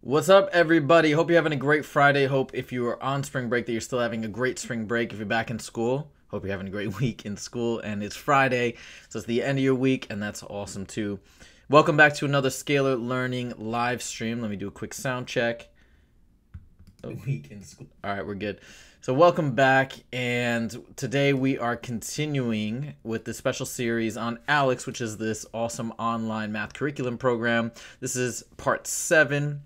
What's up, everybody? Hope you're having a great Friday. Hope if you are on spring break that you're still having a great spring break. If you're back in school, hope you're having a great week in school. And it's Friday, so it's the end of your week, and that's awesome too. Welcome back to another Scalar Learning live stream. Let me do a quick sound check. Week in school. All right, we're good. So welcome back, and today we are continuing with the special series on ALEKS, which is this awesome online math curriculum program. This is part 7.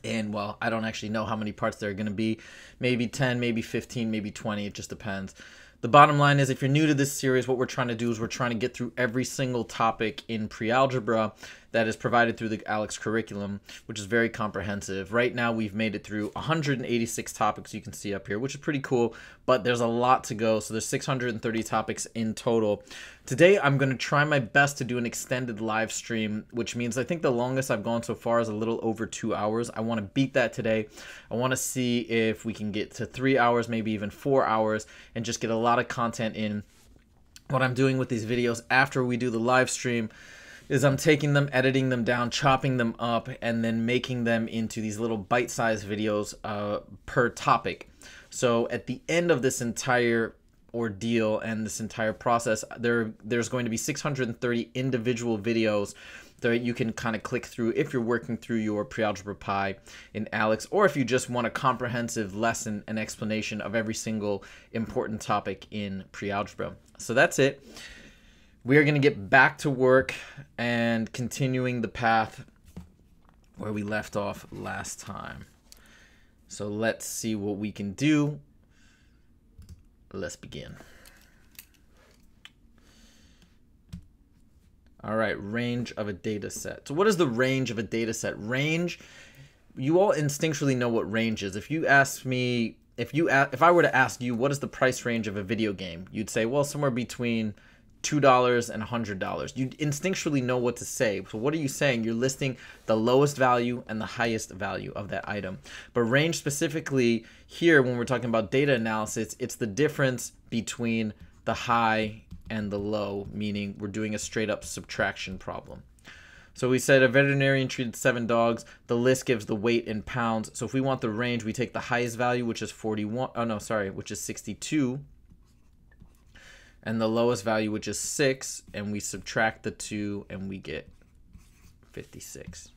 And, well, I don't actually know how many parts there are going to be. Maybe 10, maybe 15, maybe 20. It just depends. The bottom line is, if you're new to this series, what we're trying to do is we're trying to get through every single topic in pre-algebra that is provided through the ALEKS curriculum, which is very comprehensive. Right now, we've made it through 186 topics you can see up here, which is pretty cool, but there's a lot to go. So there's 630 topics in total. Today, I'm going to try my best to do an extended live stream, which means I think the longest I've gone so far is a little over 2 hours. I want to beat that today. I want to see if we can get to 3 hours, maybe even 4 hours, and just get a lot of content in. What I'm doing with these videos after we do the live stream is I'm taking them, editing them down, chopping them up, and then making them into these little bite-sized videos per topic. So at the end of this entire ordeal and this entire process, there's going to be 630 individual videos that you can kind of click through if you're working through your pre-algebra pi in ALEKS, or if you just want a comprehensive lesson and explanation of every single important topic in pre-algebra. So that's it. We are going to get back to work and continuing the path where we left off last time. So let's see what we can do. Let's begin. All right, range of a data set. So what is the range of a data set? Range, you all instinctually know what range is. If you ask me, if I were to ask you what is the price range of a video game, you'd say, well, somewhere between $2 and $100. You instinctually know what to say. So what are you saying? You're listing the lowest value and the highest value of that item. But range specifically here, when we're talking about data analysis, it's the difference between the high and the low, meaning we're doing a straight up subtraction problem. So we said a veterinarian treated 7 dogs. The list gives the weight in pounds. So if we want the range, we take the highest value, which is 41. Oh no, sorry, which is 62. And the lowest value, which is 6, and we subtract the 2, and we get 56.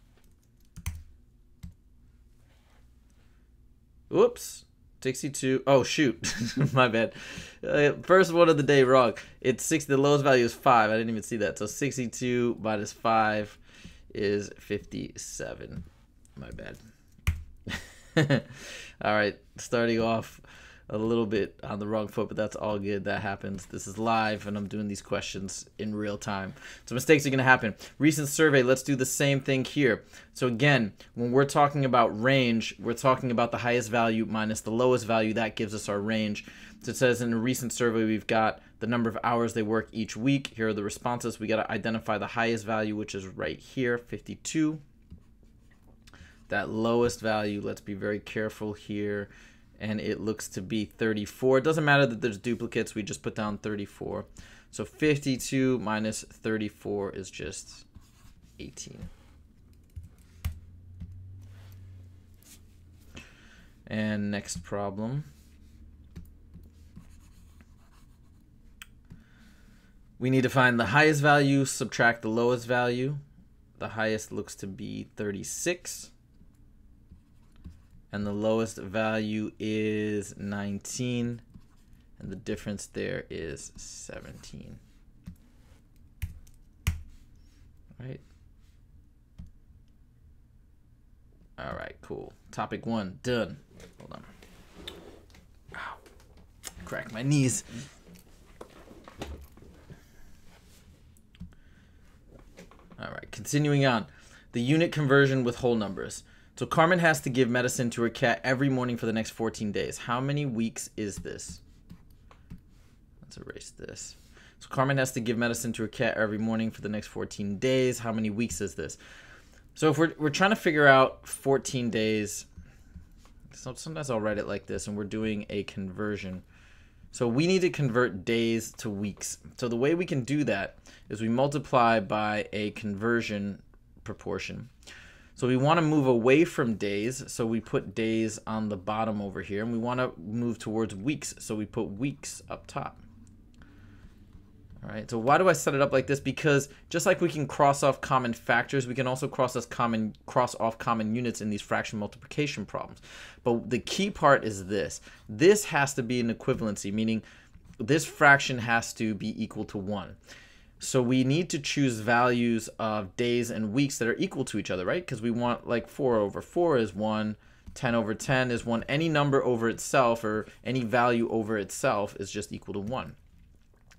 Oops, 62. Oh, shoot. My bad. First one of the day wrong. It's 6. The lowest value is 5. I didn't even see that. So 62 minus 5 is 57. My bad. All right, starting off a little bit on the wrong foot, but that's all good. That happens. This is live, and I'm doing these questions in real time. So mistakes are going to happen. Recent survey, let's do the same thing here. So again, when we're talking about range, we're talking about the highest value minus the lowest value. That gives us our range. So it says in a recent survey, we've got the number of hours they work each week. Here are the responses. We got to identify the highest value, which is right here, 52. That lowest value, let's be very careful here, and it looks to be 34. It doesn't matter that there's duplicates. We just put down 34. So 52 minus 34 is just 18. And next problem. We need to find the highest value, subtract the lowest value. The highest looks to be 36. And the lowest value is 19, and the difference there is 17. Right? All right, cool. Topic 1, done. Hold on. Ow. Crack my knees. All right, continuing on. The unit conversion with whole numbers. So Carmen has to give medicine to her cat every morning for the next 14 days. How many weeks is this? Let's erase this. So Carmen has to give medicine to her cat every morning for the next 14 days. How many weeks is this? So if we're trying to figure out 14 days, so sometimes I'll write it like this, and we're doing a conversion. So we need to convert days to weeks. So the way we can do that is we multiply by a conversion proportion. So we want to move away from days, so we put days on the bottom over here, and we want to move towards weeks, so we put weeks up top. All right, so why do I set it up like this? Because just like we can cross off common factors, we can also cross off common units in these fraction multiplication problems. But the key part is this. This has to be an equivalency, meaning this fraction has to be equal to 1. So we need to choose values of days and weeks that are equal to each other, right? Because we want like 4 over 4 is 1, 10 over 10 is 1. Any number over itself or any value over itself is just equal to 1.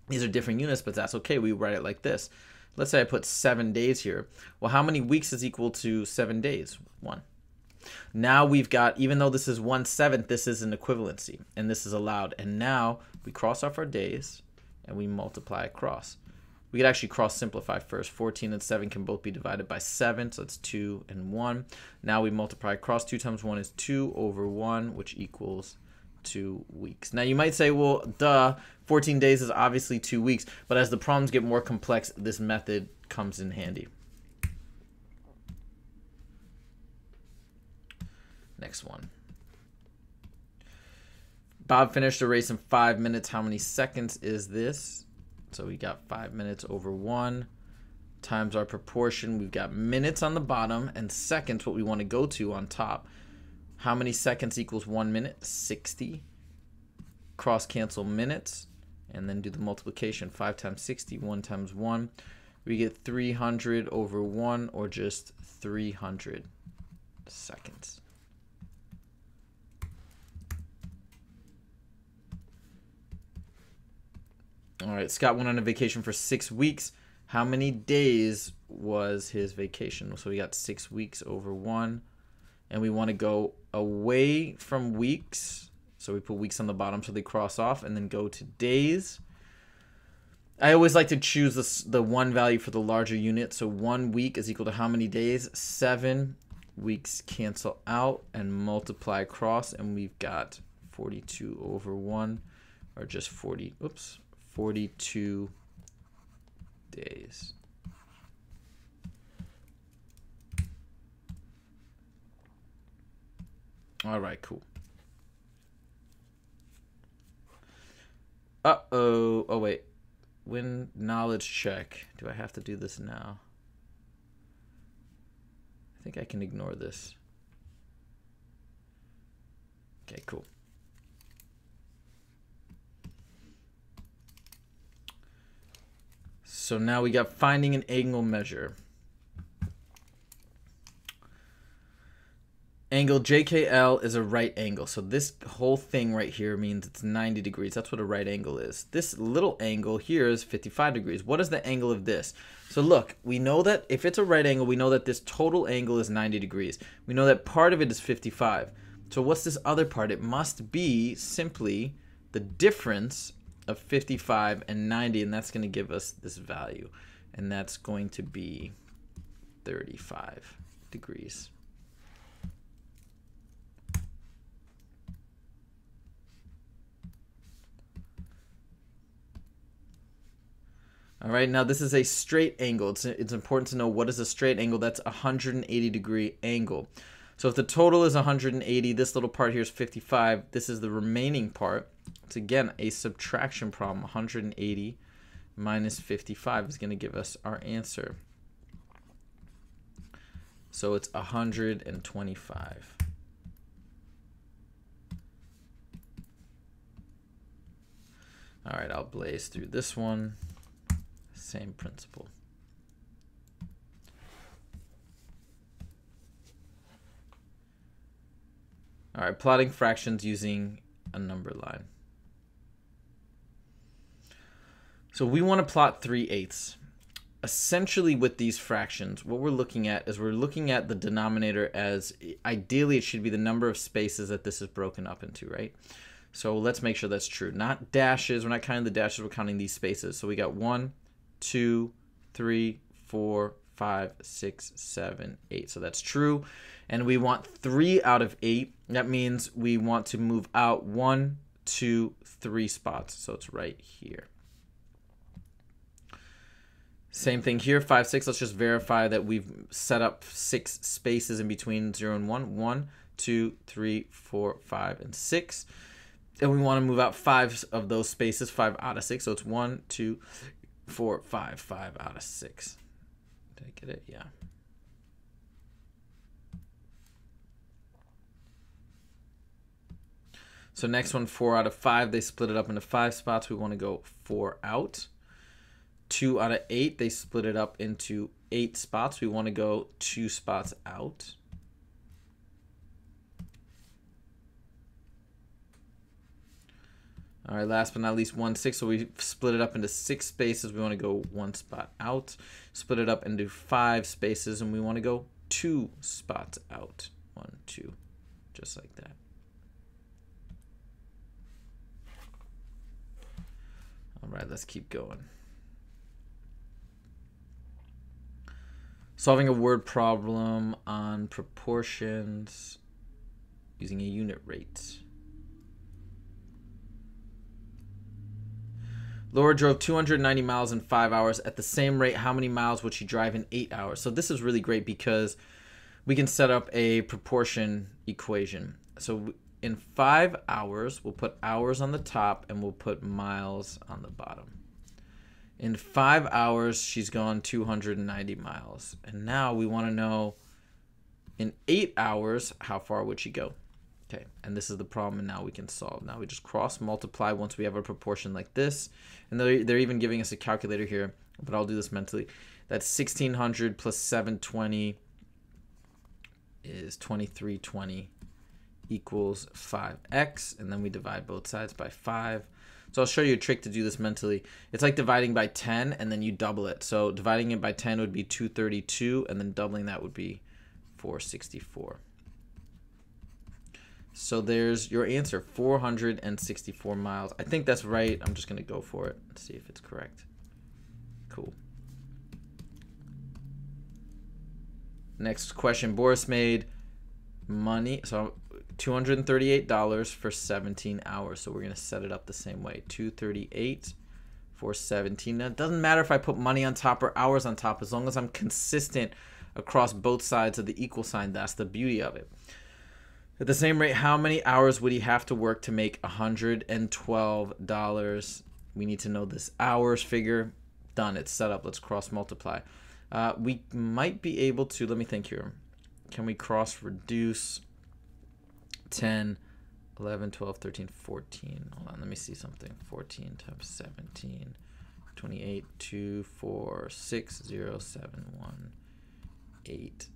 These are different units, but that's okay. We write it like this. Let's say I put 7 days here. Well, how many weeks is equal to 7 days? 1. Now we've got, even though this is 1/7, this is an equivalency, and this is allowed. And now we cross off our days, and we multiply across. We could actually cross simplify first. 14 and 7 can both be divided by 7, so it's 2 and 1. Now we multiply across. 2 times 1 is 2 over 1, which equals 2 weeks. Now you might say, well, duh, 14 days is obviously 2 weeks, but as the problems get more complex, this method comes in handy. Next one. Bob finished a race in 5 minutes. How many seconds is this? So we got 5 minutes over 1 times our proportion. We've got minutes on the bottom and seconds, what we want to go to on top. How many seconds equals 1 minute? 60. Cross cancel minutes and then do the multiplication. 5 times 60, 1 times 1. We get 300 over 1, or just 300 seconds. All right, Scott went on a vacation for 6 weeks. How many days was his vacation? So we got 6 weeks over 1. And we want to go away from weeks. So we put weeks on the bottom so they cross off, and then go to days. I always like to choose the one value for the larger unit. So 1 week is equal to how many days? 7. Weeks cancel out and multiply across, and we've got 42 over 1, or just 42 days. All right, cool. Uh-oh. Oh, wait. When knowledge check. Do I have to do this now? I think I can ignore this. Okay, cool. So now we got finding an angle measure. Angle JKL is a right angle. So this whole thing right here means it's 90 degrees. That's what a right angle is. This little angle here is 55 degrees. What is the angle of this? So look, we know that if it's a right angle, we know that this total angle is 90 degrees. We know that part of it is 55. So what's this other part? It must be simply the difference of 55 and 90, and that's going to give us this value. And that's going to be 35 degrees. All right, now this is a straight angle. It's important to know what is a straight angle. That's a 180 degree angle. So if the total is 180, this little part here is 55. This is the remaining part. It's again a subtraction problem. 180 minus 55 is going to give us our answer. So it's 125. All right, I'll blaze through this one. Same principle. All right, plotting fractions using a number line. So we want to plot 3/8. Essentially with these fractions, what we're looking at is we're looking at the denominator as, ideally it should be the number of spaces that this is broken up into, right? So let's make sure that's true. Not dashes, we're not counting the dashes, we're counting these spaces. So we got 1, 2, 3, 4, 5, 6, 7, 8. So that's true. And we want 3 out of 8. That means we want to move out 1, 2, 3 spots. So it's right here. Same thing here, 5, 6. Let's just verify that we've set up 6 spaces in between 0 and 1. 1, 2, 3, 4, 5, and 6. And we want to move out 5 of those spaces, 5 out of 6. So it's 1, 2, 4, 5, 5 out of 6. Did I get it? Yeah. So next one, 4 out of 5. They split it up into 5 spots. We want to go 4 out. 2 out of 8. They split it up into 8 spots. We want to go 2 spots out. All right, last but not least, 1, 6. So we split it up into 6 spaces. We want to go 1 spot out. Split it up into 5 spaces, and we want to go 2 spots out. 1, 2, just like that. All right, let's keep going. Solving a word problem on proportions using a unit rate. Laura drove 290 miles in 5 hours. At the same rate, how many miles would she drive in 8 hours? So this is really great because we can set up a proportion equation. So in 5 hours, we'll put hours on the top and we'll put miles on the bottom. In 5 hours, she's gone 290 miles. And now we want to know in 8 hours, how far would she go? Okay, and this is the problem, and now we can solve. Now we just cross multiply once we have a proportion like this. And they're even giving us a calculator here, but I'll do this mentally. That's 1600 plus 720 is 2320 equals 5x, and then we divide both sides by 5. So I'll show you a trick to do this mentally. It's like dividing by 10 and then you double it. So dividing it by 10 would be 232, and then doubling that would be 464. So there's your answer, 464 miles. I think that's right. I'm just going to go for it and see if it's correct. Cool. Next question. Boris made money. So $238 for 17 hours. So we're going to set it up the same way. 238 for 17. Now, it doesn't matter if I put money on top or hours on top, as long as I'm consistent across both sides of the equal sign. That's the beauty of it. At the same rate, how many hours would he have to work to make $112? We need to know this hours figure. Done. It's set up. Let's cross multiply. We might be able to, let me think here. Can we cross reduce 10, 11, 12, 13, 14? Hold on, let me see something. 14 times 17, 28, 2, 4, 6, 0, 7, 1, 8,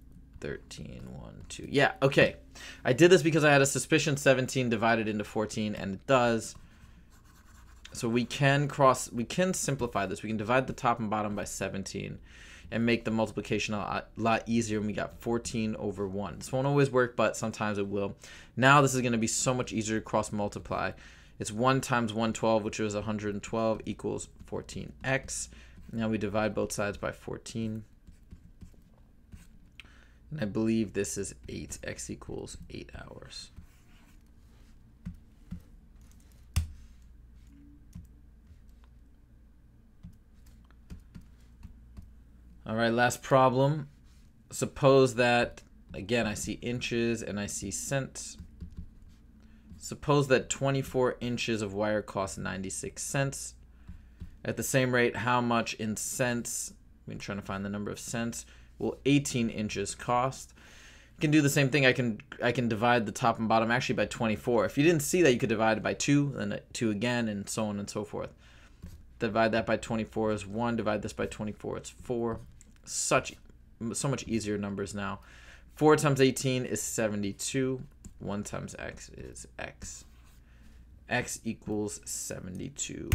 13, 1, 2. Yeah, okay. I did this because I had a suspicion 17 divided into 14, and it does. So we can simplify this. We can divide the top and bottom by 17 and make the multiplication a lot easier when we got 14 over 1. This won't always work, but sometimes it will. Now this is going to be so much easier to cross multiply. It's 1 times 112, which is 112, equals 14x. Now we divide both sides by 14. And I believe this is 8. X equals 8 hours. All right, last problem. Suppose that, again, I see inches and I see cents. Suppose that 24 inches of wire costs 96 cents. At the same rate, how much in cents, I'm trying to find the number of cents, will 18 inches cost? You can do the same thing. I can divide the top and bottom actually by 24. If you didn't see that, you could divide it by 2, then 2 again, and so on and so forth. Divide that by 24 is 1. Divide this by 24, it's 4. So much easier numbers now. 4 times 18 is 72. 1 times x is x. X equals 72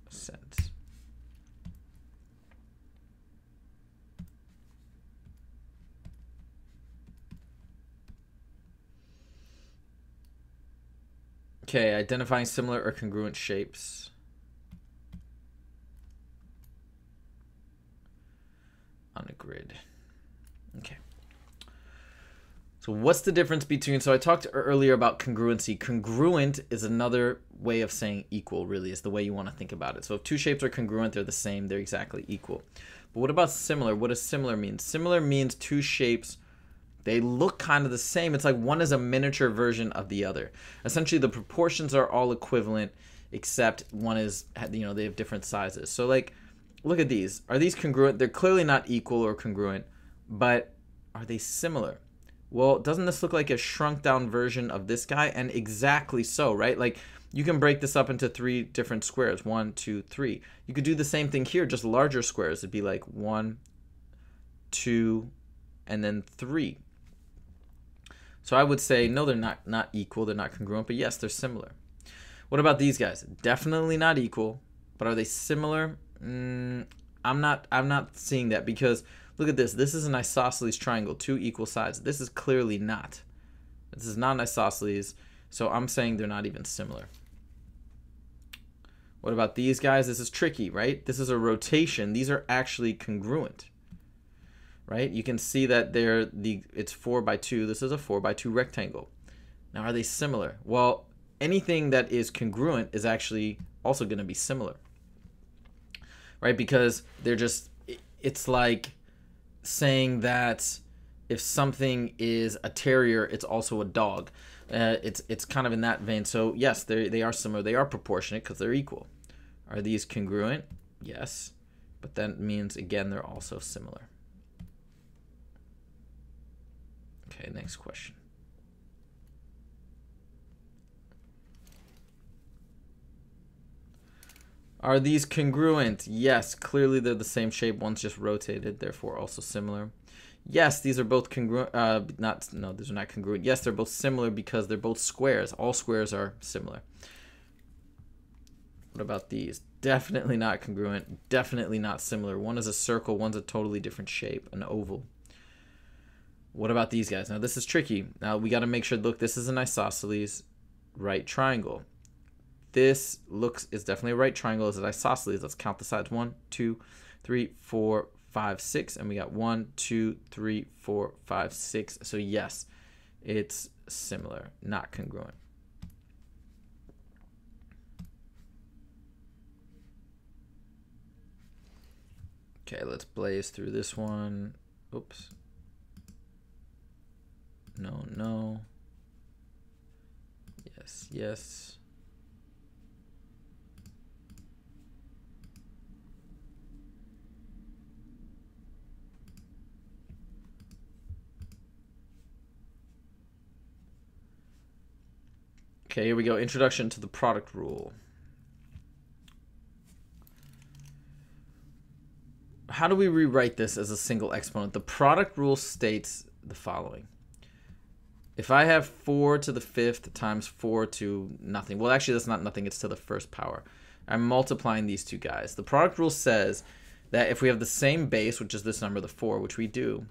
cents. Okay, identifying similar or congruent shapes. On a grid. Okay. So what's the difference between, so I talked earlier about congruency. Congruent is another way of saying equal, really, is the way you want to think about it. So if two shapes are congruent, they're the same, they're exactly equal. But what about similar? What does similar mean? Similar means two shapes, they look kind of the same. It's like one is a miniature version of the other. Essentially, the proportions are all equivalent, except one is, you know, they have different sizes. So like, look at these. Are these congruent? They're clearly not equal or congruent, but are they similar? Well, doesn't this look like a shrunk down version of this guy? And exactly so, right? Like you can break this up into three different squares. 1, 2, 3. You could do the same thing here, just larger squares. It'd be like 1, 2, and then 3. So I would say, no, they're not equal. They're not congruent, but yes, they're similar. What about these guys? Definitely not equal, but are they similar? I'm not seeing that, because look at this. This is an isosceles triangle, two equal sides. This is clearly not. This is not an isosceles, so I'm saying they're not even similar. What about these guys? This is tricky, right? This is a rotation. These are actually congruent, right? You can see that it's 4 by 2. This is a 4 by 2 rectangle. Now, are they similar? Well, anything that is congruent is actually also going to be similar, right? Because they're just, it's like saying that if something is a terrier, it's also a dog. It's kind of in that vein. So yes, they are similar. They are proportionate because they're equal. Are these congruent? Yes, but that means again they're also similar. Okay, next question. Are these congruent? Yes, clearly they're the same shape. One's just rotated, therefore also similar. Yes, these are both congruent. No, these are not congruent. Yes, they're both similar because they're both squares. All squares are similar. What about these? Definitely not congruent. Definitely not similar. One is a circle. One's a totally different shape, an oval. What about these guys? Now this is tricky. Now we got to make sure. Look, this is an isosceles right triangle. This is definitely a right triangle. It's an isosceles. Let's count the sides. 1, 2, 3, 4, 5, 6, and we got 1, 2, 3, 4, 5, 6. So yes, it's similar, not congruent. Okay, let's blaze through this one. Oops. No. Yes. Okay, here we go. Introduction to the product rule. How do we rewrite this as a single exponent? The product rule states the following. If I have 4 to the 5th times 4 to nothing, well, actually, that's not nothing. It's to the first power. I'm multiplying these two guys. The product rule says that if we have the same base, which is this number, the 4, which we do,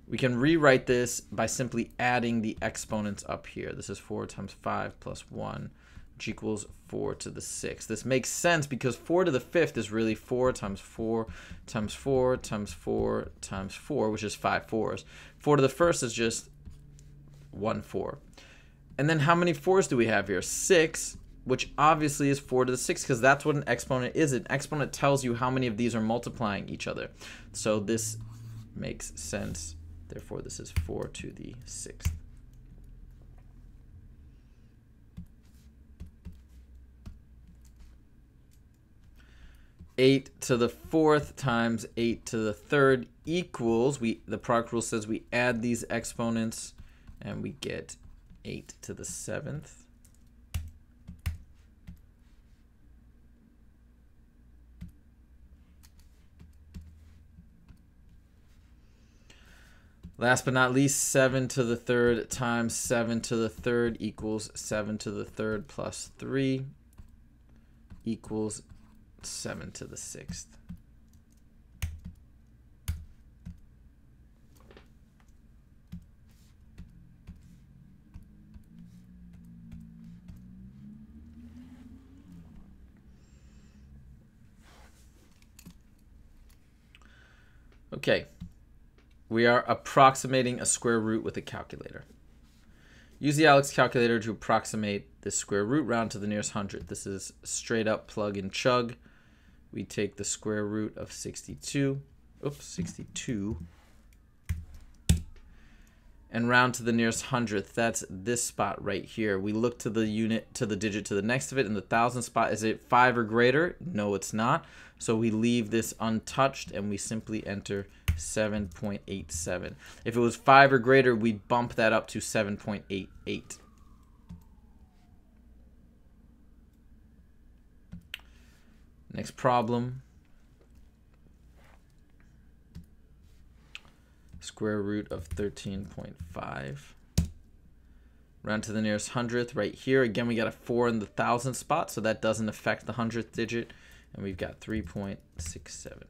we can rewrite this by simply adding the exponents up here. This is 4 times 5 plus 1, which equals 4 to the 6th. This makes sense because 4 to the 5th is really 4 times 4 times 4 times 4 times 4, which is 5 4s. 4 to the 1st is just 1 4. And then how many 4s do we have here? 6, which obviously is 4 to the 6th because that's what an exponent is. An exponent tells you how many of these are multiplying each other. So this makes sense. Therefore, this is 4 to the 6th. Eight to the 4th times 8 to the 3rd equals, the product rule says we add these exponents and we get 8 to the 7th. Last but not least, 7 to the 3rd times 7 to the 3rd equals 7 to the 3rd plus 3 equals 7 to the 6th. Okay. We are approximating a square root with a calculator. Use the ALEKS calculator to approximate the square root round to the nearest hundredth. This is straight up plug and chug. We take the square root of 62, and round to the nearest hundredth. That's this spot right here. We look to the unit, to the digit to the next of it, in the thousand spot. Is it 5 or greater? No, it's not. So we leave this untouched and we simply enter 7.87. If it was 5 or greater, we bump that up to 7.88. Next problem. Square root of 13.5. Round to the nearest hundredth right here. Again, we got a 4 in the thousand spot, so that doesn't affect the hundredth digit. And we've got 3.67.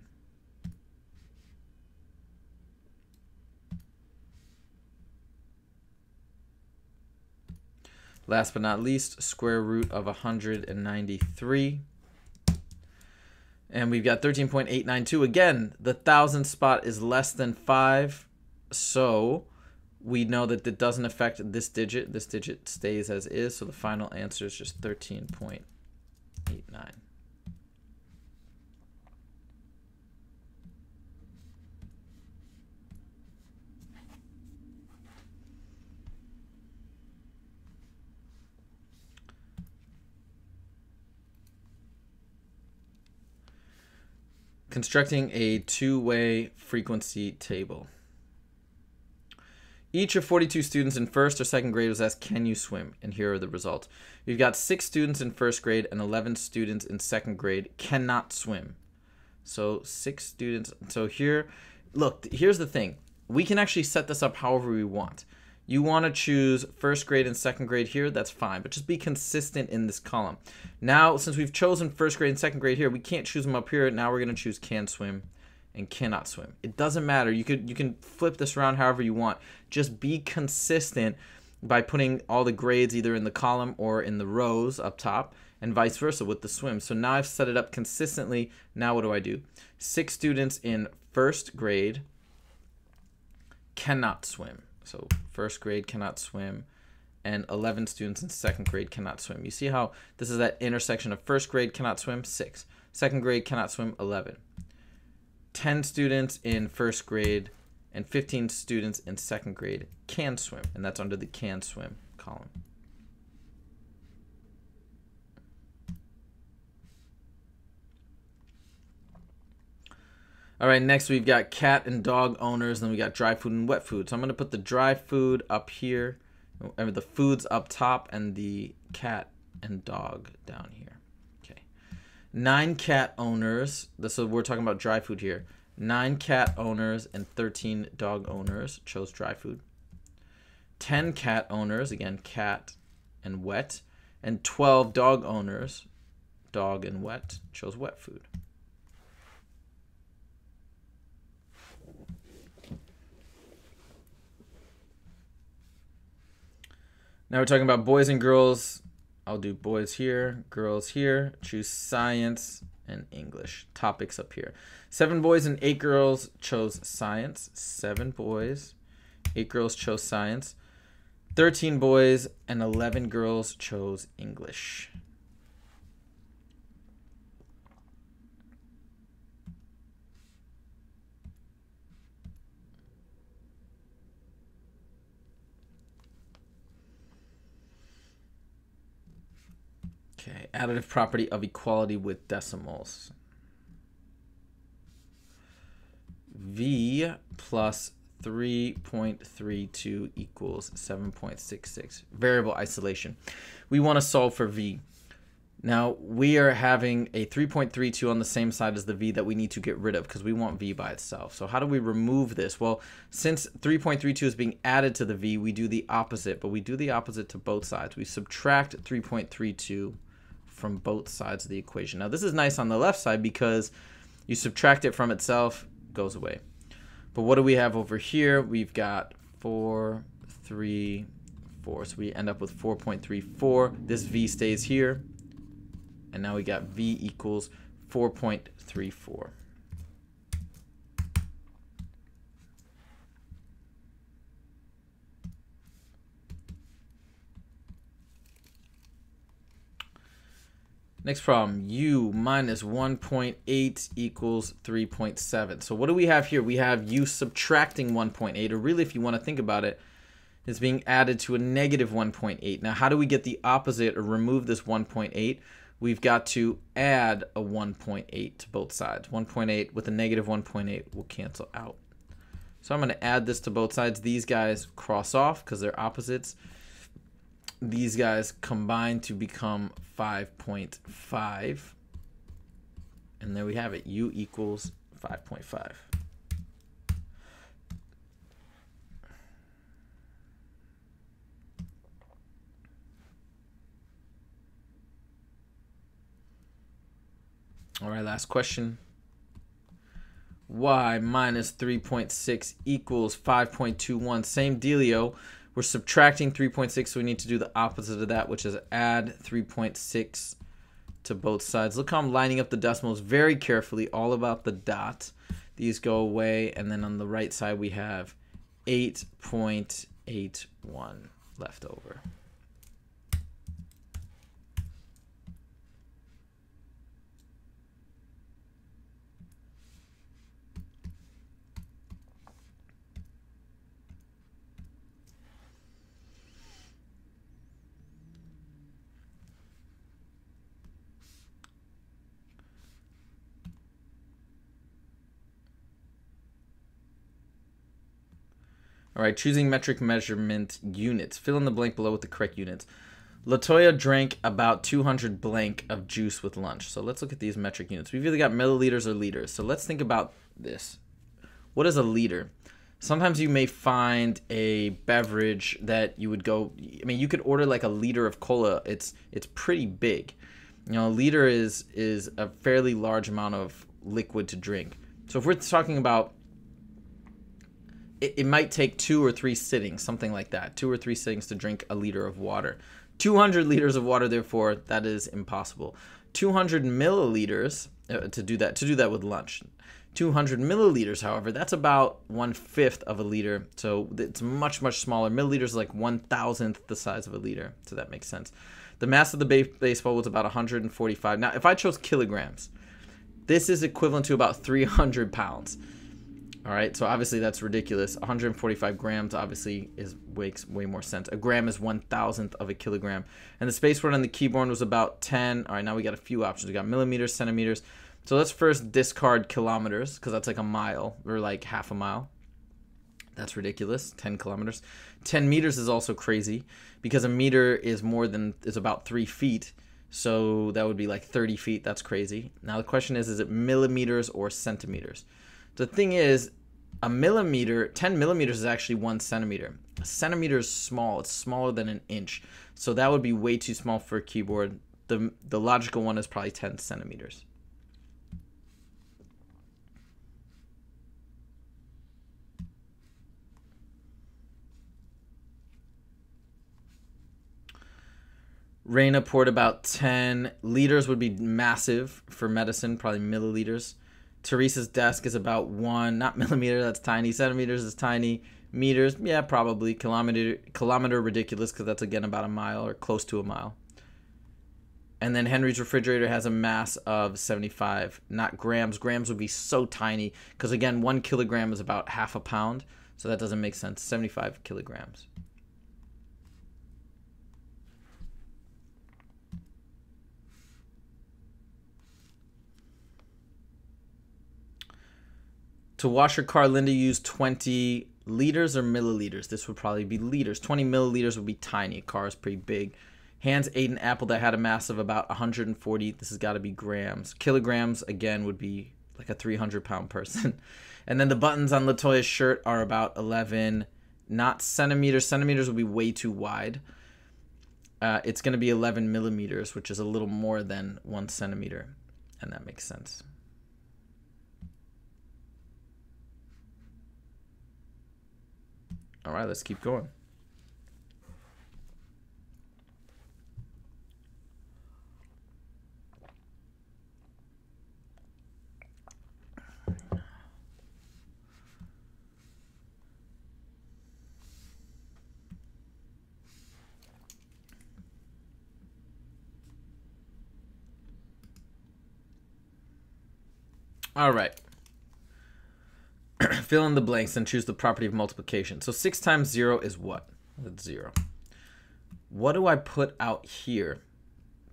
Last but not least, square root of 193. And we've got 13.892. Again, the thousand spot is less than 5. So we know that it doesn't affect this digit. This digit stays as is. So the final answer is just 13.89. Constructing a two-way frequency table. Each of 42 students in first or second grade was asked, can you swim? And here are the results. We've got 6 students in first grade and 11 students in second grade cannot swim. So 6 students. So here, look, here's the thing. We can actually set this up however we want. You want to choose first grade and second grade here, that's fine, but just be consistent in this column. Now, since we've chosen first grade and second grade here, we can't choose them up here. Now we're going to choose can swim and cannot swim. It doesn't matter. You can flip this around however you want. Just be consistent by putting all the grades either in the column or in the rows up top, and vice versa with the swim. So now I've set it up consistently. Now what do I do? 6 students in first grade cannot swim. So first grade cannot swim, and 11 students in second grade cannot swim. You see how this is that intersection of first grade cannot swim, 6. Second grade cannot swim, 11. 10 students in first grade and 15 students in second grade can swim, and that's under the can swim column. All right, next we've got cat and dog owners, and then we got dry food and wet food. So I'm going to put the dry food up here, or the foods up top, and the cat and dog down here. Okay. 9 cat owners. So we're talking about dry food here. 9 cat owners and 13 dog owners chose dry food. 10 cat owners, again, cat and wet, and 12 dog owners, dog and wet, chose wet food. Now we're talking about boys and girls. I'll do boys here, girls here. Choose science and English. Topics up here. 7 boys and 8 girls chose science. 7 boys, 8 girls chose science. 13 boys and 11 girls chose English. Okay, additive property of equality with decimals. V plus 3.32 equals 7.66. Variable isolation. We want to solve for V. Now, we are having a 3.32 on the same side as the V that we need to get rid of because we want V by itself. So how do we remove this? Well, since 3.32 is being added to the V, we do the opposite, but we do the opposite to both sides. We subtract 3.32 from both sides of the equation. Now, this is nice on the left side because you subtract it from itself, it goes away. But what do we have over here? We've got 4, 3, 4. So we end up with 4.34. This V stays here. And now we got V equals 4.34. Next problem, u minus 1.8 equals 3.7. So what do we have here? We have u subtracting 1.8, or really if you want to think about it, it's being added to a negative 1.8. Now how do we get the opposite or remove this 1.8? We've got to add a 1.8 to both sides. 1.8 with a negative 1.8 will cancel out. So I'm going to add this to both sides. These guys cross off because they're opposites. These guys combine to become 5.5. And there we have it. U equals 5.5. All right, last question. Y minus 3.6 equals 5.21. Same dealio. We're subtracting 3.6, so we need to do the opposite of that, which is add 3.6 to both sides. Look how I'm lining up the decimals very carefully, all about the dot. These go away, and then on the right side we have 8.81 left over. All right, choosing metric measurement units. Fill in the blank below with the correct units. Latoya drank about 200 blank of juice with lunch. So let's look at these metric units. We've either got milliliters or liters. So let's think about this. What is a liter? Sometimes you may find a beverage that you would go, I mean, you could order like a liter of cola. It's pretty big. You know, a liter is a fairly large amount of liquid to drink. So if we're talking about, it might take 2 or 3 sittings, something like that. 2 or 3 sittings to drink a liter of water. 200 liters of water, therefore, that is impossible. 200 milliliters to do that with lunch. 200 milliliters, however, that's about 1/5 of a liter. So it's much, much smaller. Milliliters is like 1,000th the size of a liter. So that makes sense. The mass of the baseball was about 145. Now, if I chose kilograms, this is equivalent to about 300 pounds. All right, so obviously that's ridiculous. 145 grams obviously makes way more sense. A gram is 1,000th of a kilogram. And the space word on the keyboard was about 10. All right, now we got a few options. We got millimeters, centimeters. So let's first discard kilometers, because that's like a mile, or like half a mile. That's ridiculous. 10 kilometers. 10 meters is also crazy, because a meter is about 3 feet. So that would be like 30 feet. That's crazy. Now the question is it millimeters or centimeters? The thing is, a millimeter, 10 millimeters is actually 1 centimeter. A centimeter is small. It's smaller than an inch. So that would be way too small for a keyboard. The logical one is probably 10 centimeters. Raina poured about 10 liters, would be massive for medicine, probably milliliters. Teresa's desk is about 1, not millimeter, that's tiny. Centimeters is tiny. Meters, yeah, probably. Kilometer, ridiculous, because that's, again, about a mile or close to a mile. And then Henry's refrigerator has a mass of 75, not grams. Grams would be so tiny, because, again, 1 kilogram is about half a pound, so that doesn't make sense. 75 kilograms. To wash your car, Linda used 20 liters or milliliters. This would probably be liters. 20 milliliters would be tiny. A car is pretty big. Hans ate an apple that had a mass of about 140. This has got to be grams. Kilograms, again, would be like a 300-pound person. And then the buttons on Latoya's shirt are about 11, not centimeters. Centimeters would be way too wide. It's going to be 11 millimeters, which is a little more than 1 centimeter. And that makes sense. All right, let's keep going. All right. Fill in the blanks and choose the property of multiplication. So 6 times 0 is what? That's 0. What do I put out here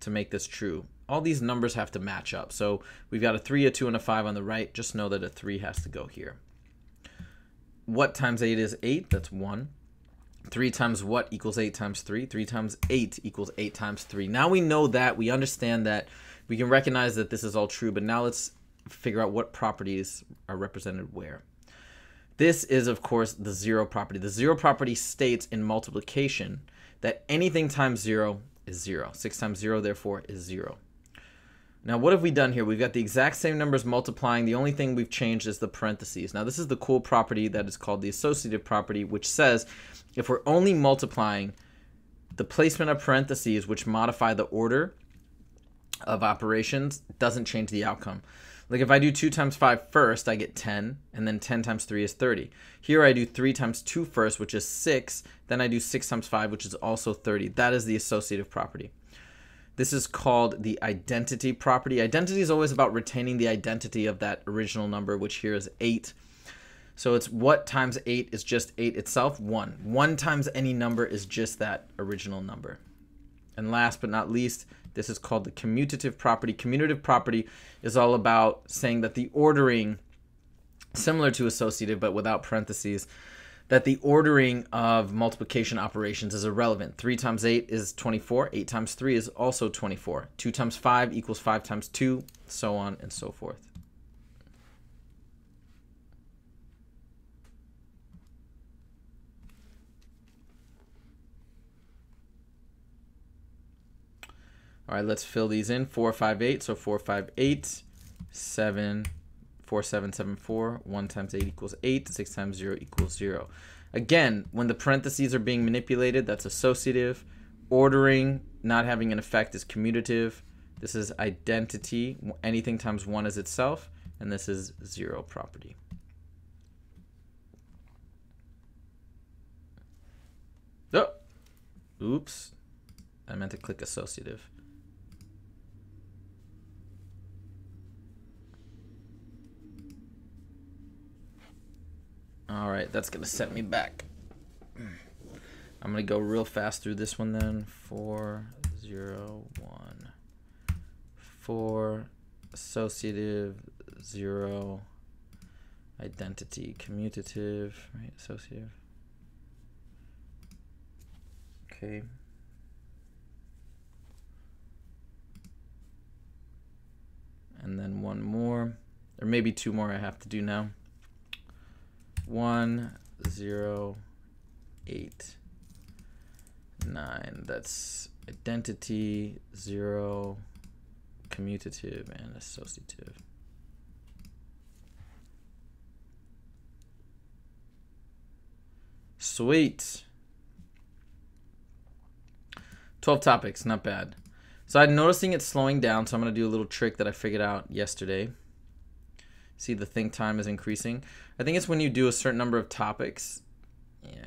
to make this true? All these numbers have to match up. So we've got a 3, a 2, and a 5 on the right. Just know that a 3 has to go here. What times 8 is 8? That's 1. 3 times what equals 8 times 3? 3 times 8 equals 8 times 3. Now we know that. We understand that. We can recognize that this is all true. But now let's figure out what properties are represented where. This is, of course, the 0 property. The 0 property states in multiplication that anything times 0 is 0. 6 times 0, therefore, is 0. Now, what have we done here? We've got the exact same numbers multiplying. The only thing we've changed is the parentheses. Now, this is the cool property that is called the associative property, which says if we're only multiplying, the placement of parentheses, which modify the order of operations, doesn't change the outcome. Like if I do 2 times 5 first, I get 10, and then 10 times 3 is 30. Here I do 3 times 2 first, which is 6. Then I do 6 times 5, which is also 30. That is the associative property. This is called the identity property. Identity is always about retaining the identity of that original number, which here is 8. So it's what times 8 is just 8 itself? 1. 1 times any number is just that original number. And last but not least, this is called the commutative property. Commutative property is all about saying that the ordering, similar to associative but without parentheses, that the ordering of multiplication operations is irrelevant. 3 times 8 is 24. 8 times 3 is also 24. 2 times 5 equals 5 times 2, so on and so forth. All right, let's fill these in. 4, 5, 8. So 4, 5, 8. 7, 4, 7, 7, 4. 1 times 8 equals 8. 6 times 0 equals 0. Again, when the parentheses are being manipulated, that's associative. Ordering, not having an effect, is commutative. This is identity. Anything times 1 is itself. And this is 0 property. Oh, oops. I meant to click associative. All right, that's going to set me back. I'm going to go real fast through this one then. 4, 0, 1. 4, associative, 0, identity, commutative, right? Associative. Okay. And then one more, or maybe 2 more I have to do now. 1, 0, 8, 9. That's identity, 0, commutative, and associative. Sweet. 12 topics, not bad. So I'm noticing it slowing down, so I'm going to do a little trick that I figured out yesterday. See, the think time is increasing. I think it's when you do a certain number of topics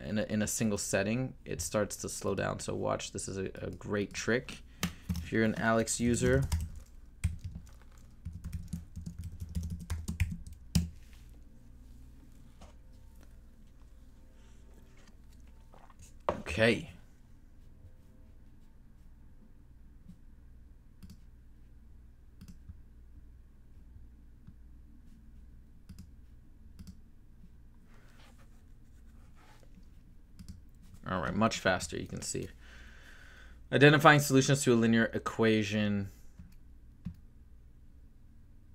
in a single setting, it starts to slow down. So watch, this is a great trick. If you're an ALEKS user, okay. All right, much faster, you can see. Identifying solutions to a linear equation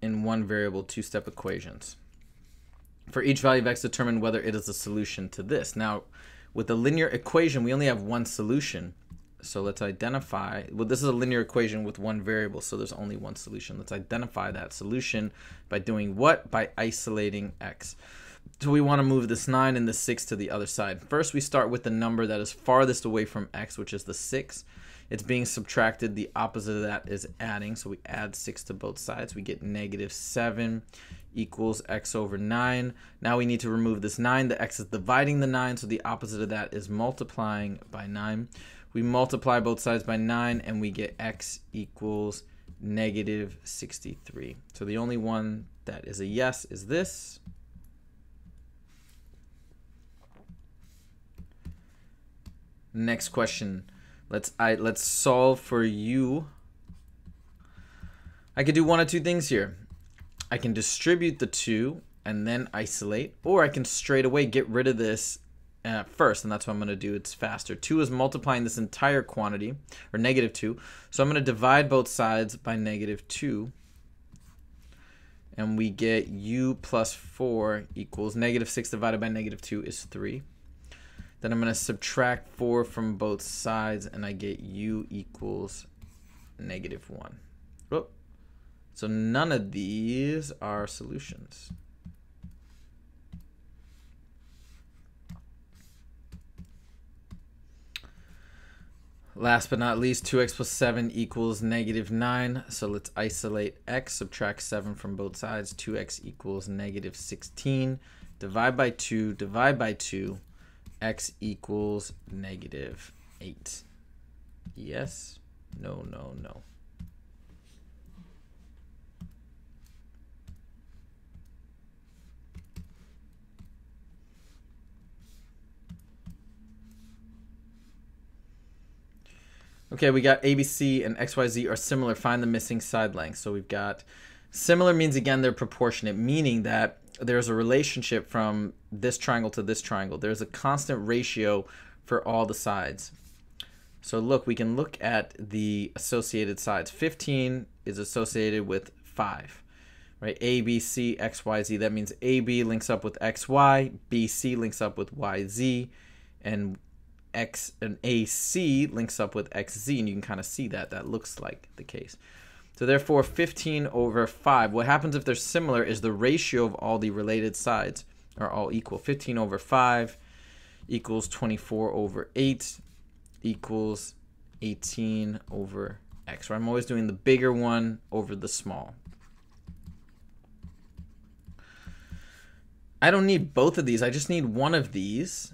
in one variable, 2-step equations. For each value of x, determine whether it is a solution to this. Now, with a linear equation, we only have one solution. So let's identify, well, this is a linear equation with one variable, so there's only one solution. Let's identify that solution by doing what? By isolating x. So we want to move this 9 and the 6 to the other side. First, we start with the number that is farthest away from x, which is the 6. It's being subtracted. The opposite of that is adding. So we add 6 to both sides. We get -7 equals x over 9. Now we need to remove this 9. The x is dividing the 9, so the opposite of that is multiplying by 9. We multiply both sides by 9, and we get x equals -63. So the only one That is a yes, is this. Next question. Let's solve for u. I could do one of two things here. I can distribute the 2 and then isolate, or I can straight away get rid of this first, and that's what I'm going to do. It's faster. 2 is multiplying this entire quantity, or -2. So I'm going to divide both sides by -2. And we get u plus 4 equals -6 divided by -2 is 3. Then I'm going to subtract 4 from both sides, and I get u equals -1. Oh. So none of these are solutions. Last but not least, 2x plus 7 equals -9. So let's isolate x, subtract 7 from both sides. 2x equals -16. Divide by 2, divide by 2. X equals -8. Yes, no, no, no. Okay, we got ABC and XYZ are similar. Find the missing side length. So we've got similar means, again, they're proportionate, meaning that there's a relationship from this triangle to this triangle. There's a constant ratio for all the sides. So look, we can look at the associated sides. 15 is associated with 5, right? A, B, C, X, Y, Z. That means AB links up with XY, BC links up with YZ, and AC links up with XZ, and you can kind of see that. That looks like the case. So therefore, 15 over 5. What happens if they're similar is the ratio of all the related sides are all equal. 15 over 5 equals 24 over 8 equals 18 over x. Right? I'm always doing the bigger one over the small. I don't need both of these. I just need one of these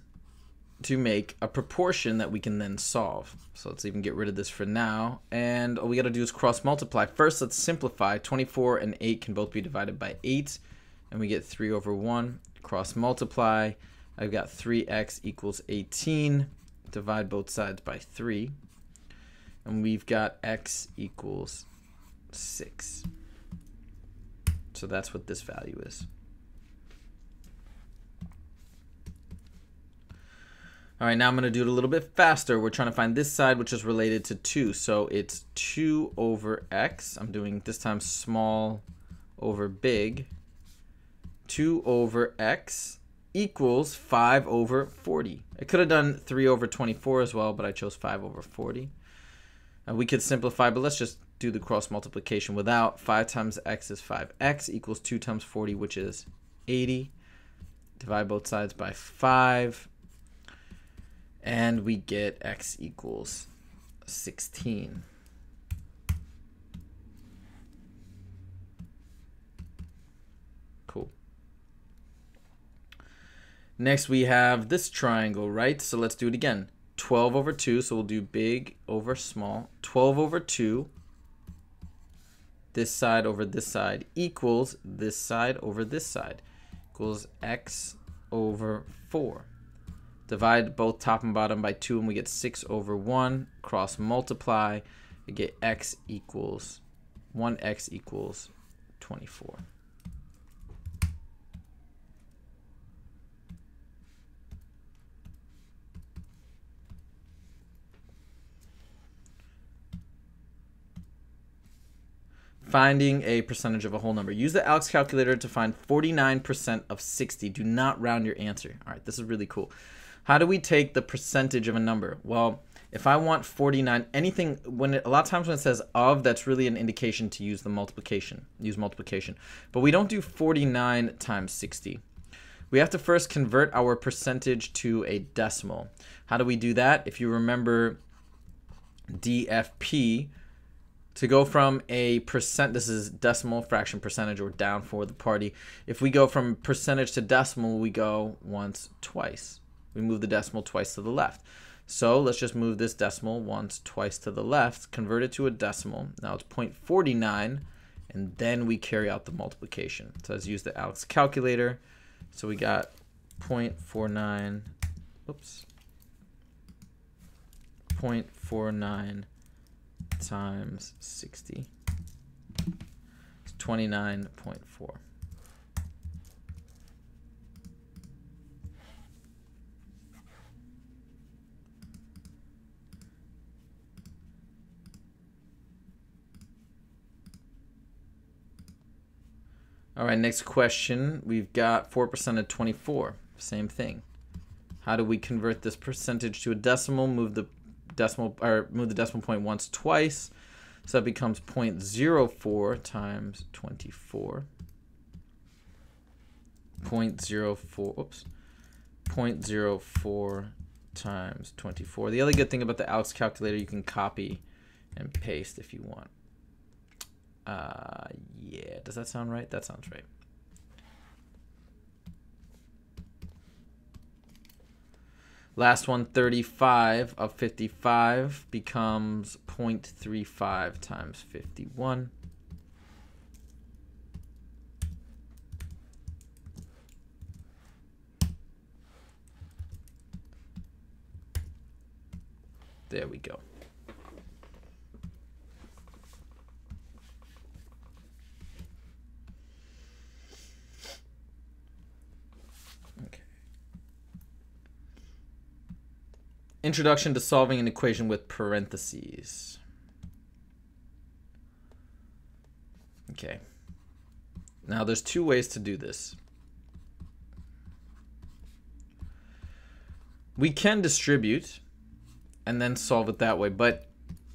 to make a proportion that we can then solve. So let's even get rid of this for now. And all we got to do is cross multiply. First, let's simplify. 24 and 8 can both be divided by 8. And we get 3 over 1. Cross multiply. I've got 3x equals 18. Divide both sides by 3. And we've got x equals 6. So that's what this value is. All right, now I'm going to do it a little bit faster. We're trying to find this side, which is related to 2. So it's 2 over x. I'm doing this time small over big. 2 over x equals 5 over 40. I could have done 3 over 24 as well, but I chose 5 over 40. And we could simplify, but let's just do the cross multiplication without. 5 times x is 5x equals 2 times 40, which is 80. Divide both sides by 5. And we get x equals 16. Cool. Next we have this triangle, right? So let's do it again. 12 over 2, so we'll do big over small. 12 over 2, this side over this side, equals this side over this side, equals x over 4. Divide both top and bottom by 2, and we get 6 over 1. Cross multiply, we get x equals 1x equals 24. Finding a percentage of a whole number. Use the ALEKS calculator to find 49% of 60. Do not round your answer. All right, this is really cool. How do we take the percentage of a number? Well, if I want 49, anything, a lot of times when it says of, that's really an indication to use the multiplication, But we don't do 49 times 60. We have to first convert our percentage to a decimal. How do we do that? If you remember DFP, to go from a percent, this is decimal, fraction, percentage, or down for the party. If we go from percentage to decimal, we go once, twice. We move the decimal twice to the left. So let's just move this decimal once, twice to the left, convert it to a decimal. Now it's 0.49, and then we carry out the multiplication. So let's use the ALEKS calculator. So we got 0.49, oops, 0.49 times 60. It's 29.4. All right, next question. We've got 4% of 24. Same thing. How do we convert this percentage to a decimal? Move the decimal point once, twice. So that becomes 0.04 times 24. 0.04 times 24. The other good thing about the ALEKS calculator, you can copy and paste if you want. Yeah, does that sound right? That sounds right. Last one, 35 of 55 becomes 0.35 times 51. There we go. Introduction to solving an equation with parentheses. Okay. Now there's two ways to do this. We can distribute and then solve it that way, but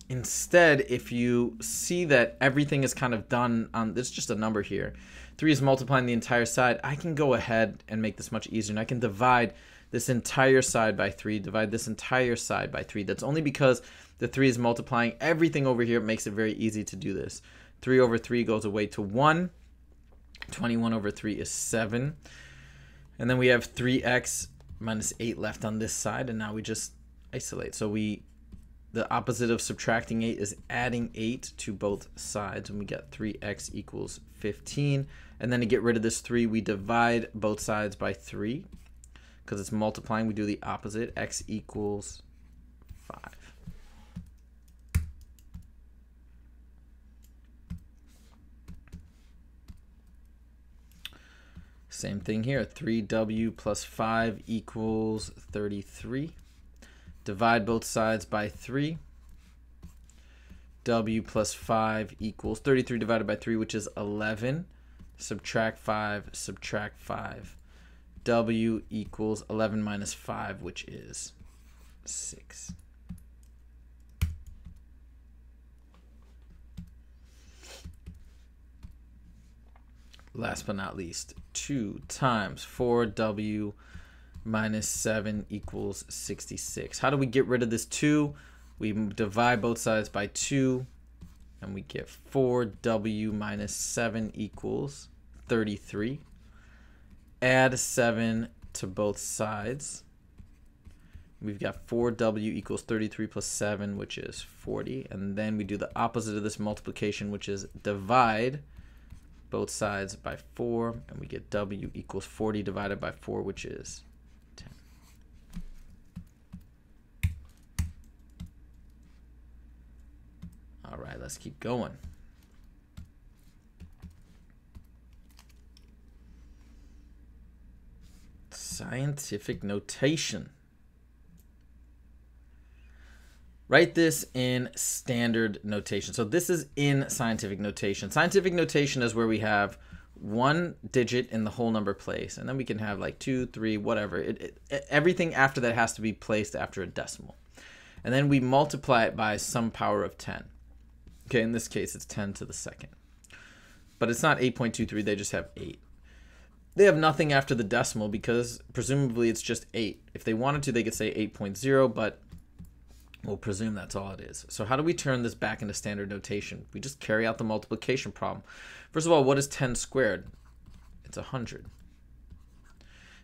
instead, if you see that everything is kind of done on, there's just a number here. 3 is multiplying the entire side. I can go ahead and make this much easier, and I can divide this entire side by 3, divide this entire side by 3. That's only because the 3 is multiplying everything over here. It makes it very easy to do this. 3 over 3 goes away to 1. 21 over 3 is 7. And then we have 3x minus 8 left on this side, and now we just isolate. So the opposite of subtracting 8 is adding 8 to both sides, and we get 3x equals 15. And then to get rid of this 3, we divide both sides by 3. Because it's multiplying, we do the opposite. X equals 5. Same thing here. 3w plus 5 equals 33. Divide both sides by 3. W plus 5 equals 33 divided by 3, which is 11. Subtract 5, subtract 5. W equals 11 minus 5, which is 6. Last but not least, 2 times 4w minus 7 equals 66. How do we get rid of this 2? We divide both sides by 2, and we get 4w minus 7 equals 33. Add 7 to both sides. We've got 4w equals 33 plus 7, which is 40. And then we do the opposite of this multiplication, which is divide both sides by 4. And we get w equals 40 divided by 4, which is 10. All right, let's keep going. Scientific notation. Write this in standard notation. So this is in scientific notation. Scientific notation is where we have one digit in the whole number place, and then we can have like 2, 3, whatever. Everything after that has to be placed after a decimal. And then we multiply it by some power of 10. Okay, in this case, it's 10 to the second. But it's not 8.23, they just have 8. They have nothing after the decimal because presumably it's just 8. If they wanted to, they could say 8.0, but we'll presume that's all it is. So how do we turn this back into standard notation? We just carry out the multiplication problem. First of all, what is 10 squared? It's 100.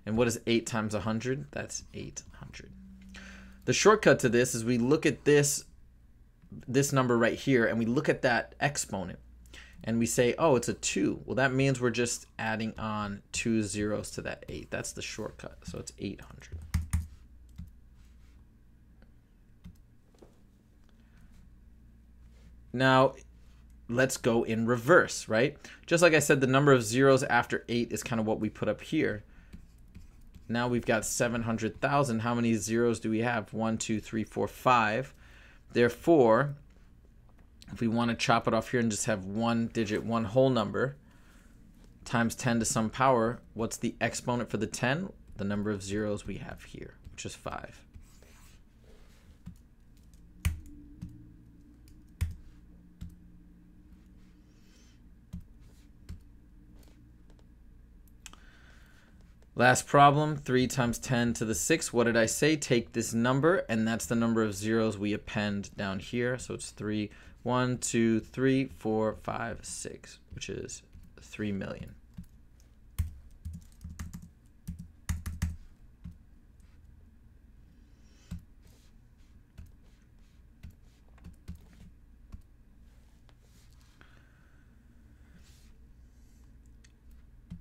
And what is 8 times 100? That's 800. The shortcut to this is we look at this number right here, and we look at that exponent. and we say, oh, it's a 2. Well, that means we're just adding on 2 zeros to that 8. That's the shortcut. So it's 800. Now, let's go in reverse, right? Just like I said, the number of zeros after 8 is kind of what we put up here. Now we've got 700,000. How many zeros do we have? 1, 2, 3, 4, 5. Therefore, if we want to chop it off here and just have one digit, one whole number, times 10 to some power, what's the exponent for the 10? The number of zeros we have here, which is 5. Last problem, 3 times 10 to the 6. What did I say? Take this number, and that's the number of zeros we append down here. So it's 3, 1, 2, 3, 4, 5, 6, which is 3 million.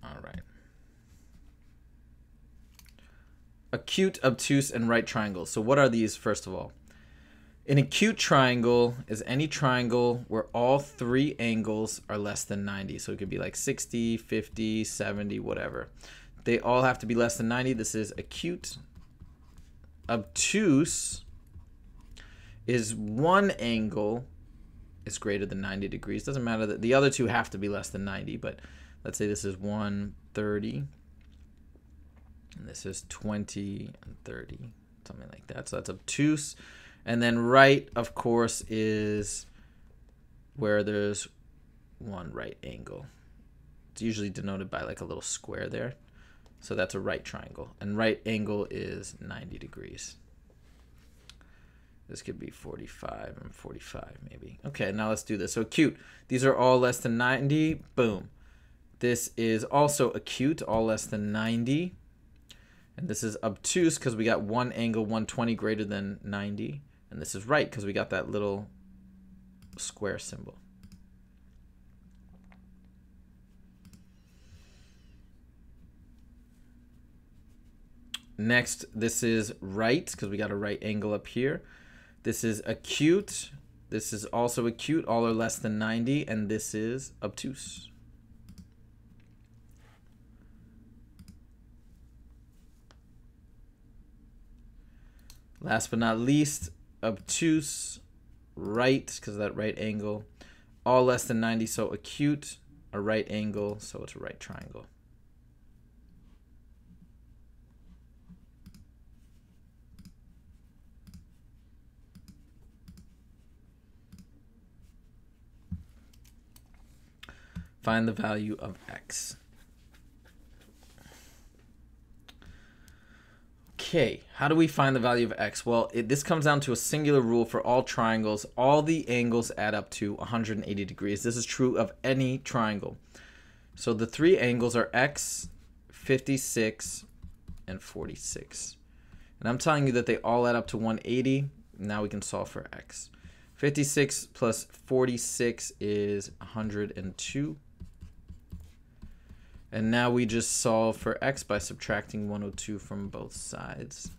All right. Acute, obtuse, and right triangles. So what are these, first of all? An acute triangle is any triangle where all 3 angles are less than 90. So it could be like 60, 50, 70, whatever. They all have to be less than 90. This is acute. Obtuse is one angle is greater than 90 degrees. Doesn't matter that the other two have to be less than 90, but let's say this is 130. And this is 20 and 30, something like that. So that's obtuse. And then right, of course, is where there's one right angle. It's usually denoted by like a little square there. So that's a right triangle. And right angle is 90 degrees. This could be 45 and 45 maybe. Okay, now let's do this. So acute, these are all less than 90. Boom. This is also acute, all less than 90. And this is obtuse because we got one angle 120 greater than 90. And this is right because we got that little square symbol. Next, this is right because we got a right angle up here. This is acute. This is also acute. All are less than 90. And this is obtuse. Last but not least, obtuse, right, because of that right angle. All less than 90, so acute, a right angle, so it's a right triangle. Find the value of x. Okay, how do we find the value of x? Well, this comes down to a singular rule for all triangles. All the angles add up to 180 degrees. This is true of any triangle. So the 3 angles are x, 56, and 46. And I'm telling you that they all add up to 180. Now we can solve for x. 56 plus 46 is 102. And now we just solve for x by subtracting 102 from both sides.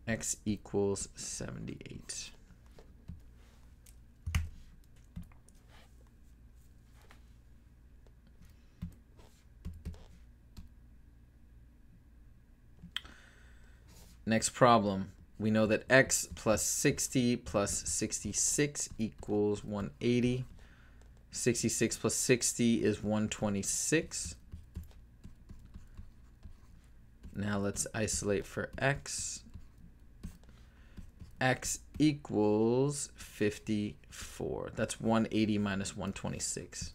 X equals 78. Next problem. We know that x plus 60 plus 66 equals 180. 66 plus 60 is 126. Now let's isolate for x. X equals 54. That's 180 minus 126.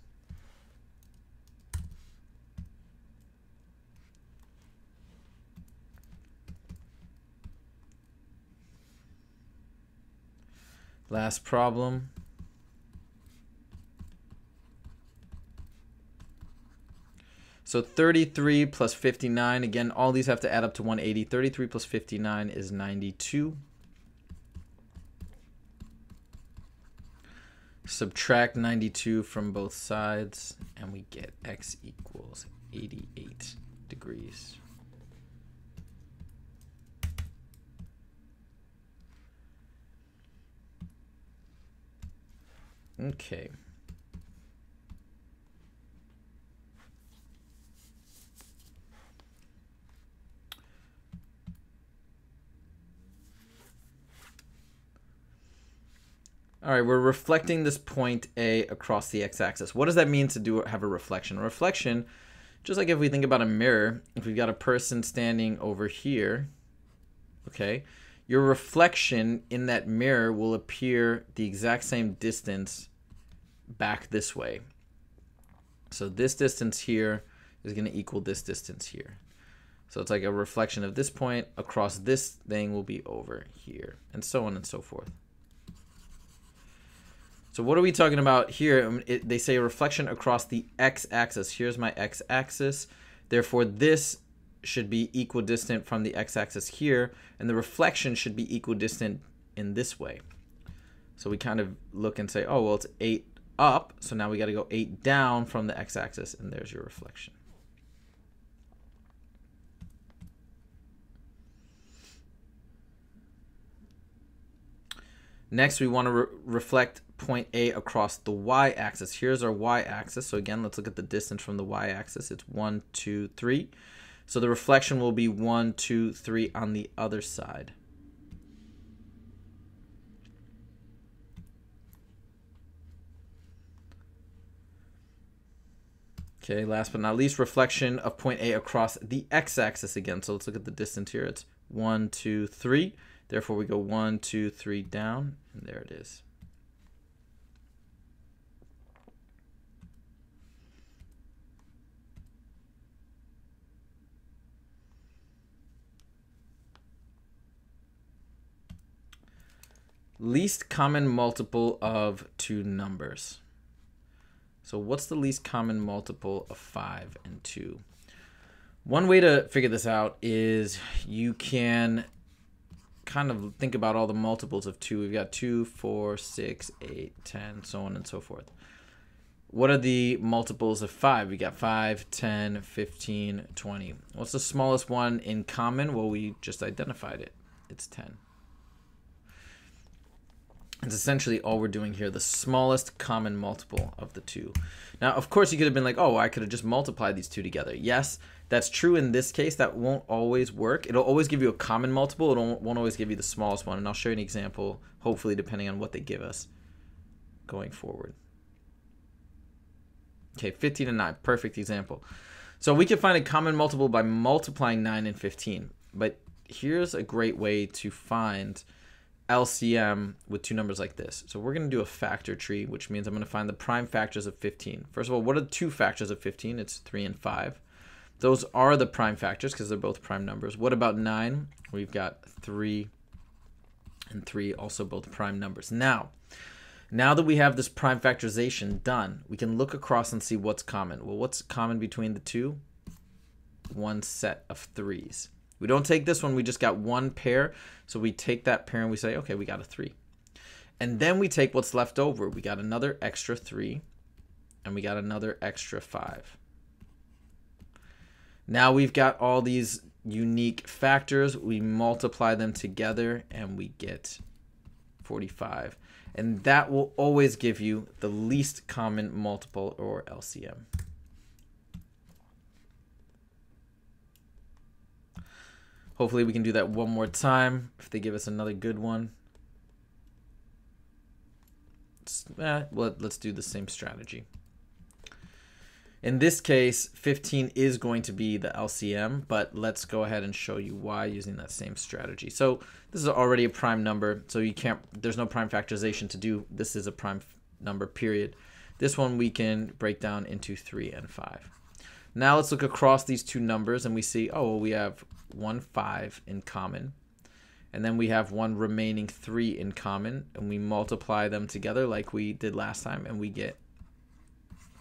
Last problem. So 33 plus 59, again, all these have to add up to 180. 33 plus 59 is 92. Subtract 92 from both sides, and we get x equals 88 degrees. Okay. All right, we're reflecting this point A across the x-axis. What does that mean to have a reflection? A reflection, just like if we think about a mirror, if we've got a person standing over here, okay, your reflection in that mirror will appear the exact same distance back this way. So this distance here is going to equal this distance here. So it's like a reflection of this point across this thing will be over here, and so on and so forth. So what are we talking about here? They say a reflection across the x-axis. Here's my x-axis. Therefore, this should be equidistant from the x-axis here, and the reflection should be equidistant in this way. So we kind of look and say, oh, well, it's 8 up, so now we got to go 8 down from the x-axis, and there's your reflection. Next, we want to reflect point A across the y-axis. Here's our y-axis. So again, let's look at the distance from the y-axis. It's 1, 2, 3. So the reflection will be 1, 2, 3 on the other side. Okay, last but not least, reflection of point A across the x-axis again. So let's look at the distance here. It's 1, 2, 3. Therefore, we go 1, 2, 3 down, and there it is. Least common multiple of two numbers. So what's the least common multiple of 5 and 2? One way to figure this out is you can kind of think about all the multiples of 2. We've got 2, 4, 6, 8, 10, so on and so forth. What are the multiples of 5? We got 5, 10, 15, 20. What's the smallest one in common? Well, we just identified it. It's 10. It's essentially all we're doing here, the smallest common multiple of the two. Now, of course, you could have been like, oh, I could have just multiplied these two together. Yes, that's true in this case. That won't always work. It'll always give you a common multiple. It won't always give you the smallest one. And I'll show you an example, hopefully, depending on what they give us going forward. Okay, 15 and 9, perfect example. So we can find a common multiple by multiplying 9 and 15. But here's a great way to find LCM with two numbers like this. So we're going to do a factor tree, which means I'm going to find the prime factors of 15. First of all, what are the two factors of 15? It's 3 and 5. Those are the prime factors because they're both prime numbers. What about 9? We've got 3 and 3, also both prime numbers. Now that we have this prime factorization done, we can look across and see what's common. Well, what's common between the two? One set of 3s. We don't take this one, we just got one pair. So we take that pair and we say, okay, we got a 3. And then we take what's left over. We got another extra 3 and we got another extra 5. Now we've got all these unique factors. We multiply them together and we get 45. And that will always give you the least common multiple, or LCM. Hopefully we can do that one more time if they give us another good one. Let's do the same strategy. In this case, 15 is going to be the LCM, but let's go ahead and show you why using that same strategy. So this is already a prime number, so there's no prime factorization to do. This is a prime number, period. This one we can break down into 3 and 5. Now let's look across these two numbers and we see, oh, well, we have 1 5 in common. And then we have one remaining 3 in common. And we multiply them together like we did last time and we get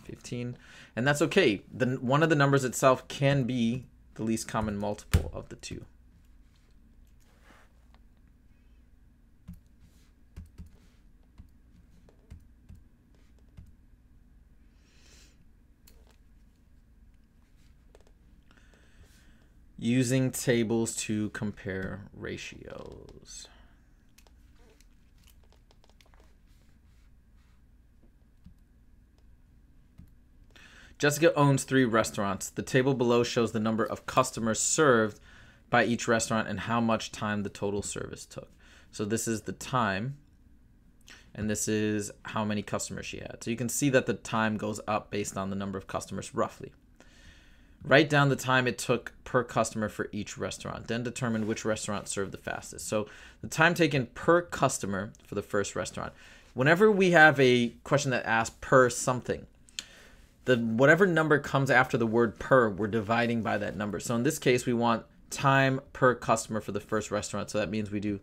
15. And that's okay. One of the numbers itself can be the least common multiple of the two. Using tables to compare ratios. Jessica owns 3 restaurants. The table below shows the number of customers served by each restaurant and how much time the total service took. So this is the time, and this is how many customers she had. So you can see that the time goes up based on the number of customers roughly. Write down the time it took per customer for each restaurant. Then determine which restaurant served the fastest. So the time taken per customer for the first restaurant. Whenever we have a question that asks per something, whatever number comes after the word per, we're dividing by that number. So in this case, we want time per customer for the first restaurant. So that means we do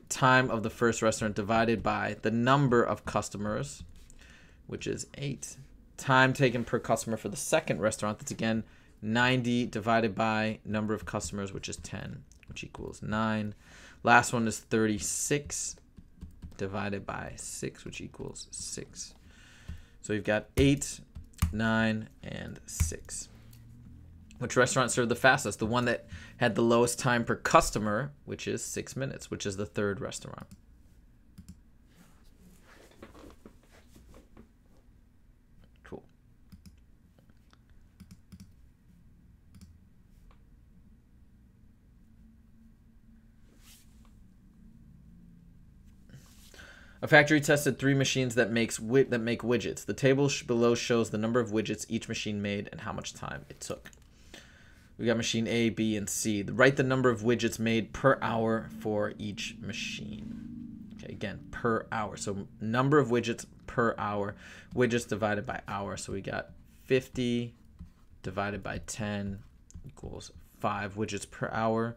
time of the first restaurant divided by the number of customers, which is 8. Time taken per customer for the second restaurant, that's again 90 divided by number of customers, which is 10, which equals 9. Last one is 36 divided by 6, which equals 6. So we've got 8, 9, and 6. Which restaurant served the fastest? The one that had the lowest time per customer, which is 6 minutes, which is the third restaurant. Cool. A factory tested 3 machines that make widgets. The table below shows the number of widgets each machine made and how much time it took. We got machine A, B, and C. Write the number of widgets made per hour for each machine. Okay, again, per hour. So number of widgets per hour. Widgets divided by hour. So we got 50 divided by 10 equals 5 widgets per hour.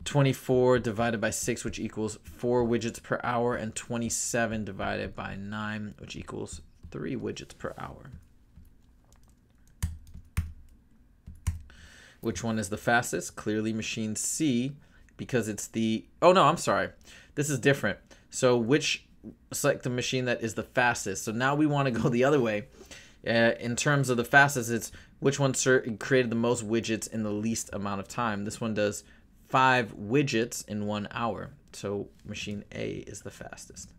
24 divided by 6, which equals 4 widgets per hour. And 27 divided by 9, which equals 3 widgets per hour. Which one is the fastest? Clearly machine C, because it's the... Oh, no, I'm sorry. This is different. So select the machine that is the fastest. So now we want to go the other way. In terms of the fastest, it's which one created the most widgets in the least amount of time. This one does 5 widgets in 1 hour. So machine A is the fastest.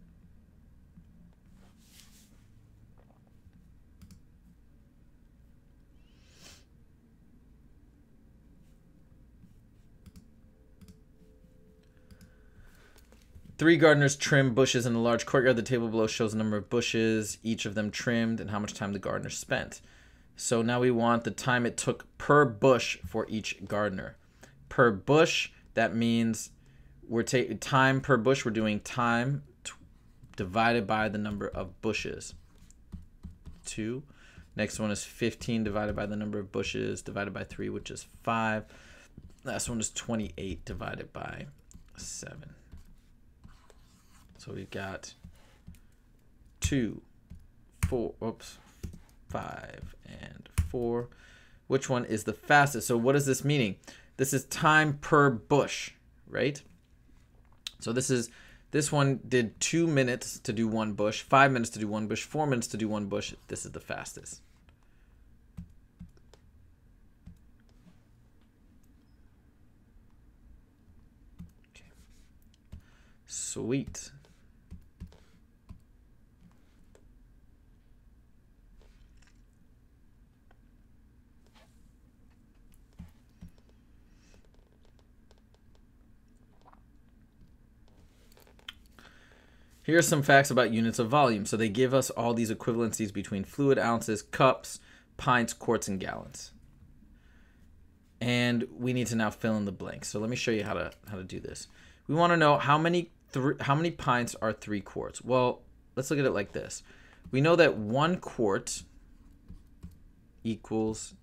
Three gardeners trim bushes in a large courtyard. The table below shows the number of bushes, each of them trimmed, and how much time the gardener spent. So now we want the time it took per bush for each gardener. Per bush, that means we're taking time per bush. We're doing time divided by the number of bushes. 2. Next one is 15 divided by the number of bushes divided by 3, which is 5. Last one is 28 divided by 7. So we've got 2, 4, 5, and 4. Which one is the fastest? So what is this meaning? This is time per bush, right? So this one did 2 minutes to do 1 bush, 5 minutes to do 1 bush, 4 minutes to do 1 bush. This is the fastest. Okay. Sweet. Here are some facts about units of volume. So they give us all these equivalencies between fluid, ounces, cups, pints, quarts, and gallons. And we need to now fill in the blanks. So let me show you how to do this. We want to know how many pints are 3 quarts. Well, let's look at it like this. We know that 1 quart equals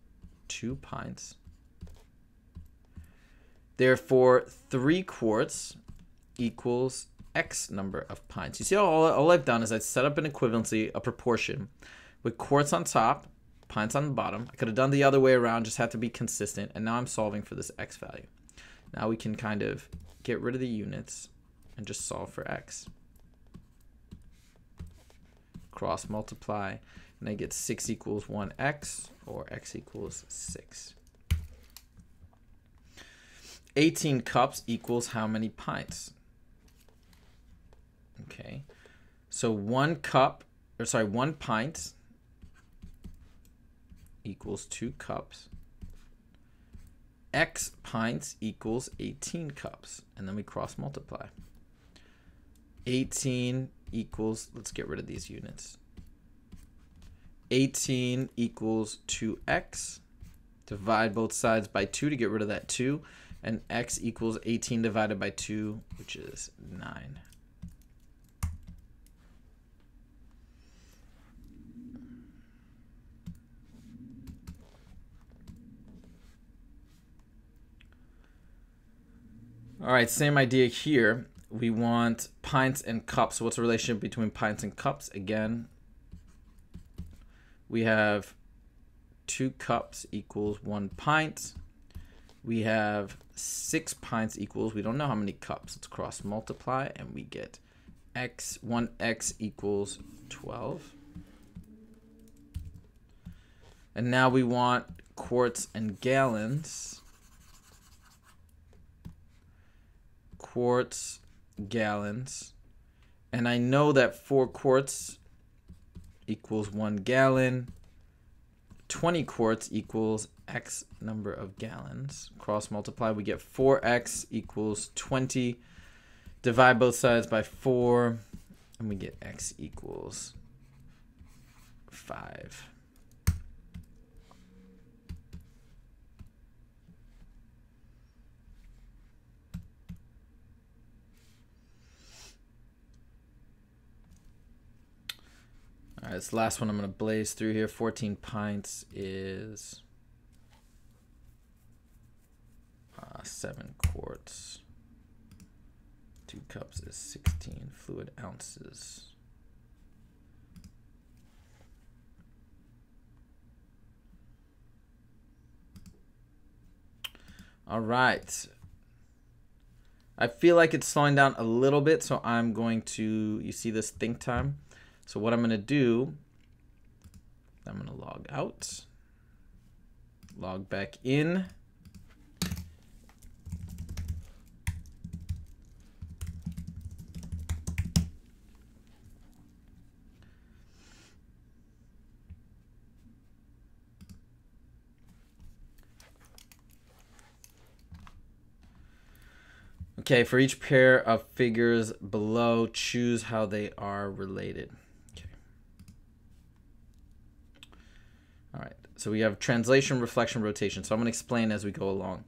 2 pints. Therefore, 3 quarts equals X number of pints. You see, all I've done is I set up an equivalency, a proportion, with quarts on top, pints on the bottom. I could have done the other way around, just had to be consistent, and now I'm solving for this X value. Now we can kind of get rid of the units and just solve for X. Cross multiply, and I get 6 equals 1X, or X equals 6. 18 cups equals how many pints? Okay, so 1 pint equals 2 cups. X pints equals 18 cups. And then we cross multiply. 18 equals, let's get rid of these units. 18 equals 2x. Divide both sides by 2 to get rid of that 2. And x equals 18 divided by 2, which is 9. All right, same idea here. We want pints and cups. So what's the relationship between pints and cups? Again, we have 2 cups equals 1 pint. We have 6 pints equals, we don't know how many cups. Let's cross multiply and we get x, 1x equals 12. And now we want quarts and gallons. Quarts, gallons. And I know that 4 quarts equals 1 gallon. 20 quarts equals x number of gallons. Cross multiply, we get 4x equals 20. Divide both sides by 4, and we get x equals 5. All right, this last one I'm going to blaze through here. 14 pints is 7 quarts. 2 cups is 16 fluid ounces. All right. I feel like it's slowing down a little bit, so I'm going to, you see this think time? So what I'm going to do, I'm going to log out, log back in. Okay, for each pair of figures below, choose how they are related. Okay. All right, so we have translation, reflection, rotation. So I'm going to explain as we go along.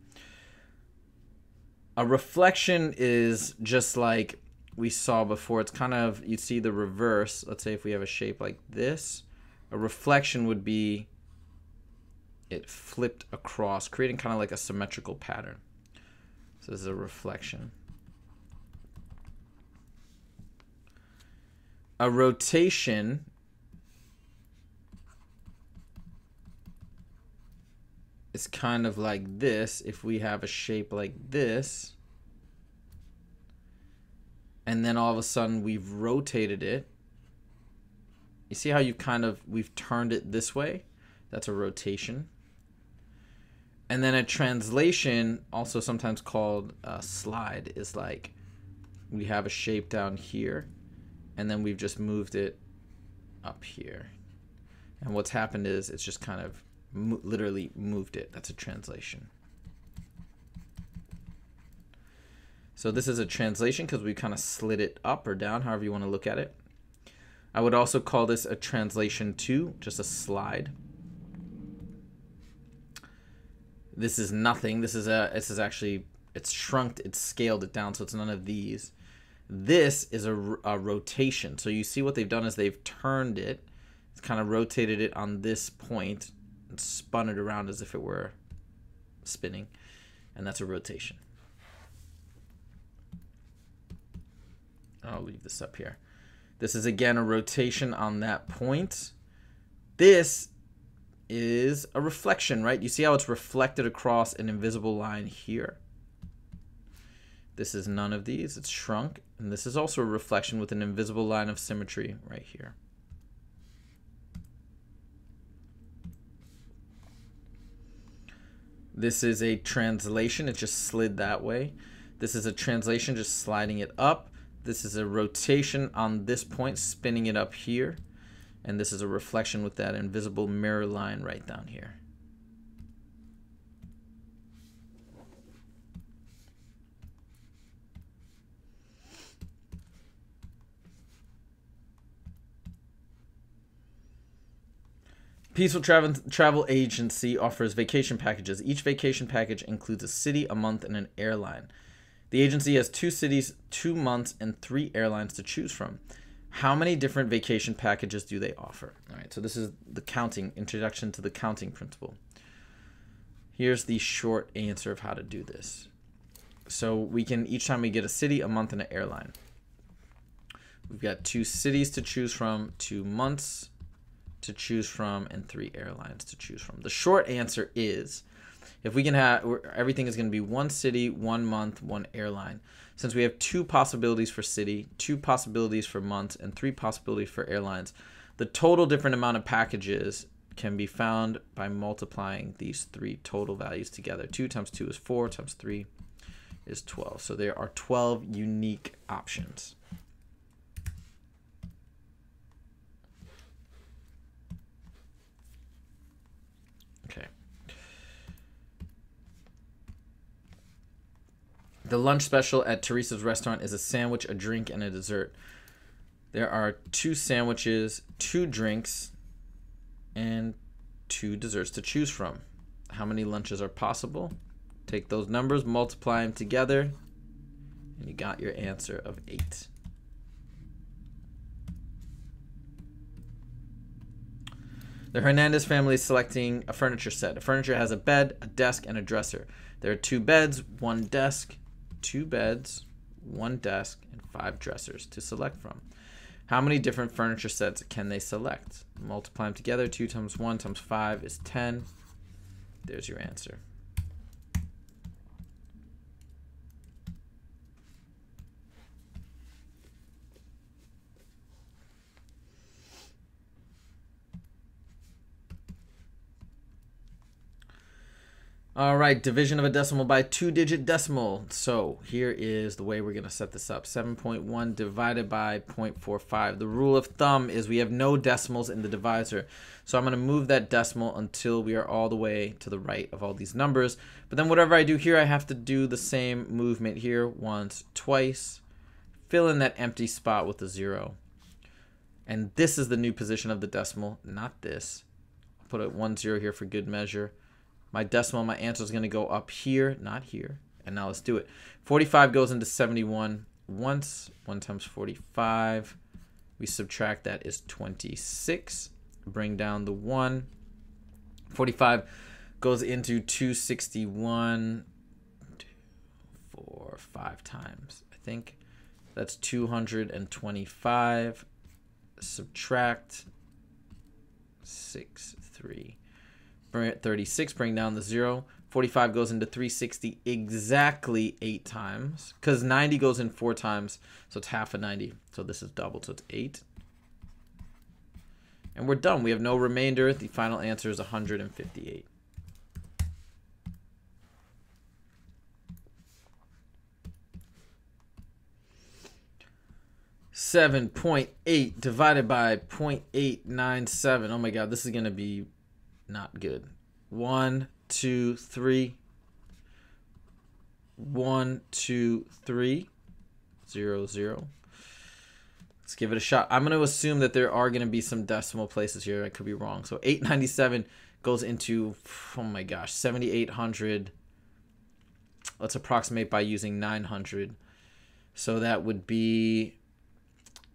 A reflection is just like we saw before. It's kind of, you see the reverse. Let's say if we have a shape like this, a reflection would be it flipped across, creating kind of like a symmetrical pattern. So this is a reflection. A rotation is kind of like this. If we have a shape like this, and then all of a sudden we've rotated it. You see how we've turned it this way? That's a rotation. And then a translation, also sometimes called a slide, is like we have a shape down here, and then we've just moved it up here. And what's happened is it's just kind of literally moved it. That's a translation. So this is a translation because we kind of slid it up or down, however you want to look at it. I would also call this a translation too, just a slide. This is nothing. This is actually, it's shrunk, it's scaled it down, so it's none of these. This is a rotation. So you see what they've done is they've turned it, it's kind of rotated it on this point and spun it around as if it were spinning, and that's a rotation. I'll leave this up here. This is again a rotation on that point. This is a reflection, right? You see how it's reflected across an invisible line here? This is none of these, it's shrunk. And this is also a reflection with an invisible line of symmetry right here. This is a translation. It just slid that way. This is a translation, just sliding it up. This is a rotation on this point, spinning it up here. And this is a reflection with that invisible mirror line right down here. Peaceful Travel Agency offers vacation packages. Each vacation package includes a city, a month, and an airline. The agency has 2 cities, 2 months, and 3 airlines to choose from. How many different vacation packages do they offer? All right, so this is the counting, introduction to the counting principle. Here's the short answer of how to do this. So we can, each time we get a city, a month, and an airline. We've got 2 cities to choose from, 2 months to choose from, and 3 airlines to choose from. The short answer is, if we can have, everything is going to be 1 city, 1 month, 1 airline. Since we have 2 possibilities for city, 2 possibilities for months, and 3 possibilities for airlines, the total different amount of packages can be found by multiplying these 3 total values together. 2 times 2 is 4, times 3 is 12. So there are 12 unique options. Okay. The lunch special at Teresa's restaurant is a sandwich, a drink, and a dessert. There are 2 sandwiches, 2 drinks, and 2 desserts to choose from. How many lunches are possible? Take those numbers, multiply them together, and you got your answer of 8. The Hernandez family is selecting a furniture set. The furniture has a bed, a desk, and a dresser. There are 2 beds, 1 desk, 2 beds, 1 desk, and 5 dressers to select from. How many different furniture sets can they select? Multiply them together. 2 times 1 times 5 is 10. There's your answer. All right, division of a decimal by 2-digit decimal. So here is the way we're going to set this up. 7.1 divided by 0.45. The rule of thumb is we have no decimals in the divisor. So I'm going to move that decimal until we are all the way to the right of all these numbers. But then whatever I do here, I have to do the same movement here once, twice. Fill in that empty spot with a 0. And this is the new position of the decimal, not this. I'll put a 1 0 here for good measure. My decimal, my answer is going to go up here, not here. And now let's do it. 45 goes into 71 once. 1 times 45. We subtract that is 26. Bring down the 1. 45 goes into 261. 2, 4, 5 times, I think. That's 225. Subtract 6, 3. 36, bring down the 0. 45 goes into 360 exactly 8 times. Because 90 goes in 4 times, so it's half of 90. So this is doubled, so it's 8. And we're done. We have no remainder. The final answer is 158. .8 divided by 0.897. Oh my God, this is going to be not good. 1, 2, 3. 1, 2, 3. 0, 0. Let's give it a shot. I'm going to assume that there are going to be some decimal places here. I could be wrong. So 897 goes into, oh my gosh, 7,800. Let's approximate by using 900. So that would be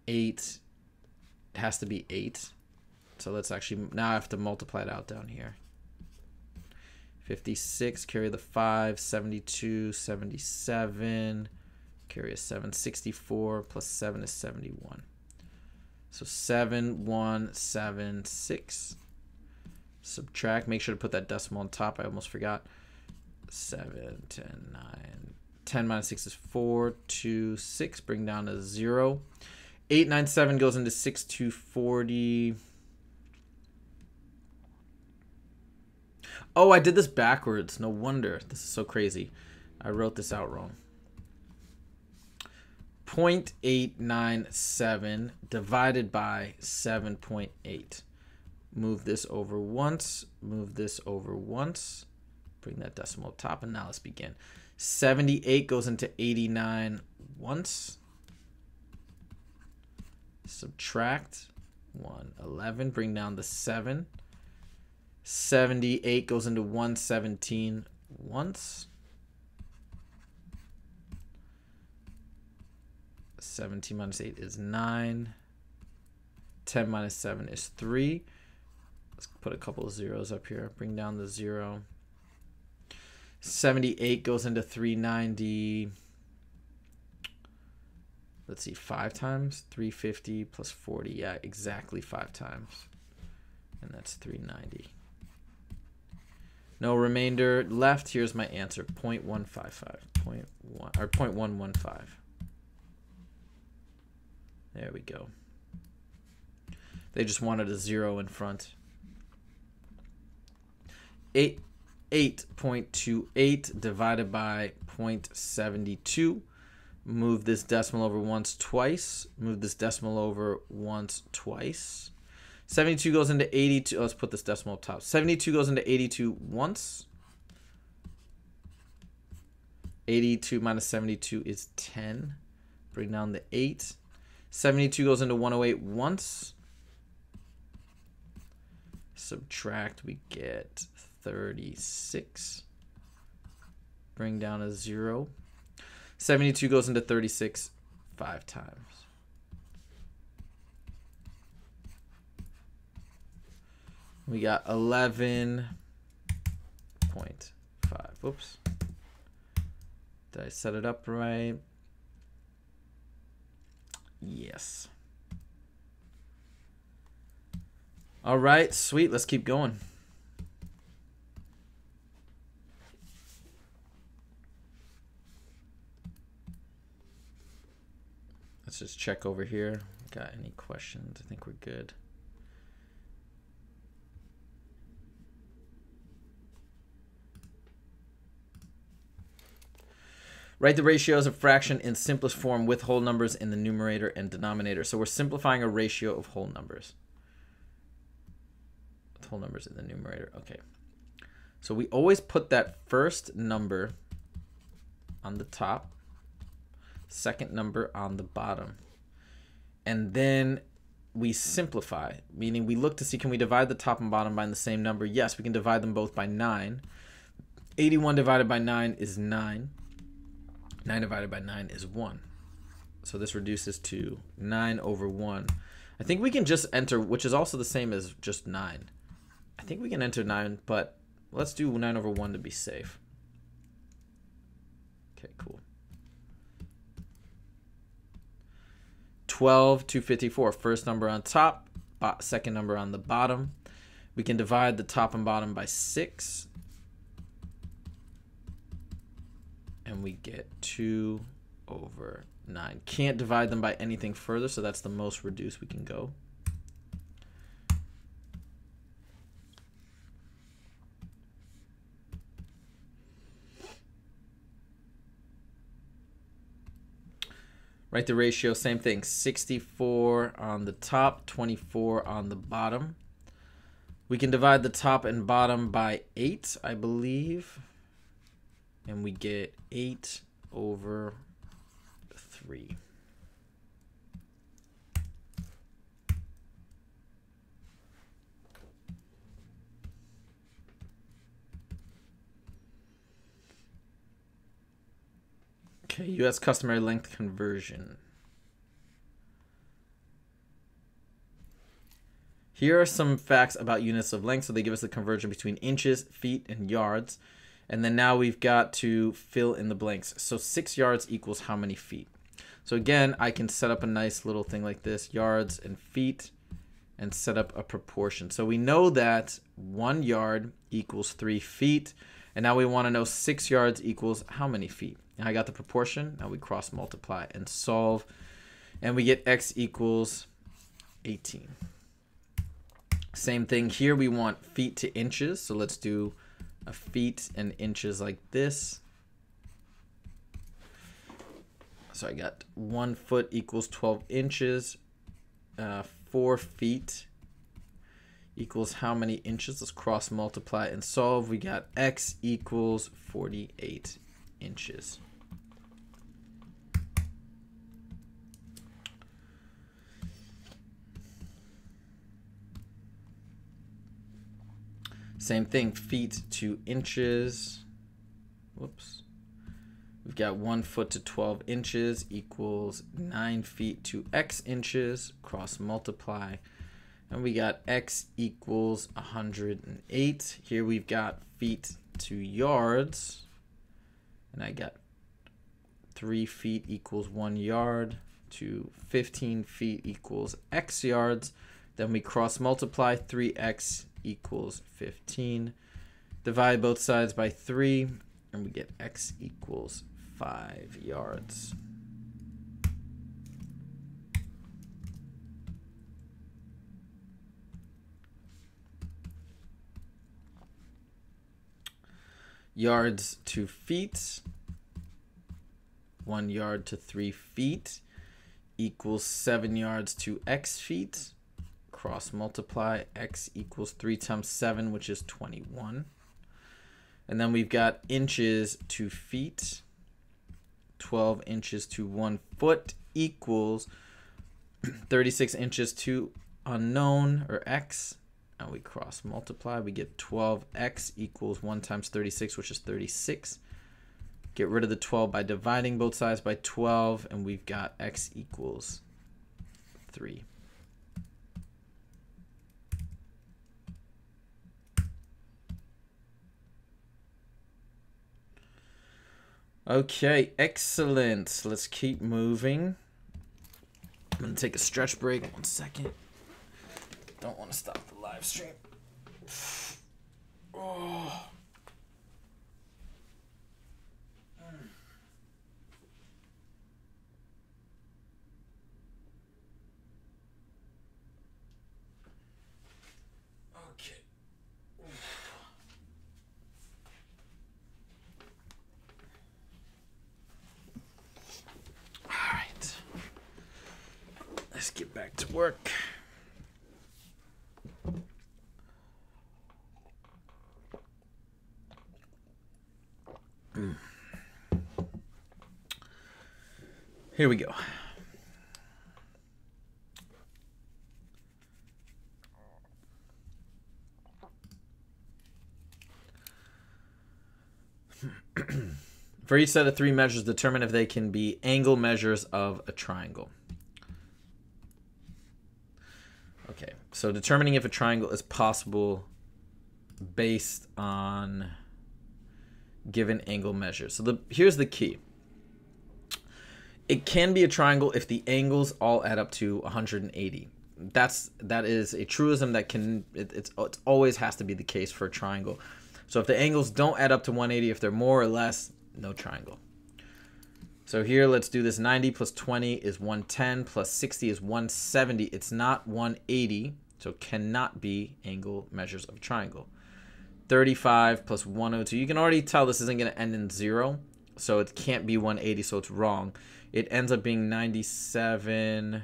8. It has to be 8. So let's actually, now I have to multiply it out down here. 56, carry the 5, 72, 77, carry a 7, 64, plus 7 is 71. So 7, 1, 7, 6. Subtract, make sure to put that decimal on top, I almost forgot. 7, 10, 9. 10 minus 6 is 4, 2, 6, bring down a 0. 897 goes into 6240. Oh, I did this backwards. No wonder. This is so crazy. I wrote this out wrong. 0.897 divided by 7.8. Move this over once. Move this over once. Bring that decimal up top, and now let's begin. 78 goes into 89 once. Subtract 111. Bring down the 7. 78 goes into 117 once. 17 minus 8 is 9. 10 minus 7 is 3. Let's put a couple of zeros up here. Bring down the 0. 78 goes into 390. Let's see, 5 times. 350 plus 40. Yeah, exactly 5 times. And that's 390. No remainder left. Here's my answer. 0.155. 0.115. There we go. They just wanted a 0 in front. 8.28 divided by 0.72. Move this decimal over once, twice. Move this decimal over once, twice. 72 goes into 82. Let's put this decimal up top. 72 goes into 82 once. 82 minus 72 is 10. Bring down the 8. 72 goes into 108 once. Subtract, we get 36. Bring down a 0. 72 goes into 36 5 times. We got 11.5. Whoops. Did I set it up right? Yes. All right, sweet. Let's keep going. Let's just check over here. Got any questions? I think we're good. Write the ratios of fraction in simplest form with whole numbers in the numerator and denominator. So we're simplifying a ratio of whole numbers. With whole numbers in the numerator. Okay. So we always put that first number on the top, second number on the bottom. And then we simplify, meaning we look to see, can we divide the top and bottom by the same number? Yes, we can divide them both by 9. 81 divided by 9 is 9. 9 divided by 9 is 1. So this reduces to 9 over 1. I think we can just enter, which is also the same as just 9. I think we can enter 9, but let's do 9 over 1 to be safe. Okay, cool. 12 to 54. First number on top, second number on the bottom. We can divide the top and bottom by 6. And we get 2 over 9. Can't divide them by anything further, so that's the most reduced we can go. Write the ratio, same thing, 64 on the top, 24 on the bottom. We can divide the top and bottom by 8, I believe. And we get 8 over 3. Okay, US customary length conversion. Here are some facts about units of length. So they give us the conversion between inches, feet, and yards. And then now we've got to fill in the blanks. So 6 yards equals how many feet? So again, I can set up a nice little thing like this, yards and feet, and set up a proportion. So we know that 1 yard equals 3 feet. And now we want to know 6 yards equals how many feet? And I got the proportion. Now we cross multiply and solve. And we get x equals 18. Same thing here. We want feet to inches. So let's do feet and inches like this. So I got 1 foot equals 12 inches. 4 feet equals how many inches? Let's cross multiply and solve. We got x equals 48 inches. Same thing, feet to inches. Whoops. We've got 1 foot to 12 inches equals 9 feet to x inches. Cross multiply. And we got x equals 108. Here we've got feet to yards. And I got 3 feet equals 1 yard to 15 feet equals x yards. Then we cross multiply, 3x equals 15. Divide both sides by 3, and we get x equals 5 yards. Yards to feet. 1 yard to 3 feet equals 7 yards to x feet. Cross multiply, x equals 3 times 7, which is 21. And then we've got inches to feet. 12 inches to 1 foot equals 36 inches to unknown, or x. And we cross multiply, we get 12x equals 1 times 36, which is 36. Get rid of the 12 by dividing both sides by 12, and we've got x equals 3. Okay, excellent. Let's keep moving. I'm going to take a stretch break. 1 second. Don't want to stop the live stream. Oh. Okay. All right. Let's get back to work. Here we go. For each set of 3 measures, determine if they can be angle measures of a triangle. Okay, so determining if a triangle is possible based on given angle measures. So here's the key. It can be a triangle if the angles all add up to 180. That is a truism that it always has to be the case for a triangle. So if the angles don't add up to 180, if they're more or less, no triangle. So here, let's do this. 90 plus 20 is 110, plus 60 is 170. It's not 180, so cannot be angle measures of a triangle. 35 plus 102. You can already tell this isn't going to end in 0, so it can't be 180, so it's wrong. It ends up being 97.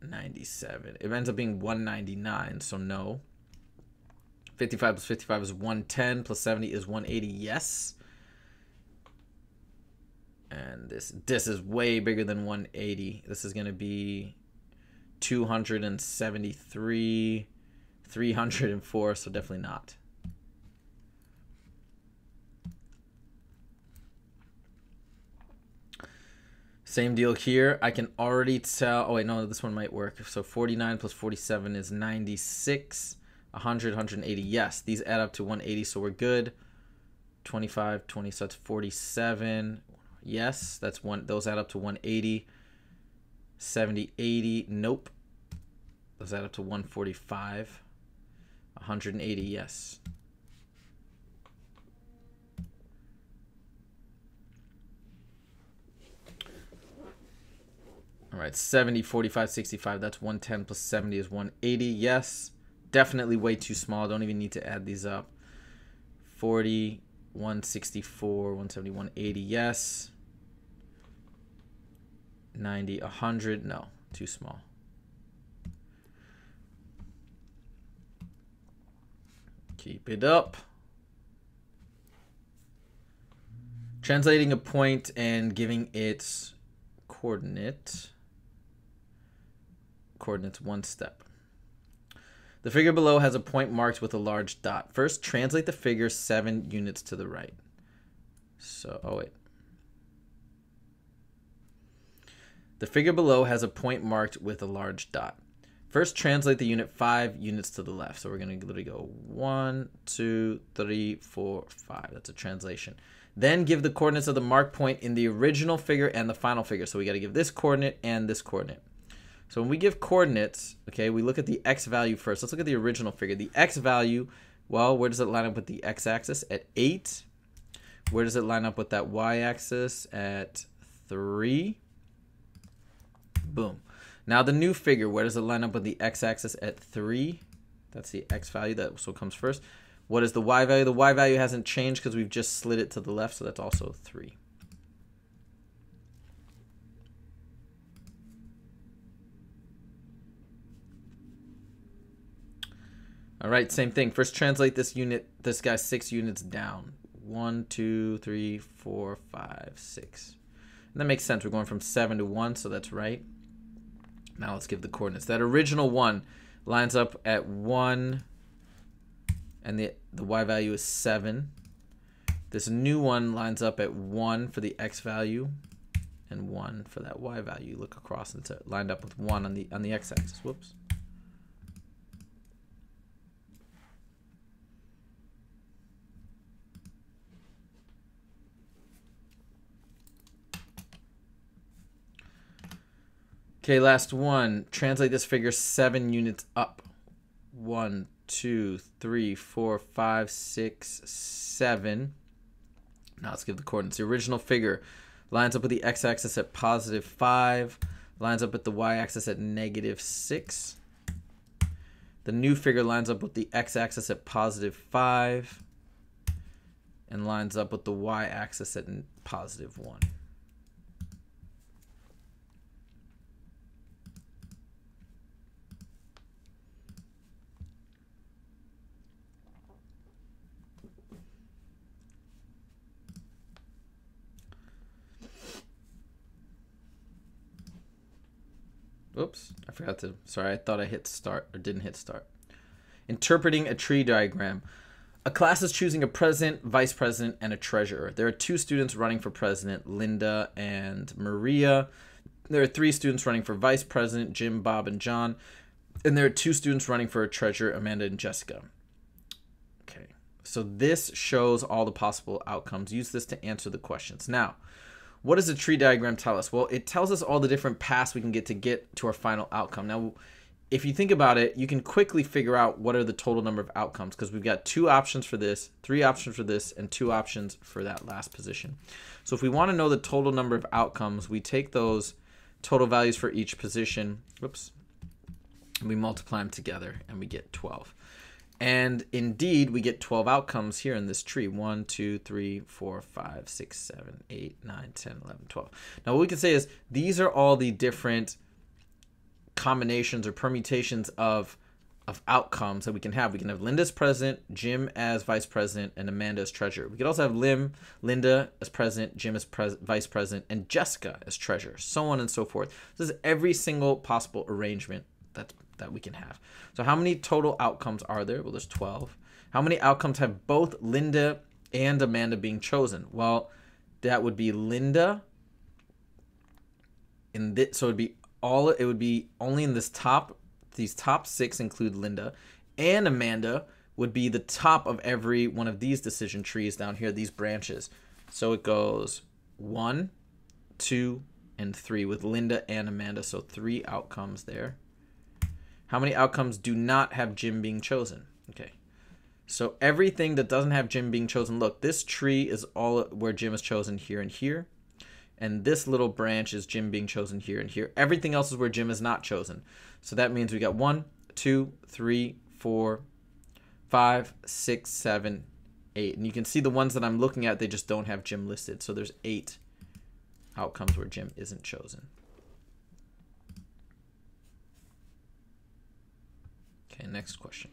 It ends up being 199, so no. 55 plus 55 is 110, plus 70 is 180, yes. And this is way bigger than 180. This is going to be 273, 304, so definitely not. Same deal here. I can already tell. Oh, wait, no, this one might work. So 49 plus 47 is 96. 100, 180. Yes, these add up to 180, so we're good. 25, 20, so that's 47. Yes, that's one. Those add up to 180. 70, 80. Nope. Those add up to 145. 180, yes. All right, 70, 45, 65. That's 110 plus 70 is 180. Yes. definitely way too small. Don't even need to add these up. 40, 164, 170, 180, yes. 90, 100, no, too small. Keep it up. Translating a point and giving its coordinates one step. The figure below has a point marked with a large dot. First, translate the figure 7 units to the right. So, oh wait. The figure below has a point marked with a large dot. First, translate the unit 5 units to the left. So we're going to literally go 1, 2, 3, 4, 5. That's a translation. Then give the coordinates of the mark point in the original figure and the final figure. So we got to give this coordinate and this coordinate. So when we give coordinates, okay, we look at the x value first. Let's look at the original figure. The x value, well, where does it line up with the x-axis? At 8. Where does it line up with that y-axis? At 3. Boom. Now the new figure, where does it line up with the x-axis? At 3. That's the x value. That so comes first. What is the y value? The y value hasn't changed because we've just slid it to the left, so that's also 3. All right, same thing. First, translate this guy 6 units down. 1, 2, 3, 4, 5, 6. And that makes sense. We're going from 7 to 1, so that's right. Now let's give the coordinates. That original 1 lines up at 1, and the y value is 7. This new one lines up at 1 for the x value and 1 for that y value. Look across, and it's lined up with 1 on the x-axis. Whoops. Okay, last one. Translate this figure 7 units up. 1, 2, 3, 4, 5, 6, 7. Now let's give the coordinates. The original figure lines up with the x-axis at positive 5, lines up with the y-axis at negative 6. The new figure lines up with the x-axis at positive 5 and lines up with the y-axis at positive 1. Oops, I forgot to, sorry, I thought I hit start or didn't hit start. Interpreting a tree diagram. A class is choosing a president, vice president, and a treasurer. There are 2 students running for president, Linda and Maria. There are 3 students running for vice president, Jim, Bob, and John. And there are 2 students running for a treasurer, Amanda and Jessica. Okay, so this shows all the possible outcomes. Use this to answer the questions. Now, what does a tree diagram tell us? Well, it tells us all the different paths we can get to our final outcome. Now, if you think about it, you can quickly figure out what are the total number of outcomes because we've got 2 options for this, 3 options for this, and 2 options for that last position. So if we want to know the total number of outcomes, we take those total values for each position, whoops, and we multiply them together and we get 12. And indeed, we get 12 outcomes here in this tree. 1, 2, 3, 4, 5, 6, 7, 8, 9, 10, 11, 12. Now, what we can say is these are all the different combinations or permutations of outcomes that we can have. We can have Linda as president, Jim as vice president, and Amanda as treasurer. We could also have Linda as president, Jim as vice president, and Jessica as treasurer, so on and so forth. This is every single possible arrangement that we can have. So how many total outcomes are there? Well, there's 12. How many outcomes have both Linda and Amanda being chosen? Well, that would be Linda in this, so it would be only in these top 6 include Linda, and Amanda would be the top of every one of these decision trees down here, these branches. So it goes 1, 2, and 3 with Linda and Amanda, so 3 outcomes there. How many outcomes do not have Jim being chosen? Okay, so everything that doesn't have Jim being chosen, look, this tree is all where Jim is chosen here and here. And this little branch is Jim being chosen here and here. Everything else is where Jim is not chosen. So that means we got 1, 2, 3, 4, 5, 6, 7, 8. And you can see the ones that I'm looking at, they just don't have gym listed. So there's 8 outcomes where gym isn't chosen. Okay, next question.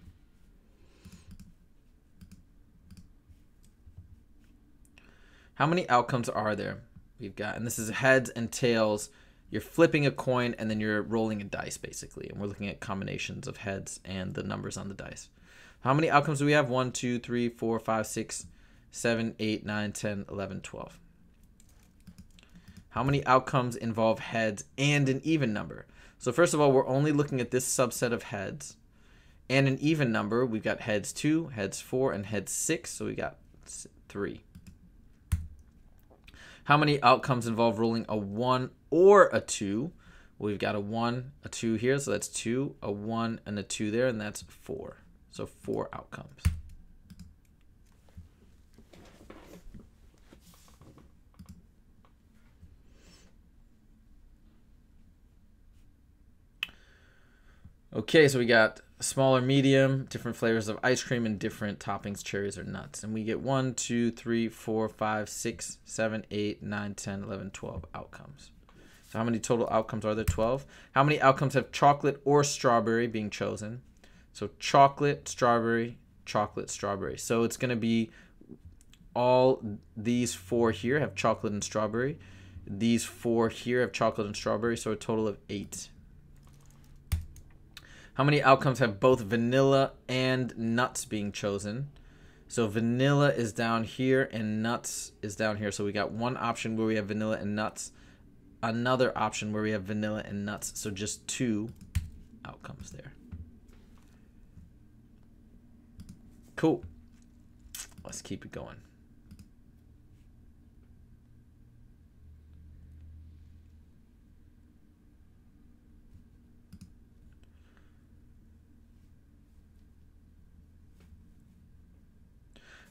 How many outcomes are there? We've got, and this is heads and tails. You're flipping a coin and then you're rolling a dice basically. And we're looking at combinations of heads and the numbers on the dice. How many outcomes do we have? 1, 2, 3, 4, 5, 6, 7, 8, 9, 10, 11, 12. How many outcomes involve heads and an even number? So first of all, we're only looking at this subset of heads. And an even number, we've got heads 2, heads 4, and heads 6. So we got 3. How many outcomes involve rolling a 1 or a 2? We've got a 1, a 2 here, so that's 2, a 1, and a 2 there, and that's 4. So 4 outcomes. Okay, so we got smaller, medium, different flavors of ice cream, and different toppings, cherries or nuts. And we get 1, 2, 3, 4, 5, 6, 7, 8, 9, 10, 11, 12 outcomes. So how many total outcomes are there? 12. How many outcomes have chocolate or strawberry being chosen? So chocolate, strawberry, chocolate, strawberry. So it's going to be all these 4 here have chocolate and strawberry. These 4 here have chocolate and strawberry, so a total of 8. How many outcomes have both vanilla and nuts being chosen? So vanilla is down here and nuts is down here. So we got one option where we have vanilla and nuts, another option where we have vanilla and nuts. So just 2 outcomes there. Cool. Let's keep it going.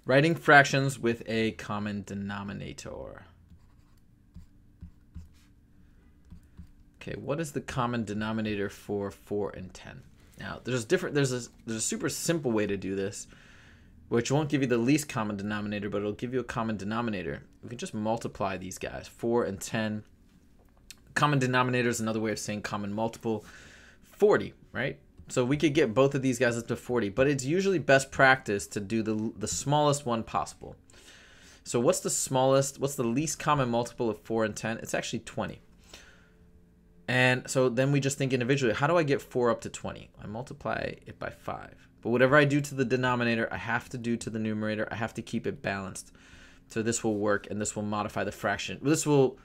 Writing fractions with a common denominator. Okay, what is the common denominator for 4 and 10? Now, there's a super simple way to do this, which won't give you the least common denominator, but it'll give you a common denominator. We can just multiply these guys, 4 and 10. Common denominator is another way of saying common multiple, 40, right? So we could get both of these guys up to 40, but it's usually best practice to do the smallest one possible. So what's the smallest, what's the least common multiple of 4 and 10? It's actually 20. And so then we just think individually, how do I get 4 up to 20? I multiply it by 5. But whatever I do to the denominator, I have to do to the numerator. I have to keep it balanced. So this will work, and this will modify the fraction. This will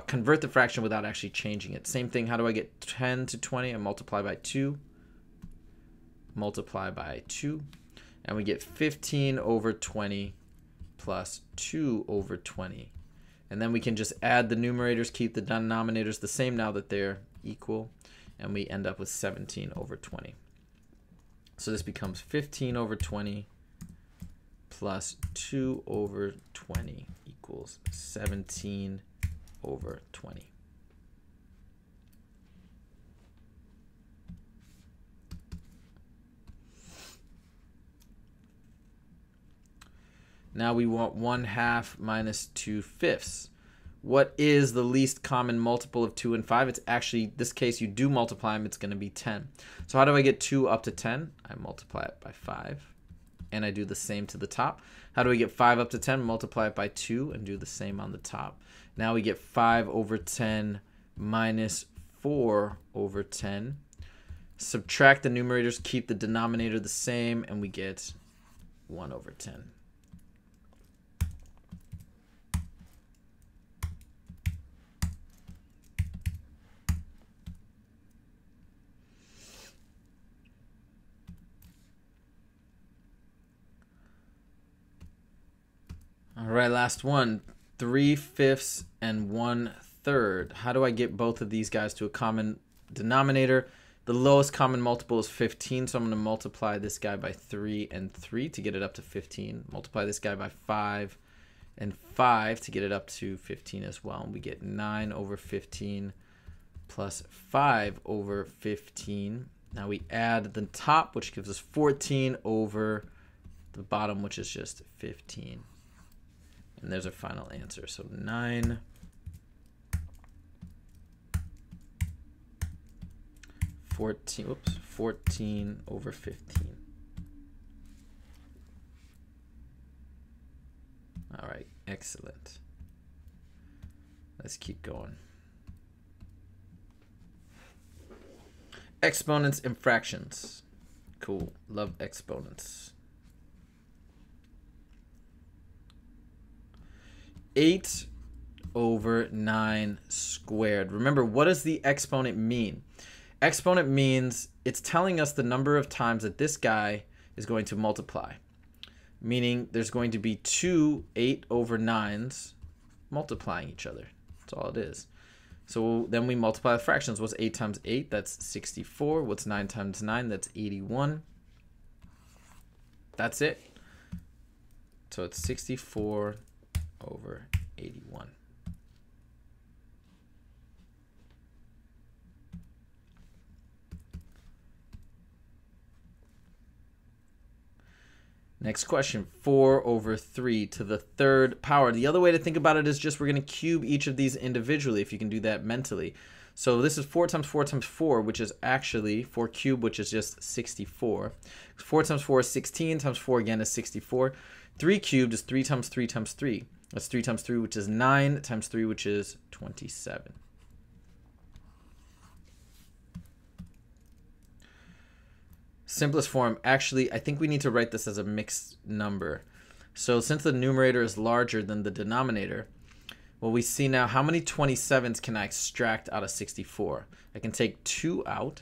convert the fraction without actually changing it. Same thing, how do I get 10 to 20? I multiply by 2. Multiply by 2. And we get 15 over 20 plus 2 over 20. And then we can just add the numerators, keep the denominators the same now that they're equal. And we end up with 17 over 20. So this becomes 15 over 20 plus 2 over 20 equals 17 over 20. Now we want 1/2 minus 2/5. What is the least common multiple of 2 and 5? It's actually, this case, you do multiply them, it's going to be 10. So how do I get 2 up to 10? I multiply it by 5. And I do the same to the top. How do we get 5 up to 10? Multiply it by 2 and do the same on the top. Now we get 5 over 10 minus 4 over 10. Subtract the numerators, keep the denominator the same, and we get 1 over 10. All right, last one. 3/5 and 1/3. How do I get both of these guys to a common denominator? The lowest common multiple is 15, so I'm going to multiply this guy by 3 and 3 to get it up to 15. Multiply this guy by 5 and 5 to get it up to 15 as well. And we get 9 over 15 plus 5 over 15 Now we add the top, which gives us 14 over the bottom, which is just 15. And there's our final answer. So 9 14 over 15. All right, excellent. Let's keep going. Exponents and fractions. Cool, love exponents. 8 over 9 squared. Remember, what does the exponent mean? Exponent means it's telling us the number of times that this guy is going to multiply. Meaning there's going to be two 8 over 9s multiplying each other. That's all it is. So then we multiply the fractions. What's 8 times 8? That's 64. What's 9 times 9? That's 81. That's it. So it's 64 over 81. Next question, 4 over 3 to the third power. The other way to think about it is just we're going to cube each of these individually, if you can do that mentally. So this is 4 times 4 times 4, which is actually 4 cubed, which is just 64. 4 times 4 is 16, times 4 again is 64. 3 cubed is 3 times 3 times 3. That's 3 times 3, which is 9, times 3, which is 27. Simplest form, actually, I think we need to write this as a mixed number. So since the numerator is larger than the denominator, well, we see now how many 27s can I extract out of 64? I can take 2 out,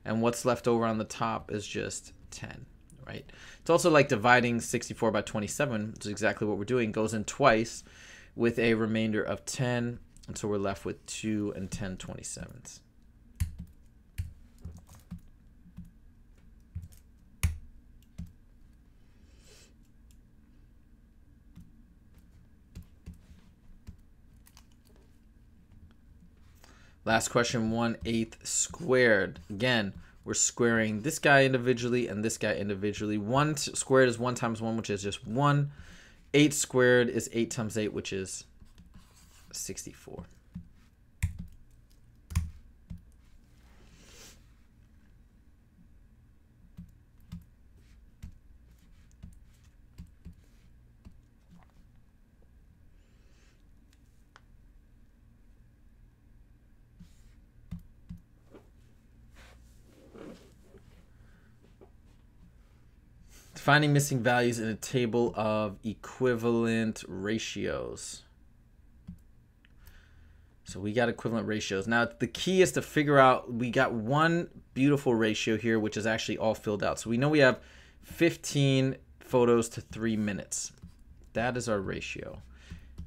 and what's left over on the top is just 10, right? It's also like dividing 64 by 27, which is exactly what we're doing. Goes in twice with a remainder of 10, and so we're left with 2 and 10 27s. Last question, 1/8 squared. Again, we're squaring this guy individually and this guy individually. 1 squared is 1 times 1, which is just 1. 8 squared is 8 times 8, which is 64. Finding missing values in a table of equivalent ratios. So we got equivalent ratios. Now the key is to figure out, we got one beautiful ratio here, which is actually all filled out. So we know we have 15 photos to 3 minutes. That is our ratio.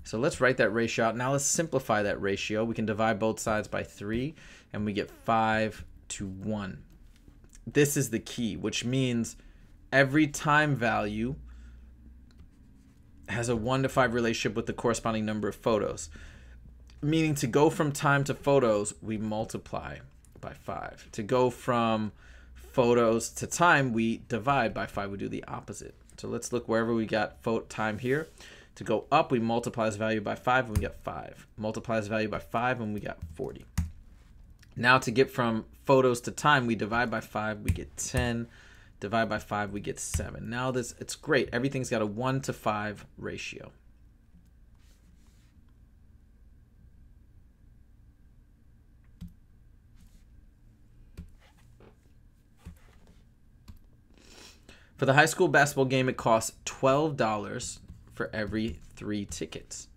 So let's write that ratio out. Now let's simplify that ratio. We can divide both sides by 3 and we get 5 to 1. This is the key, which means every time value has a 1 to 5 relationship with the corresponding number of photos. Meaning to go from time to photos, we multiply by 5. To go from photos to time, we divide by 5. We do the opposite. So let's look wherever we got time here. To go up, we multiply this value by 5 and we get 5. Multiply this value by 5 and we got 40. Now to get from photos to time, we divide by 5, we get 10. Divide by 5, we get 7. Now it's great. Everything's got a 1 to 5 ratio. For the high school basketball game, it costs $12 for every 3 tickets.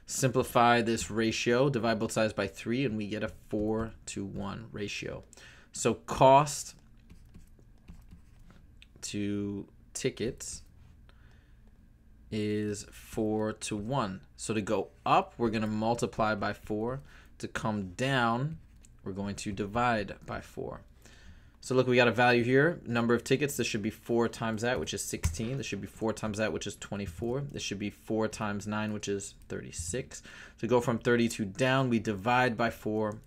Simplify this ratio, divide both sides by 3, and we get a 4 to 1 ratio. So cost to tickets is 4 to 1. So to go up, we're going to multiply by 4. To come down, we're going to divide by 4. So look, we got a value here, number of tickets. This should be 4 times that, which is 16. This should be 4 times that, which is 24. This should be 4 times 9, which is 36. So go from 32 down, we divide by 4,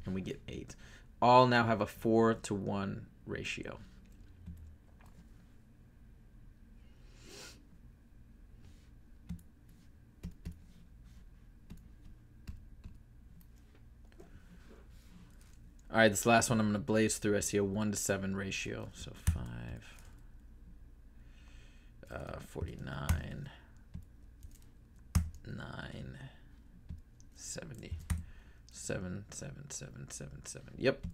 and we get 8. All now have a 4-to-1 ratio. All right, this last one I'm going to blaze through. I see a 1-to-7 ratio. So 5, 49, 9, 70, 7, 7, 7, 7, 7. Yep.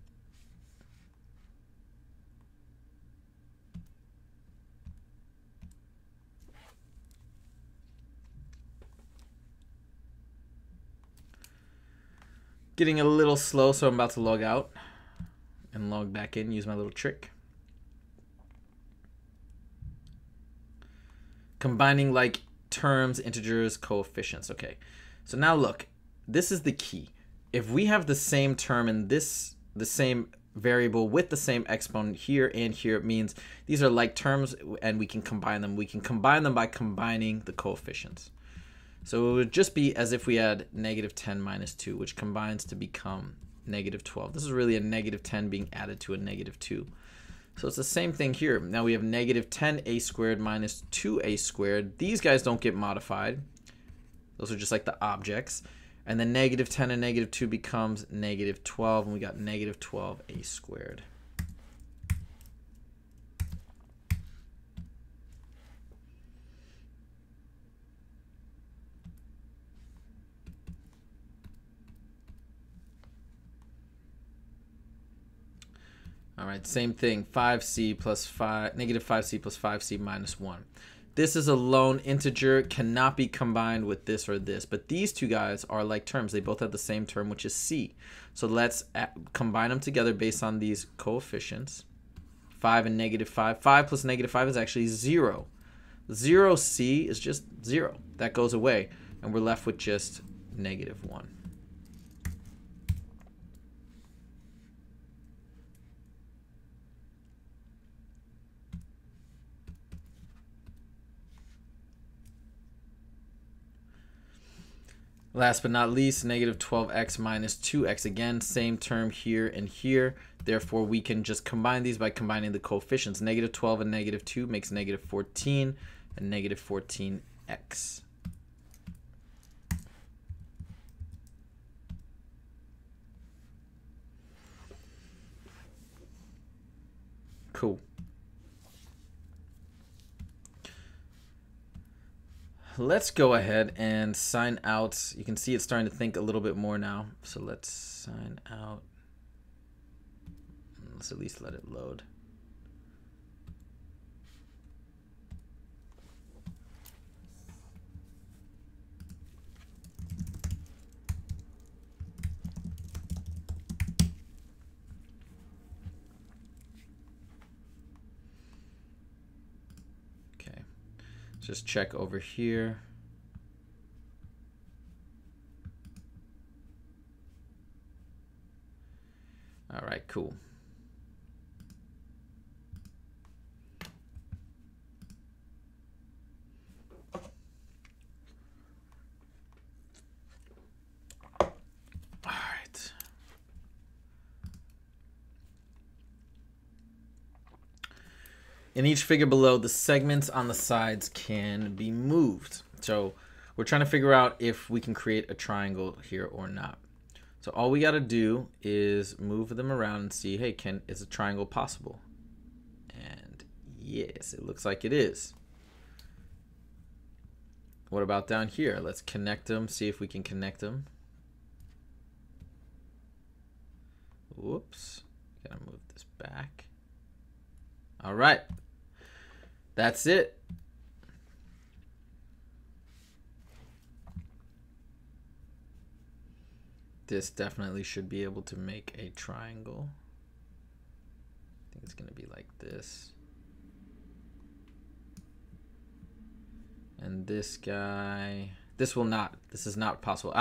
Getting a little slow, so I'm about to log out and log back in, use my little trick. Combining like terms, integers, coefficients. Okay, so now look, this is the key. If we have the same term in this, the same variable with the same exponent here and here, it means these are like terms and we can combine them. We can combine them by combining the coefficients. So it would just be as if we had -10 minus 2, which combines to become -12. This is really a -10 being added to a -2. So it's the same thing here. Now we have -10a squared minus 2a squared. These guys don't get modified. Those are just like the objects. And then -10 and -2 becomes -12, and we got -12a squared. All right, same thing, 5c plus 5, -5c plus 5c minus 1. This is a lone integer, cannot be combined with this or this, but these two guys are like terms. They both have the same term, which is c. So let's combine them together based on these coefficients. 5 and -5. 5 plus -5 is actually 0. 0c is just 0. That goes away, and we're left with just -1. Last but not least, -12x minus 2x. Again, same term here and here. Therefore, we can just combine these by combining the coefficients. -12 and -2 makes -14 and -14x. Cool. Let's go ahead and sign out. You can see it's starting to think a little bit more now. So let's sign out. Let's at least let it load. Just check over here. All right, cool. All right. In each figure below, the segments on the sides can be moved. So we're trying to figure out if we can create a triangle here or not. So all we got to do is move them around and see, hey, is a triangle possible? And yes, it looks like it is. What about down here? Let's connect them, see if we can connect them. Whoops, gotta move this back. All right, that's it. This definitely should be able to make a triangle. I think it's gonna be like this. And this guy, this is not possible.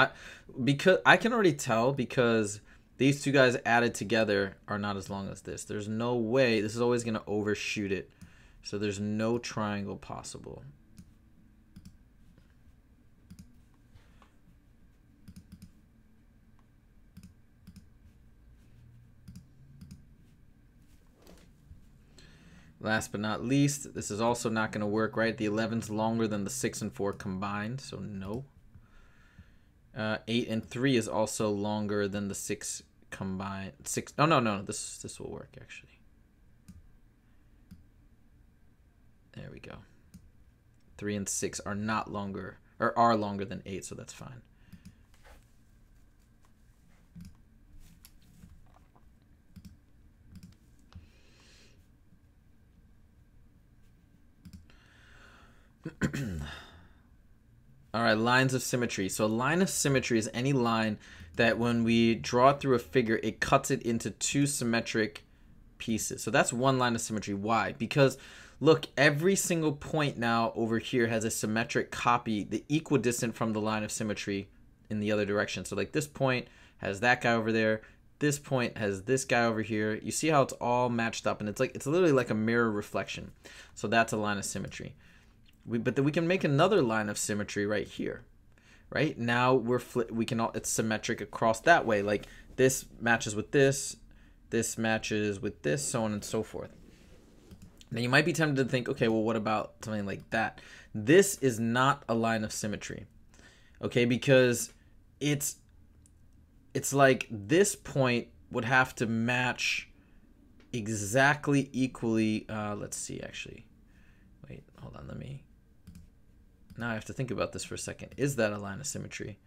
Because I can already tell because these two guys added together are not as long as this. There's no way. This is always going to overshoot it. So there's no triangle possible. Last but not least, this is also not going to work, right? The 11's longer than the 6 and 4 combined, so no. 8 and 3 is also longer than the 6 combined. 6. No. This will work actually. There we go. 3 and 6 are not longer, or are longer than 8, so that's fine. All right, lines of symmetry. So a line of symmetry is any line that when we draw it through a figure, it cuts it into two symmetric pieces. So that's one line of symmetry. Why? Because look, every single point now over here has a symmetric copy, the equidistant from the line of symmetry in the other direction. So like this point has that guy over there. This point has this guy over here. You see how it's all matched up, and it's literally like a mirror reflection. So that's a line of symmetry. But then we can make another line of symmetry right here, right? Now it's symmetric across that way. Like this matches with this matches with this, so on and so forth. Now you might be tempted to think, okay, well, what about something like that? This is not a line of symmetry, okay? Because it's like this point would have to match exactly equally. Let's see, actually. Wait, hold on, now I have to think about this for a second. Is that a line of symmetry?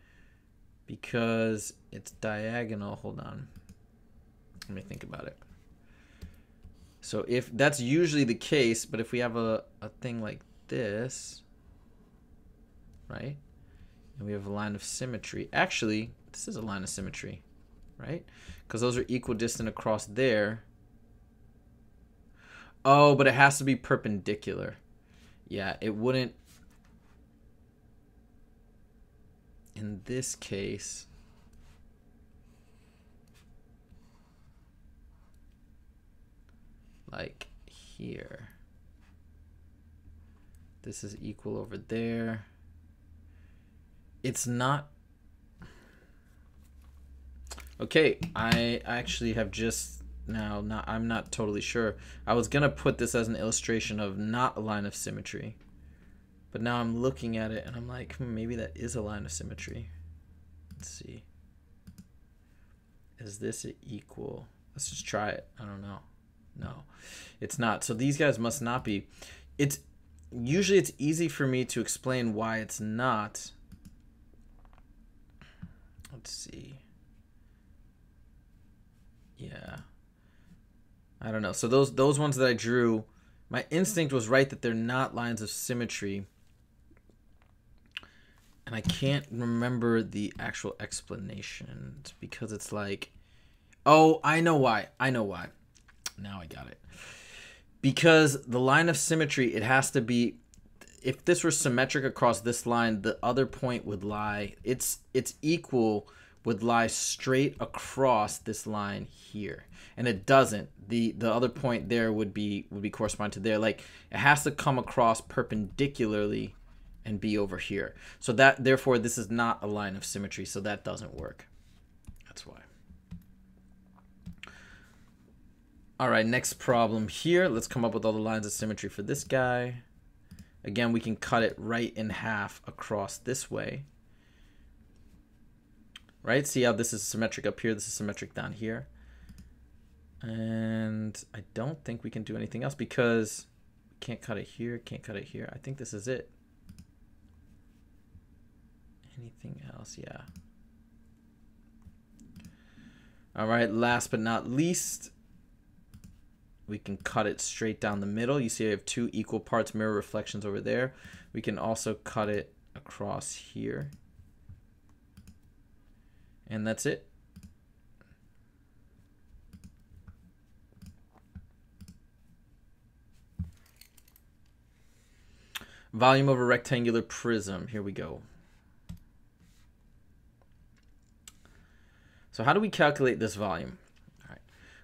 Because it's diagonal. Hold on. Let me think about it. So if that's usually the case, but if we have a thing like this, right? And we have a line of symmetry. Actually, this is a line of symmetry, right? Because those are equidistant across there. Oh, but it has to be perpendicular. Yeah, it wouldn't. In this case, like here, this is equal over there. It's not. Okay, I actually have just now, I'm not totally sure. I was gonna put this as an illustration of not a line of symmetry. But now I'm looking at it and I'm like, maybe that is a line of symmetry. Let's see. Is this equal? Let's just try it. I don't know. No, it's not. So these guys must not be. Usually it's easy for me to explain why it's not. Let's see. Yeah. I don't know. So those ones that I drew, my instinct was right that they're not lines of symmetry. And I can't remember the actual explanation. It's because it's like, oh, I know why. Now I got it. Because the line of symmetry, it has to be, if this were symmetric across this line, the other point would lie, its equal would lie straight across this line here. And it doesn't. The other point there would be corresponding to there. Like, it has to come across perpendicularly and be over here. So that, therefore, this is not a line of symmetry, so that doesn't work. That's why. All right, next problem here. Let's come up with all the lines of symmetry for this guy. Again, we can cut it right in half across this way. Right? See how this is symmetric up here, this is symmetric down here. And I don't think we can do anything else because we can't cut it here, can't cut it here. I think this is it. Anything else? Yeah. All right, last but not least, we can cut it straight down the middle. You see I have two equal parts mirror reflections over there. We can also cut it across here. And that's it. Volume of a rectangular prism. Here we go. So how do we calculate this volume? All right.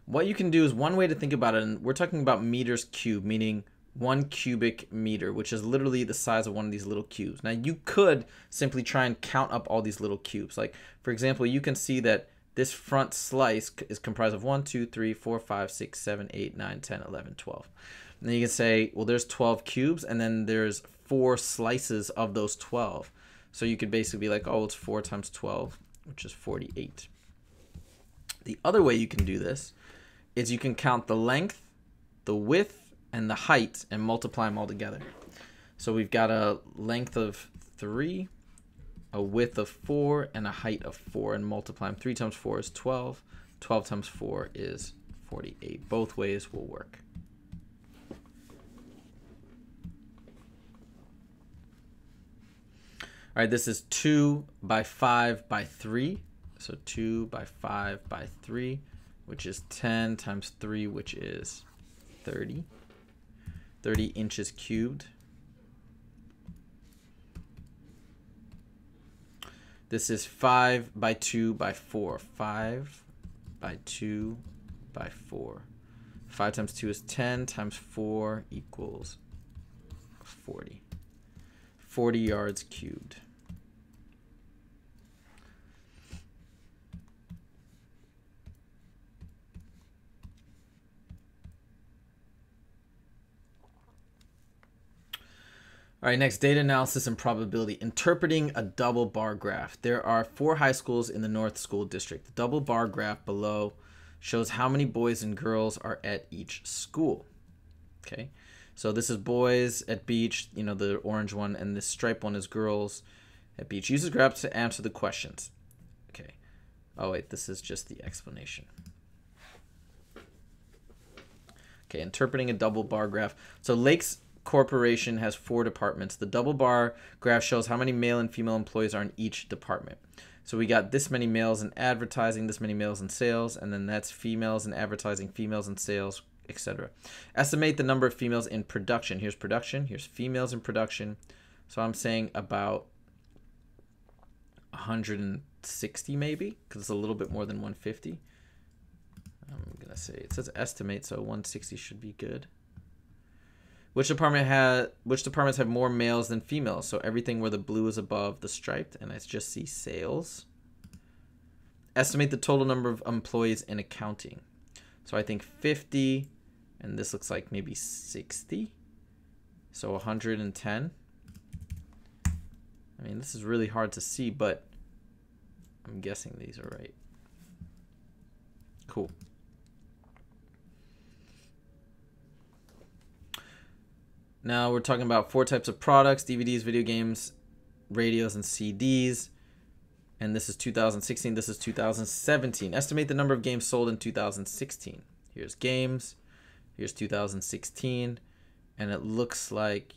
What you can do is one way to think about it, and we're talking about meters cubed, meaning 1 cubic meter, which is literally the size of one of these little cubes. Now you could simply try and count up all these little cubes. Like, for example, you can see that this front slice is comprised of 1, 2, 3, 4, 5, 6, 7, 8, 9, 10, 11, 12. And then you can say, well, there's 12 cubes, and then there's 4 slices of those 12. So you could basically be like, oh, it's 4 times 12, which is 48. The other way you can do this is you can count the length, the width, and the height and multiply them all together. So we've got a length of 3, a width of 4, and a height of 4, and multiply them. 3 times 4 is 12. 12 times 4 is 48. Both ways will work. All right, this is 2 by 5 by 3. So 2 by 5 by 3, which is 10 times 3, which is 30. 30 inches cubed. This is 5 by 2 by 4. 5 by 2 by 4. 5 times 2 is 10 times 4 equals 40. 40 yards cubed. All right, next, data analysis and probability. Interpreting a double bar graph. There are 4 high schools in the North School District. The double bar graph below shows how many boys and girls are at each school. Okay, so this is boys at Beach, you know, the orange one, and this stripe one is girls at Beach. Use the graph to answer the questions. Okay, oh wait, this is just the explanation. Okay, interpreting a double bar graph. So Lakes Corporation has 4 departments. The double bar graph shows how many male and female employees are in each department. So we got this many males in advertising, this many males in sales, and then that's females in advertising, females in sales, etc. Estimate the number of females in production. Here's production, here's females in production. So I'm saying about 160 maybe, because it's a little bit more than 150. I'm gonna say, it says estimate, so 160 should be good. Which departments have more males than females? So everything where the blue is above the striped, and I just see sales. Estimate the total number of employees in accounting. So I think 50, and this looks like maybe 60. So 110. I mean, this is really hard to see, but I'm guessing these are right. Cool. Now we're talking about 4 types of products: DVDs, video games, radios, and CDs. And this is 2016. This is 2017. Estimate the number of games sold in 2016. Here's games. Here's 2016. And it looks like,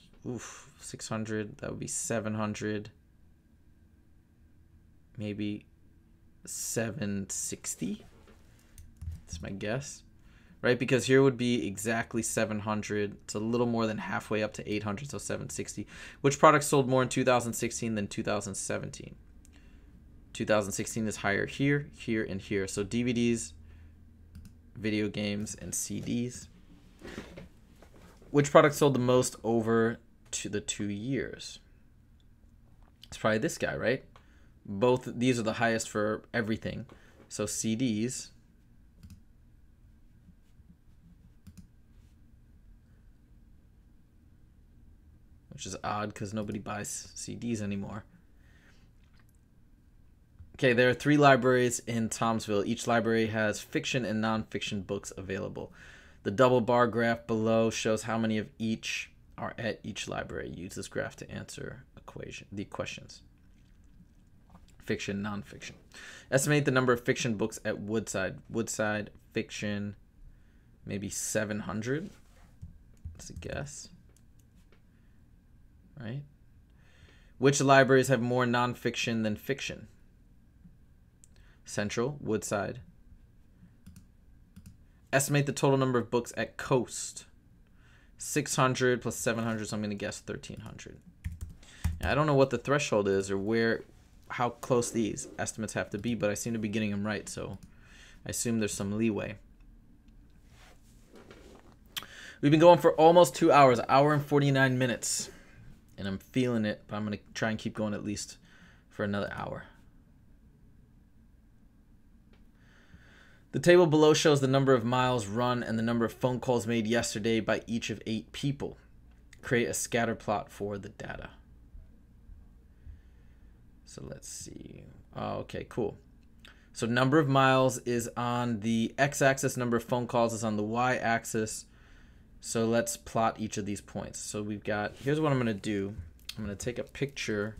600. That would be 700. Maybe 760. That's my guess. Right, because here would be exactly 700. It's a little more than halfway up to 800, so 760. Which product sold more in 2016 than 2017? 2016 is higher here, here, and here. So DVDs, video games, and CDs. Which product sold the most over the 2 years? It's probably this guy, right? Both these are the highest for everything. So CDs. Which is odd because nobody buys CDs anymore. Okay, there are 3 libraries in Tomsville. Each library has fiction and nonfiction books available. The double bar graph below shows how many of each are at each library. Use this graph to answer the questions. Fiction, nonfiction. Estimate the number of fiction books at Woodside. Woodside, fiction, maybe 700. That's a guess. Right? Which libraries have more nonfiction than fiction? Central, Woodside. Estimate the total number of books at Coast. 600 plus 700, so I'm going to guess 1,300. Now, I don't know what the threshold is or how close these estimates have to be, but I seem to be getting them right, so I assume there's some leeway. We've been going for almost 2 hours, an hour and 49 minutes, and I'm feeling it, but I'm going to try and keep going at least for another hour. The table below shows the number of miles run and the number of phone calls made yesterday by each of 8 people. Create a scatter plot for the data. So let's see. Oh, okay, cool. So number of miles is on the x-axis, number of phone calls is on the y-axis. So let's plot each of these points. So we've got, here's what I'm going to do. I'm going to take a picture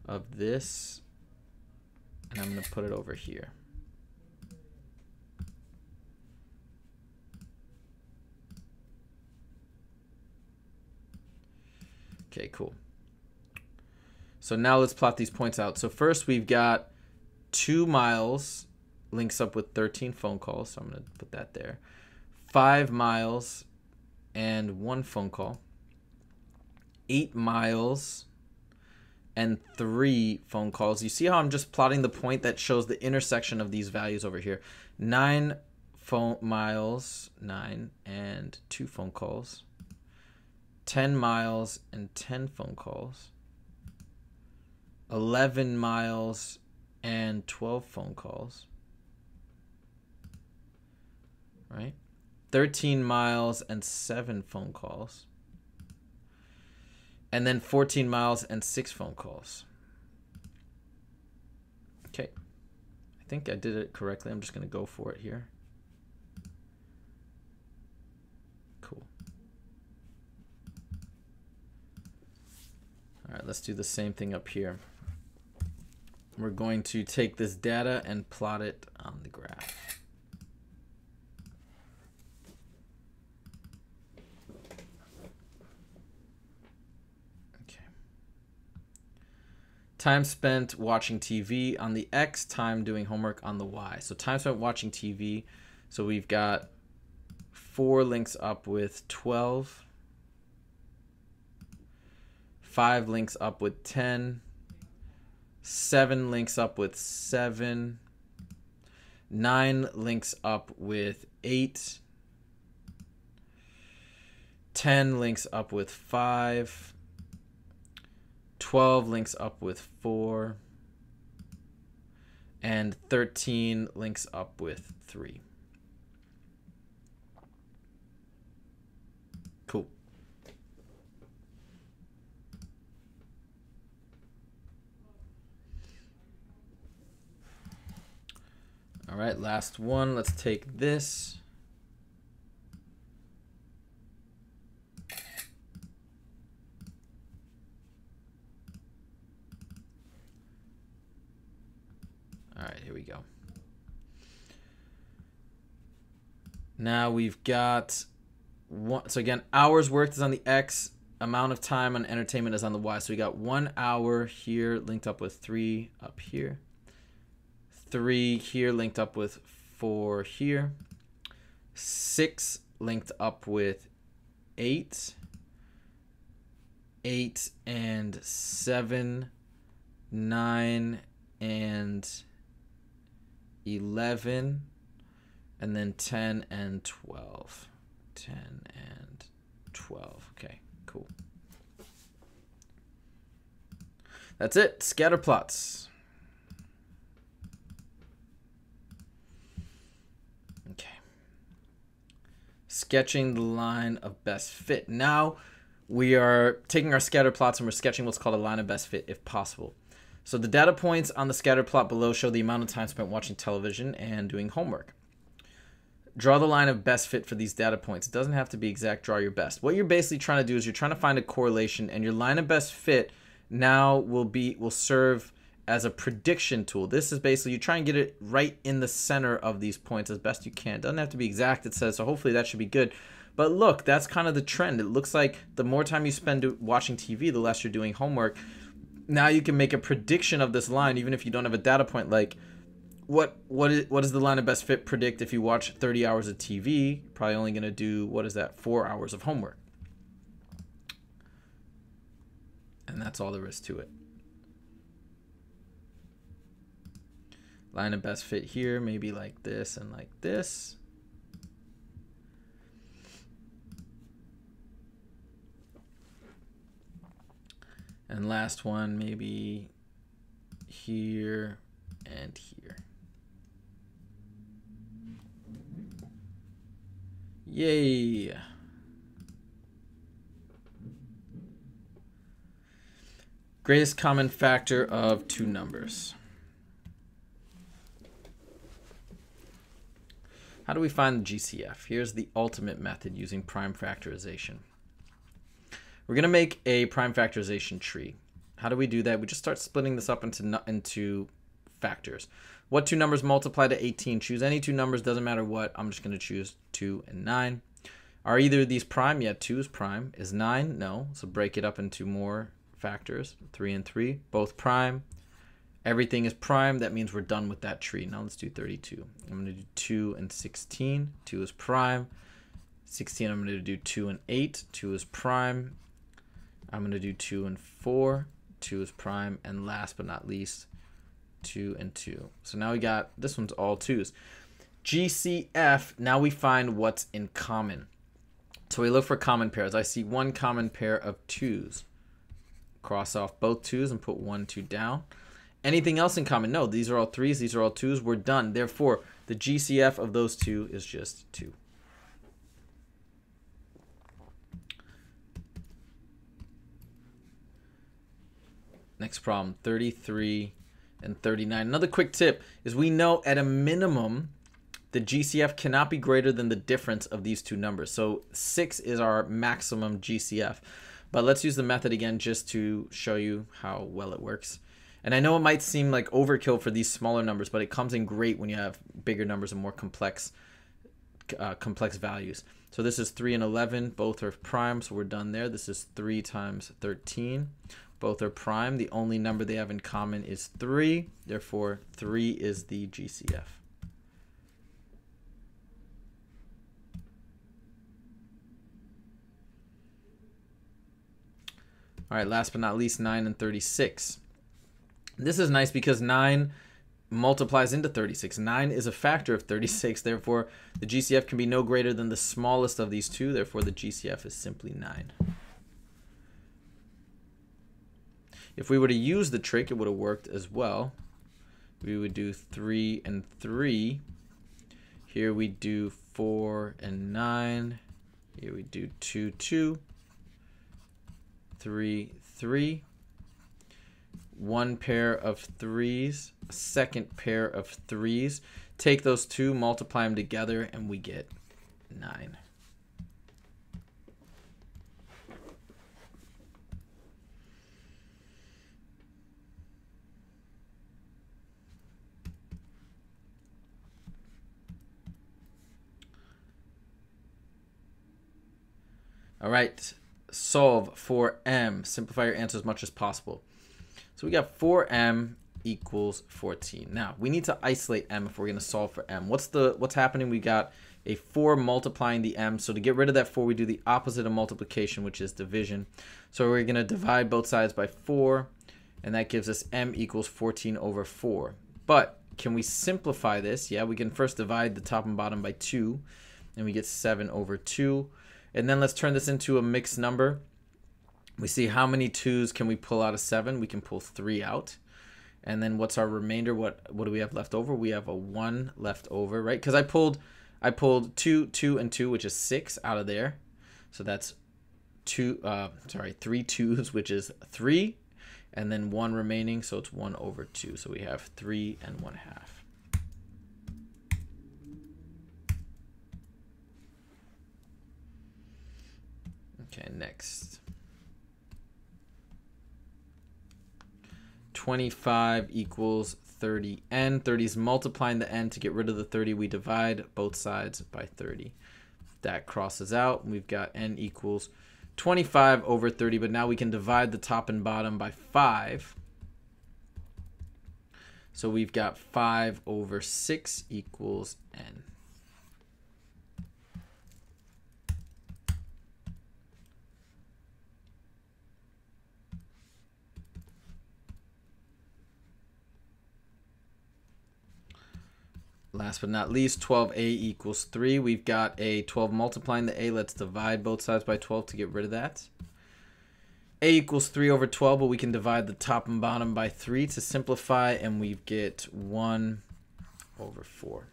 of this, and I'm going to put it over here. Okay, cool. So now let's plot these points out. So first we've got 2 miles links up with 13 phone calls. So I'm going to put that there. 5 miles and 1 phone call. 8 miles and 3 phone calls. You see how I'm just plotting the point that shows the intersection of these values over here. 9 miles, 9 and 2 phone calls. 10 miles and 10 phone calls. 11 miles and 12 phone calls. Right? 13 miles and 7 phone calls. And then 14 miles and 6 phone calls. Okay. I think I did it correctly. I'm just going to go for it here. Cool. All right, let's do the same thing up here. We're going to take this data and plot it on the graph. Okay. Time spent watching TV on the X, time doing homework on the Y. So time spent watching TV. So we've got 4 links up with 12. 5 links up with 10. 7 links up with 7. 9 links up with 8. 10 links up with 5. 12 links up with 4. And 13 links up with 3. Cool. All right, last one. Let's take this. All right, here we go. Now we've got one. So again, hours worked is on the X. Amount of time on entertainment is on the Y. So we got 1 hour here linked up with 3 up here. 3 here linked up with 4 here. 6 linked up with 8. 8 and 7. 9 and 11. And then 10 and 12. 10 and 12. Okay, cool. That's it. Scatter plots. Okay. Sketching the line of best fit. Now we are taking our scatter plots and we're sketching what's called a line of best fit if possible. So the data points on the scatter plot below show the amount of time spent watching television and doing homework. Draw the line of best fit for these data points. It doesn't have to be exact. Draw your best. What you're basically trying to do is you're trying to find a correlation, and your line of best fit now will serve as a prediction tool. This is basically you try and get it right in the center of these points as best you can. It doesn't have to be exact, it says, so hopefully that should be good. But look, that's kind of the trend. It looks like the more time you spend watching TV, the less you're doing homework. Now you can make a prediction of this line even if you don't have a data point, like what does the line of best fit predict if you watch 30 hours of TV? Probably only going to do, 4 hours of homework. And that's all there is to it. Line of best fit here, maybe like this and like this. And last one, maybe here and here. Yay. Greatest common factor of two numbers. How do we find the GCF? Here's the ultimate method using prime factorization. We're going to make a prime factorization tree. How do we do that? We just start splitting this up into factors. What two numbers multiply to 18? Choose any two numbers, doesn't matter what. I'm just going to choose 2 and 9. Are either of these prime? Yeah, 2 is prime. Is 9? No. So break it up into more factors. 3 and 3, both prime. Everything is prime. That means we're done with that tree. Now let's do 32. I'm going to do 2 and 16. 2 is prime. 16, I'm going to do 2 and 8. 2 is prime. I'm going to do 2 and 4. 2 is prime. And last but not least, 2 and 2. So now we got, this one's all 2s. GCF, now we find what's in common. So we look for common pairs. I see one common pair of 2s. Cross off both 2s and put 1, 2 down. Anything else in common? No, these are all 3s, these are all 2s. We're done. Therefore, the GCF of those two is just 2. Next problem, 33 and 39. Another quick tip is we know at a minimum the GCF cannot be greater than the difference of these two numbers. So 6 is our maximum GCF. But let's use the method again just to show you how well it works. And I know it might seem like overkill for these smaller numbers, but it comes in great when you have bigger numbers and more complex values. So this is 3 and 11. Both are prime, so we're done there. This is 3 times 13. Both are prime. The only number they have in common is 3. Therefore, 3 is the GCF. All right, last but not least, 9 and 36. This is nice because 9 multiplies into 36. 9 is a factor of 36. Therefore, the GCF can be no greater than the smallest of these two. Therefore, the GCF is simply 9. If we were to use the trick, it would have worked as well. We would do 3 and 3. Here we do 4 and 9. Here we do 2, 2. 3, 3. One pair of 3s, a second pair of 3s. Take those two, multiply them together, and we get 9. All right, solve for m. Simplify your answer as much as possible. So we got 4m equals 14. Now, we need to isolate m if we're going to solve for m. What's happening? We got a 4 multiplying the m. So to get rid of that 4, we do the opposite of multiplication, which is division. So we're going to divide both sides by 4, and that gives us m equals 14 over 4. But can we simplify this? Yeah, we can first divide the top and bottom by 2, and we get 7 over 2. And then let's turn this into a mixed number. We see how many 2s can we pull out of 7. We can pull 3 out. And then what's our remainder? What do we have left over? We have a 1 left over, right? Because I pulled 2, 2, and 2, which is 6 out of there. So that's 3 2s, which is 3. And then 1 remaining, so it's 1 over 2. So we have 3 and 1/2. Okay, next. 25 equals 30n. 30 is multiplying the n. To get rid of the 30, we divide both sides by 30. That crosses out. We've got n equals 25 over 30, but now we can divide the top and bottom by 5. So we've got 5 over 6 equals n. Last but not least, 12a equals 3. We've got a 12 multiplying the a. Let's divide both sides by 12 to get rid of that. A equals 3 over 12, but we can divide the top and bottom by 3 to simplify, and we get 1 over 4.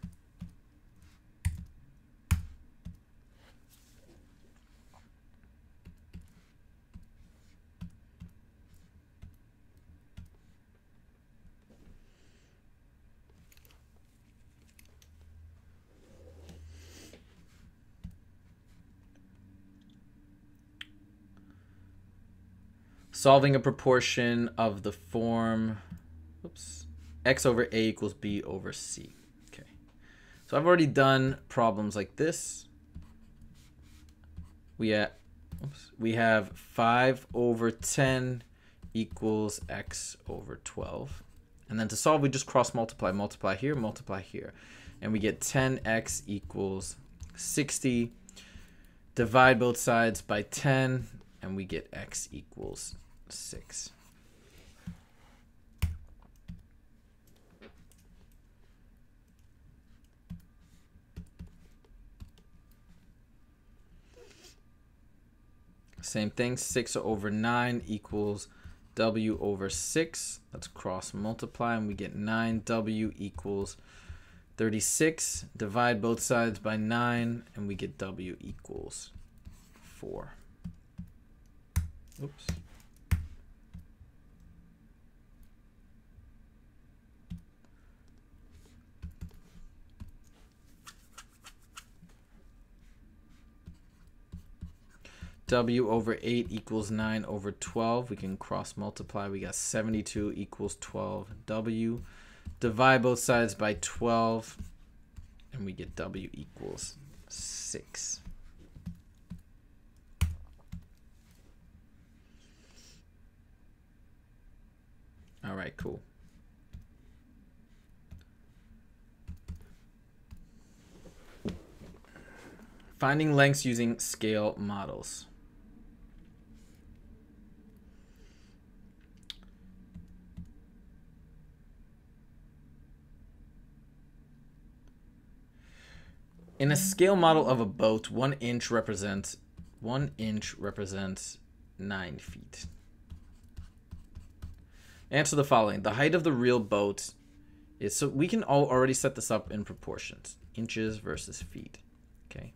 Solving a proportion of the form, x over a equals b over c. Okay, so I've already done problems like this. We have 5 over 10 equals x over 12. And then to solve, we just cross multiply. Multiply here, and we get 10x equals 60. Divide both sides by 10, and we get x equals 6. Same thing, 6 over 9 equals w over 6. Let's cross multiply, and we get 9w equals 36. Divide both sides by 9, and we get w equals 4. Oops. W over 8 equals 9 over 12. We can cross multiply. We got 72 equals 12w. Divide both sides by 12, and we get w equals 6. All right, cool. Finding lengths using scale models. In a scale model of a boat, 1 inch represents 9 feet. Answer the following. The height of the real boat is, so we can already set this up in proportions. Inches versus feet. Okay.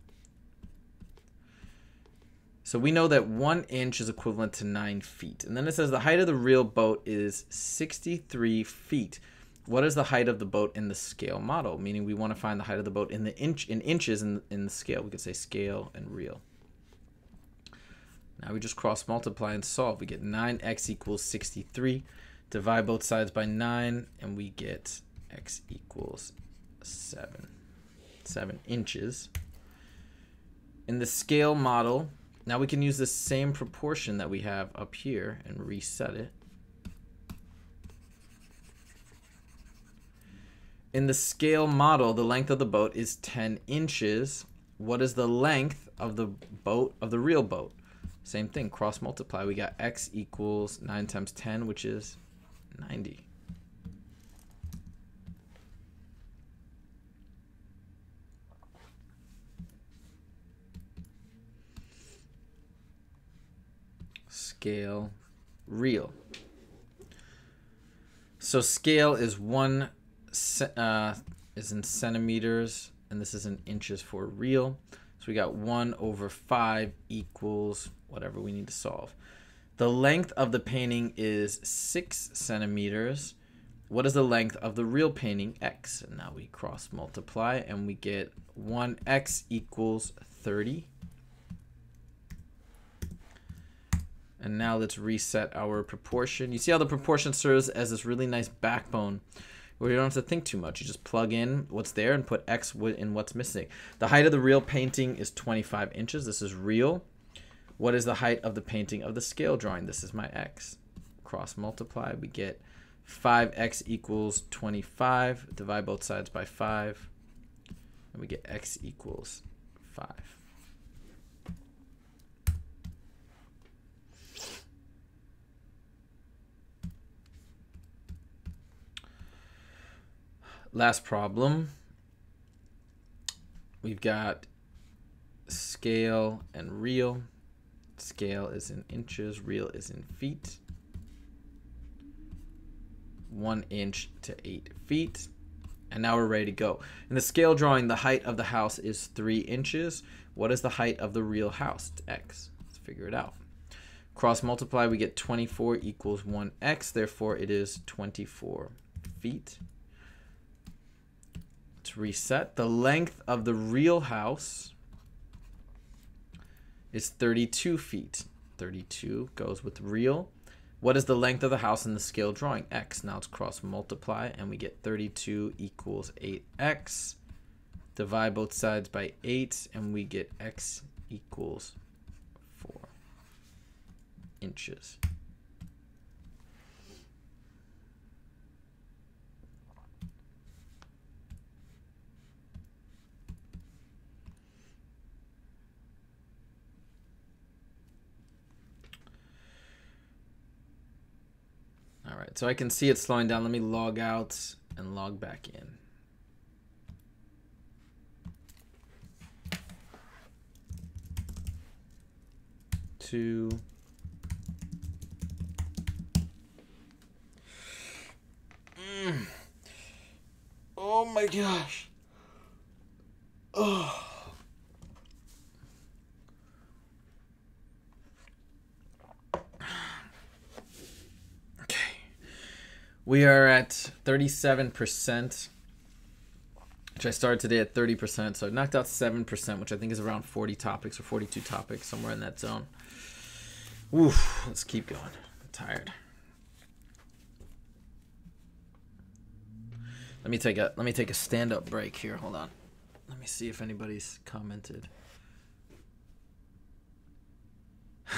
So we know that 1 inch is equivalent to 9 feet. And then it says the height of the real boat is 63 feet. What is the height of the boat in the scale model? Meaning we want to find the height of the boat in inches in the scale. We could say scale and real. Now we just cross multiply and solve. We get 9x equals 63. Divide both sides by 9, and we get x equals 7 inches. In the scale model, now we can use the same proportion that we have up here and reset it. In the scale model, the length of the boat is 10 inches. What is the length of the boat, of the real boat? Same thing, cross multiply. We got x equals 9 times 10, which is 90. Scale, real. So scale is is in centimeters, and this is in inches for real. So we got 1 over 5 equals whatever we need to solve. The length of the painting is 6 centimeters. What is the length of the real painting? X. And now we cross multiply, and we get 1x equals 30. And now let's reset our proportion. You see how the proportion serves as this really nice backbone where you don't have to think too much. You just plug in what's there and put x in what's missing. The height of the real painting is 25 inches. This is real. What is the height of the painting of the scale drawing? This is my x. Cross multiply. We get 5x equals 25. Divide both sides by 5. And we get x equals 5. Last problem. we've got scale and real. Scale is in inches, real is in feet. 1 inch to 8 feet. And now we're ready to go. In the scale drawing, the height of the house is 3 inches. What is the height of the real house? It's x. Let's figure it out. Cross multiply, we get 24 equals 1x. Therefore, it is 24 feet. Let's reset. The length of the real house is 32 feet. 32 goes with real. What is the length of the house in the scale drawing? X. Now let's cross multiply, and we get 32 equals 8x. Divide both sides by 8, and we get x equals 4 inches. All right, so I can see it slowing down. Let me log out and log back in. Oh my gosh. Oh. Okay. We are at 37%, which I started today at 30%. So I knocked out 7%, which I think is around 40 topics or 42 topics, somewhere in that zone. Oof, let's keep going. I'm tired. Let me take a stand-up break here. Hold on. Let me see if anybody's commented.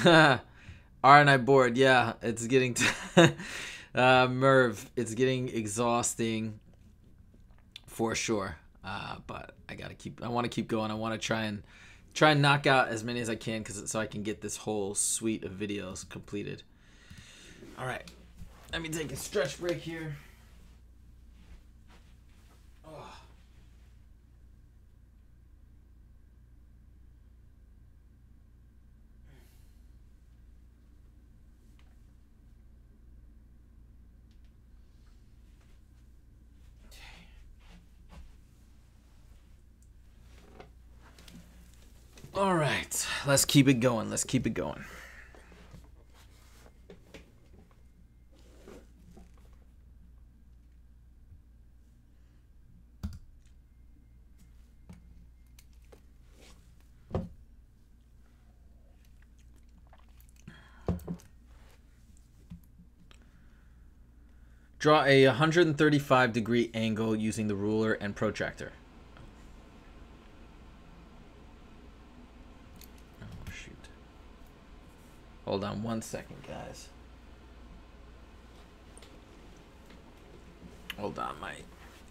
Aren't I bored? Yeah, it's getting Merv, it's getting exhausting for sure. But I want to keep going. I want to try and knock out as many as I can so I can get this whole suite of videos completed. All right. Let me take a stretch break here. All right, let's keep it going. Let's keep it going. Draw a 135-degree angle using the ruler and protractor. Hold on 1 second, guys. Hold on, my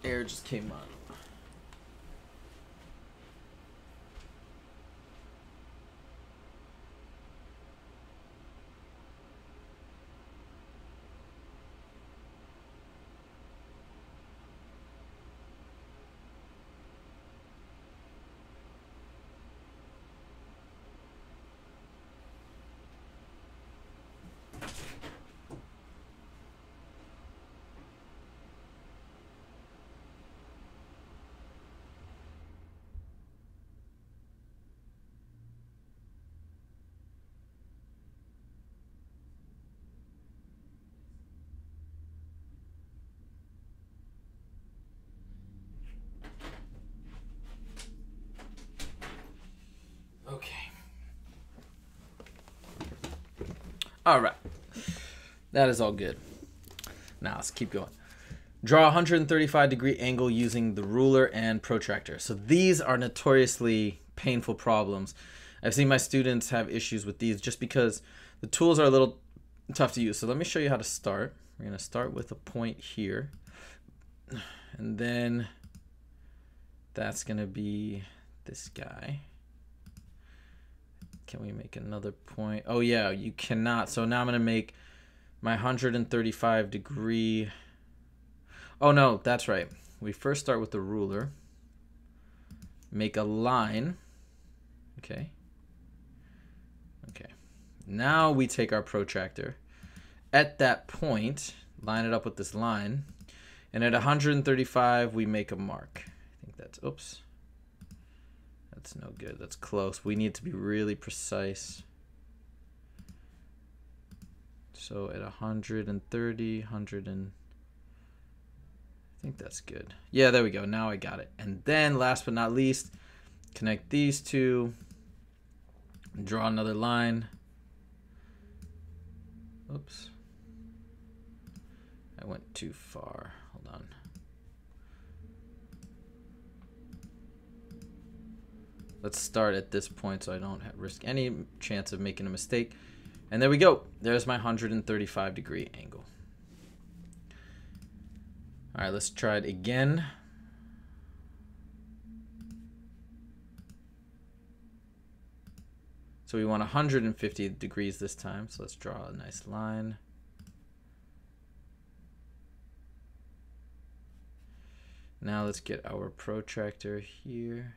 air just came on. Okay. All right. That is all good. Now let's keep going. Draw a 135-degree angle using the ruler and protractor. So these are notoriously painful problems. I've seen my students have issues with these just because the tools are a little tough to use. So let me show you how to start. We're going to start with a point here. And then that's going to be this guy. Can we make another point? Oh yeah, you cannot. So now I'm going to make my 135-degree. Oh no, that's right. We first start with the ruler. make a line. Okay. Okay. Now we take our protractor. At that point, line it up with this line. And at 135, we make a mark. I think that's, oops. That's no good. That's close. We need to be really precise. So at 130, 100 and... I think that's good. Yeah, there we go. Now I got it. And then, last but not least, connect these two. Draw another line. Oops. I went too far. Hold on. Let's start at this point so I don't risk any chance of making a mistake. And there we go. There's my 135-degree angle. All right, let's try it again. So we want 150 degrees this time. So let's draw a nice line. Now let's get our protractor here.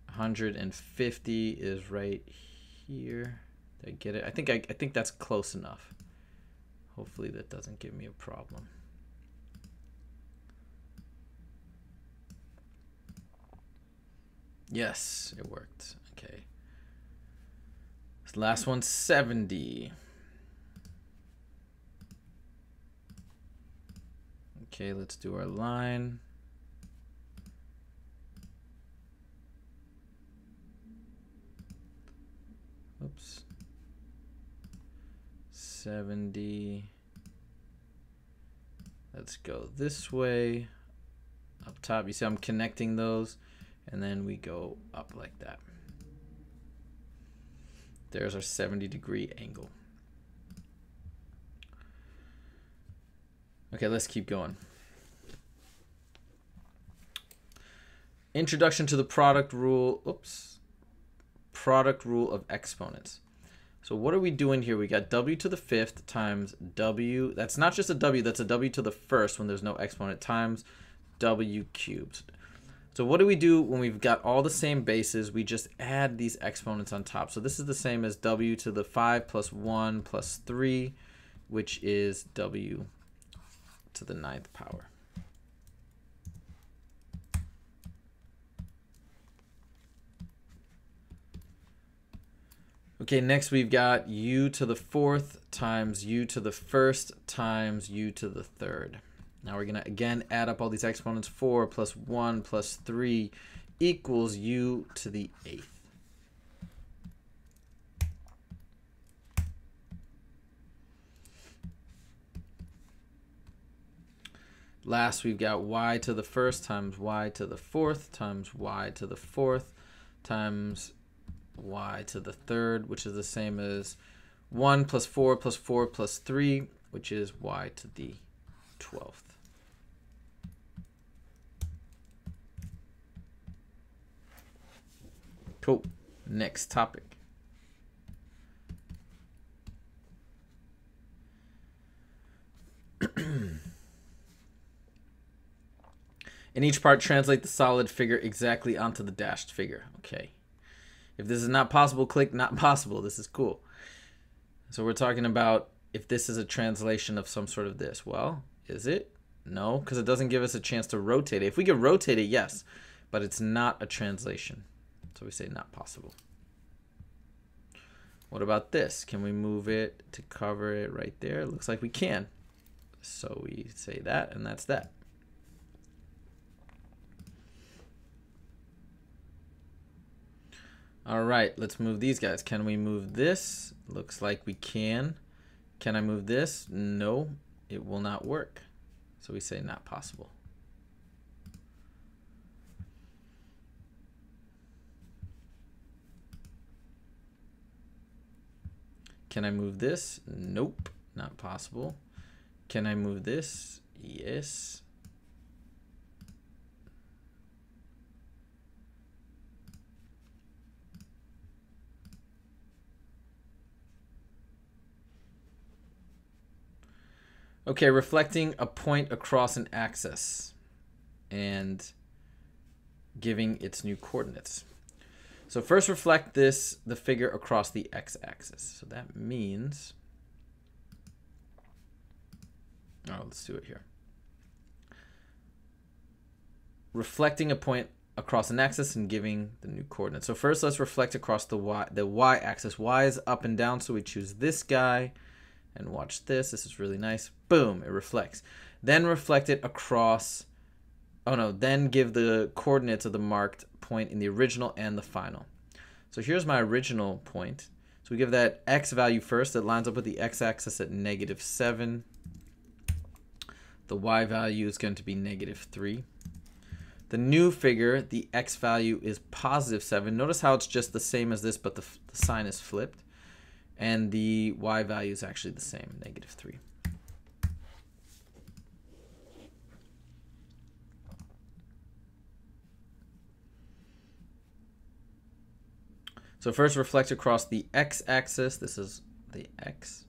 150 is right here. Did I get it? I think that's close enough. Hopefully that doesn't give me a problem. Yes, it worked. Okay. This last one's 70. Okay, let's do our line. Oops. 70. Let's go this way. Up top, you see I'm connecting those, and then we go up like that. There's our 70-degree angle. Okay, let's keep going. Introduction to the product rule. Oops. Product rule of exponents. So what are we doing here? We got w to the 5th times w. That's not just a w, that's a w to the 1st when there's no exponent times w cubed. So what do we do when we've got all the same bases? We just add these exponents on top. So this is the same as w to the 5 plus 1 plus 3, which is w to the 9th power. Okay, next we've got u to the 4th times u to the 1st times u to the 3rd. Now we're going to again add up all these exponents. 4 plus 1 plus 3 equals u to the 8th. Last, we've got y to the 1st times y to the 4th times y to the 4th times y to the 3rd, which is the same as 1 plus 4 plus 4 plus 3, which is y to the 12th. Cool. Next topic. In each part, translate the solid figure exactly onto the dashed figure. Okay. If this is not possible, click not possible. This is cool. So we're talking about if this is a translation of some sort of this. Well, is it? No, because it doesn't give us a chance to rotate it. If we could rotate it, yes, but it's not a translation. So we say not possible. What about this? Can we move it to cover it right there? It looks like we can. So we say that, and that's that. All right, let's move these guys. Can we move this? Looks like we can. Can I move this? No, it will not work. So we say not possible. Can I move this? Nope, not possible. Can I move this? Yes. Okay, reflecting a point across an axis. And giving its new coordinates. So first reflect the figure across the x-axis. So that means, let's do it here. Reflecting a point across an axis and giving the new coordinates. So first let's reflect across the y-axis. Y is up and down, so we choose this guy. And watch this. This is really nice. Boom, it reflects. Then reflect it across, then give the coordinates of the marked point in the original and the final. So here's my original point. So we give that x value first. That lines up with the x-axis at -7. The y value is going to be -3. The new figure, the x value is +7. Notice how it's just the same as this, but the sign is flipped. And the y value is actually the same, -3. So first reflect across the x-axis. This is the x.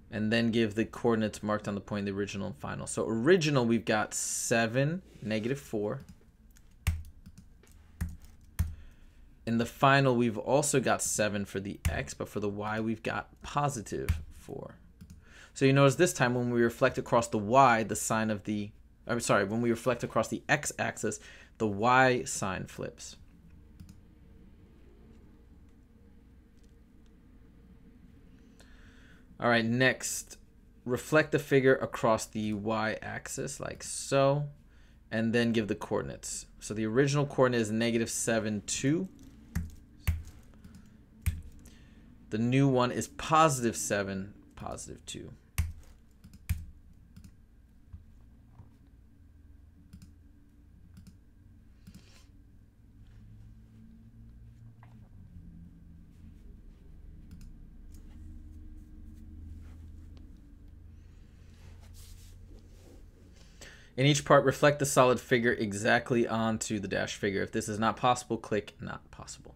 And then give the coordinates marked on the point, the original and final. So original, we've got 7, -4. In the final, we've also got 7 for the x, but for the y, we've got +4. So you notice this time when we reflect across the y, the sign of the, when we reflect across the x-axis, the y sign flips. All right, next, reflect the figure across the y-axis like so, and then give the coordinates. So the original coordinate is -7, 2. The new one is +7, +2. In each part, reflect the solid figure exactly onto the dashed figure. If this is not possible, click not possible.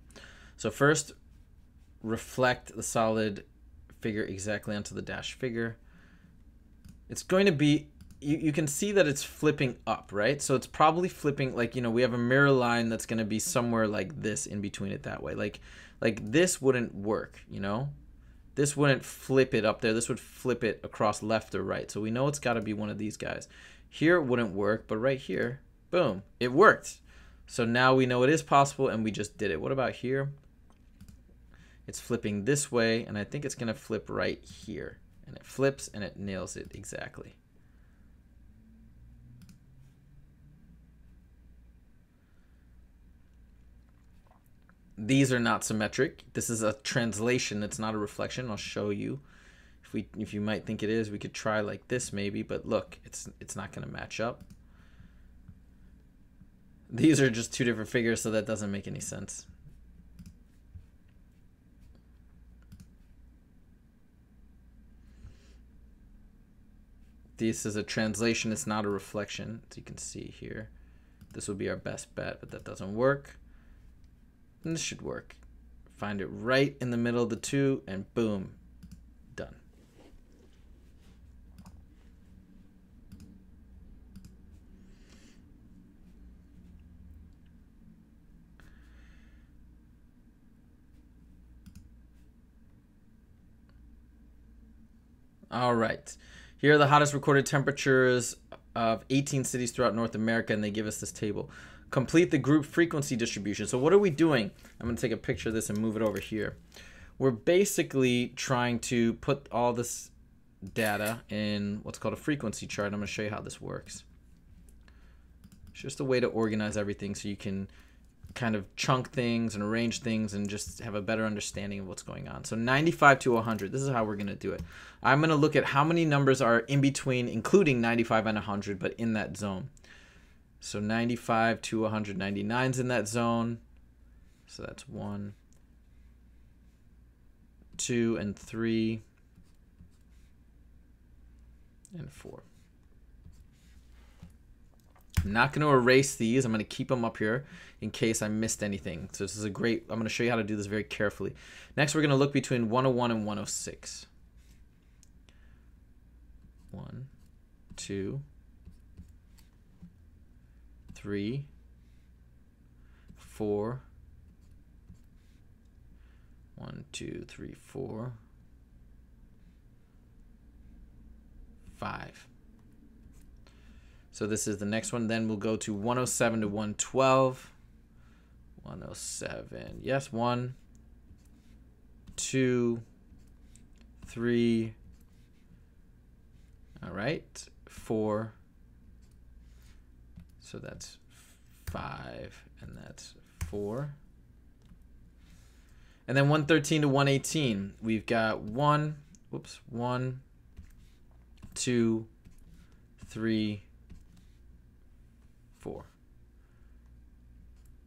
So first, reflect the solid figure exactly onto the dashed figure. It's going to be, you can see that it's flipping up, right? So it's probably flipping, like, we have a mirror line that's going to be somewhere like this in between it that way. Like this wouldn't work, This wouldn't flip it up there. This would flip it across left or right. So we know it's got to be one of these guys. Here it wouldn't work, but right here, boom, it worked. So now we know it is possible, and we just did it. What about here? It's flipping this way, and I think it's going to flip right here. And it flips, and it nails it exactly. These are not symmetric. This is a translation. It's not a reflection. I'll show you. If you might think it is, we could try like this maybe, but look, it's not going to match up. These are just two different figures, so that doesn't make any sense. This is a translation. It's not a reflection, as you can see here. This would be our best bet, but that doesn't work. And this should work. Find it right in the middle of the two, and boom, done. All right. Here are the hottest recorded temperatures of 18 cities throughout North America, and they give us this table. Complete the group frequency distribution. So what are we doing? I'm going to take a picture of this and move it over here. We're basically trying to put all this data in what's called a frequency chart. I'm going to show you how this works. It's just a way to organize everything so you can kind of chunk things and arrange things and just have a better understanding of what's going on. So 95 to 100, this is how we're going to do it. I'm going to look at how many numbers are in between, including 95 and 100, but in that zone. So 95 to 199 is in that zone. So that's 1, 2, and 3, and 4. I'm not going to erase these. I'm going to keep them up here in case I missed anything. So this is a great, I'm going to show you how to do this very carefully. Next, we're going to look between 101 and 106. 1, 2, 3, 4. 1, 2, 3, 4, 5. So this is the next one. Then we'll go to 107 to 112. 107. Yes, 1, 2, 3. All right, 4. So that's 5, and that's 4. And then 113 to 118, we've got 1, 2, 3, 4,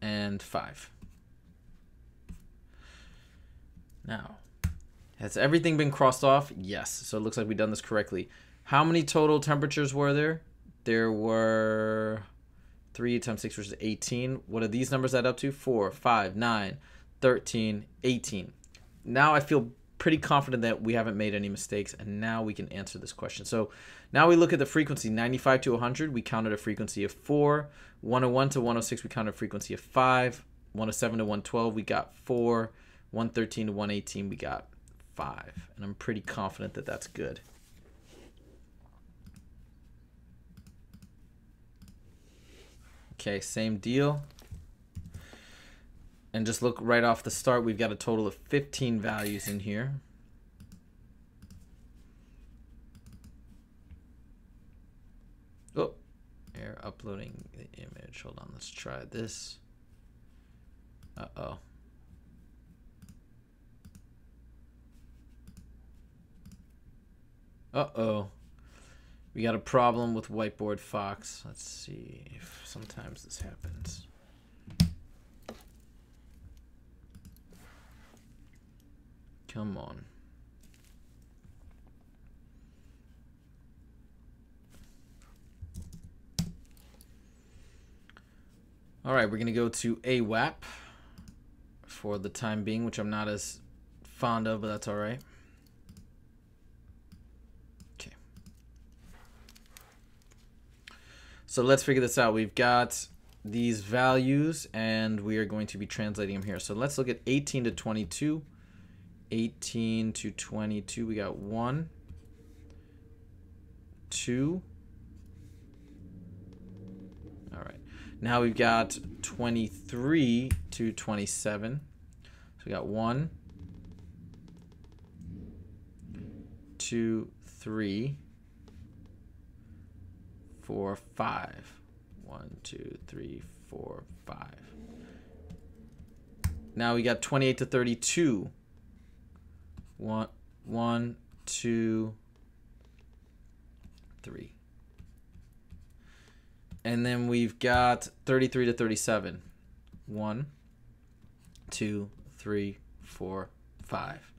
and 5. Now, has everything been crossed off? Yes. So it looks like we've done this correctly. How many total temperatures were there? There were 3 times 6, which is 18. What do these numbers add up to? 4, 5, 9, 13, 18. Now I feel pretty confident that we haven't made any mistakes, and now we can answer this question. So now we look at the frequency. 95 to 100, we counted a frequency of 4. 101 to 106, we counted a frequency of 5. 107 to 112, we got 4. 113 to 118, we got 5. And I'm pretty confident that that's good. Okay, same deal. And just look right off the start, we've got a total of 15 values in here. Oh, they're uploading the image. Hold on, let's try this. Uh-oh. Uh-oh. We got a problem with Whiteboard Fox. Let's see if sometimes this happens. Come on. All right, we're going to go to AWAP for the time being, which I'm not as fond of, but that's all right. Okay. So let's figure this out. We've got these values, and we are going to be translating them here. So let's look at 18 to 22. 18 to 22, we got 1, 2. All right. Now we've got 23 to 27. So we got 1, 2, 3, 4, 5. 1, 2, 3, 4, 5. Now we got 28 to 32. 1, 2, 3. And then we've got 33 to 37. 1, 2, 3, 4, 5.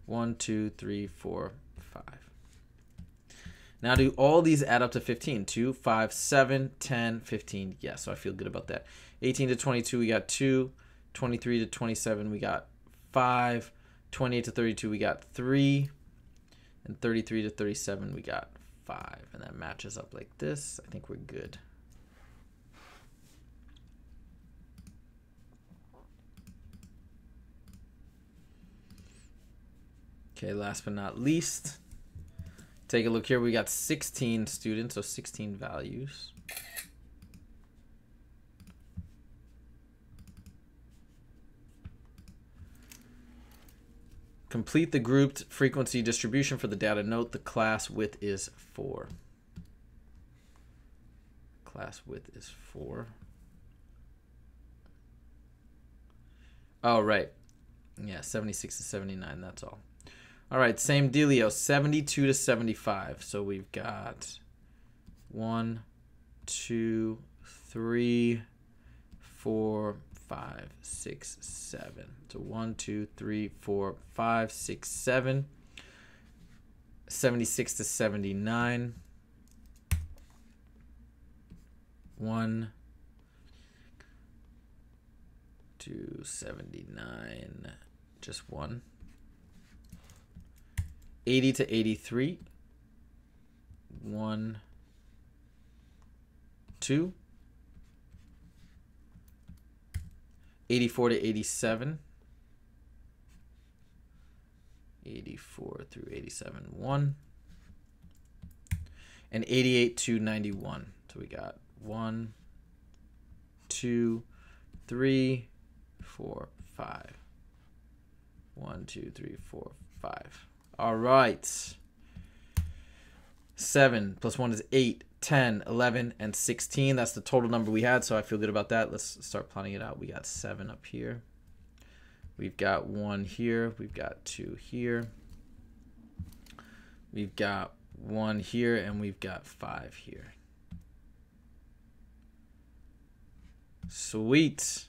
1, 2, 3, 4, 5. Now do all these add up to 15? 2, 5, 7, 10, 15. Yes, so I feel good about that. 18 to 22, we got 2. 23 to 27, we got 5. 28 to 32, we got 3. And 33 to 37, we got 5. And that matches up like this. I think we're good. Okay, last but not least, take a look here. We got 16 students, so 16 values. Complete the grouped frequency distribution for the data. Note the class width is 4. Class width is 4. Oh, right. Yeah, 76 to 79, that's all. All right, same dealio, 72 to 75. So we've got 1, 2, 3, 4, 5, 6, 7. So 1, 2, 3, 4, 5, 6, 7. 76 to 79. 1, 2, 79. Just 1. 80 to 83. 1, 2. 84 to 87. 84 through 87, 1. And 88 to 91. So we got 1, 2, 3, 4, 5. 1, 2, 3, 4, 5. All right. 7 plus 1 is 8, 10, 11, and 16. That's the total number we had, so I feel good about that. Let's start plotting it out. We got 7 up here. We've got 1 here. We've got 2 here. We've got 1 here, and we've got 5 here. Sweet.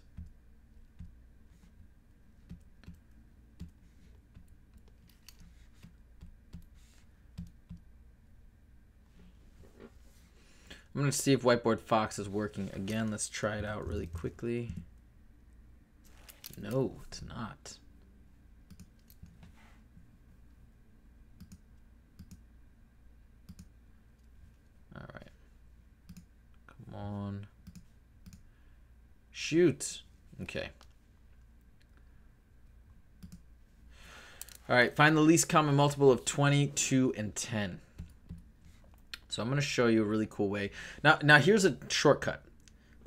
I'm going to see if Whiteboard Fox is working again. Let's try it out really quickly. No, it's not. All right. Come on. Shoot. Okay. All right, find the least common multiple of 20, 2, and 10. So I'm going to show you a really cool way. Now here's a shortcut.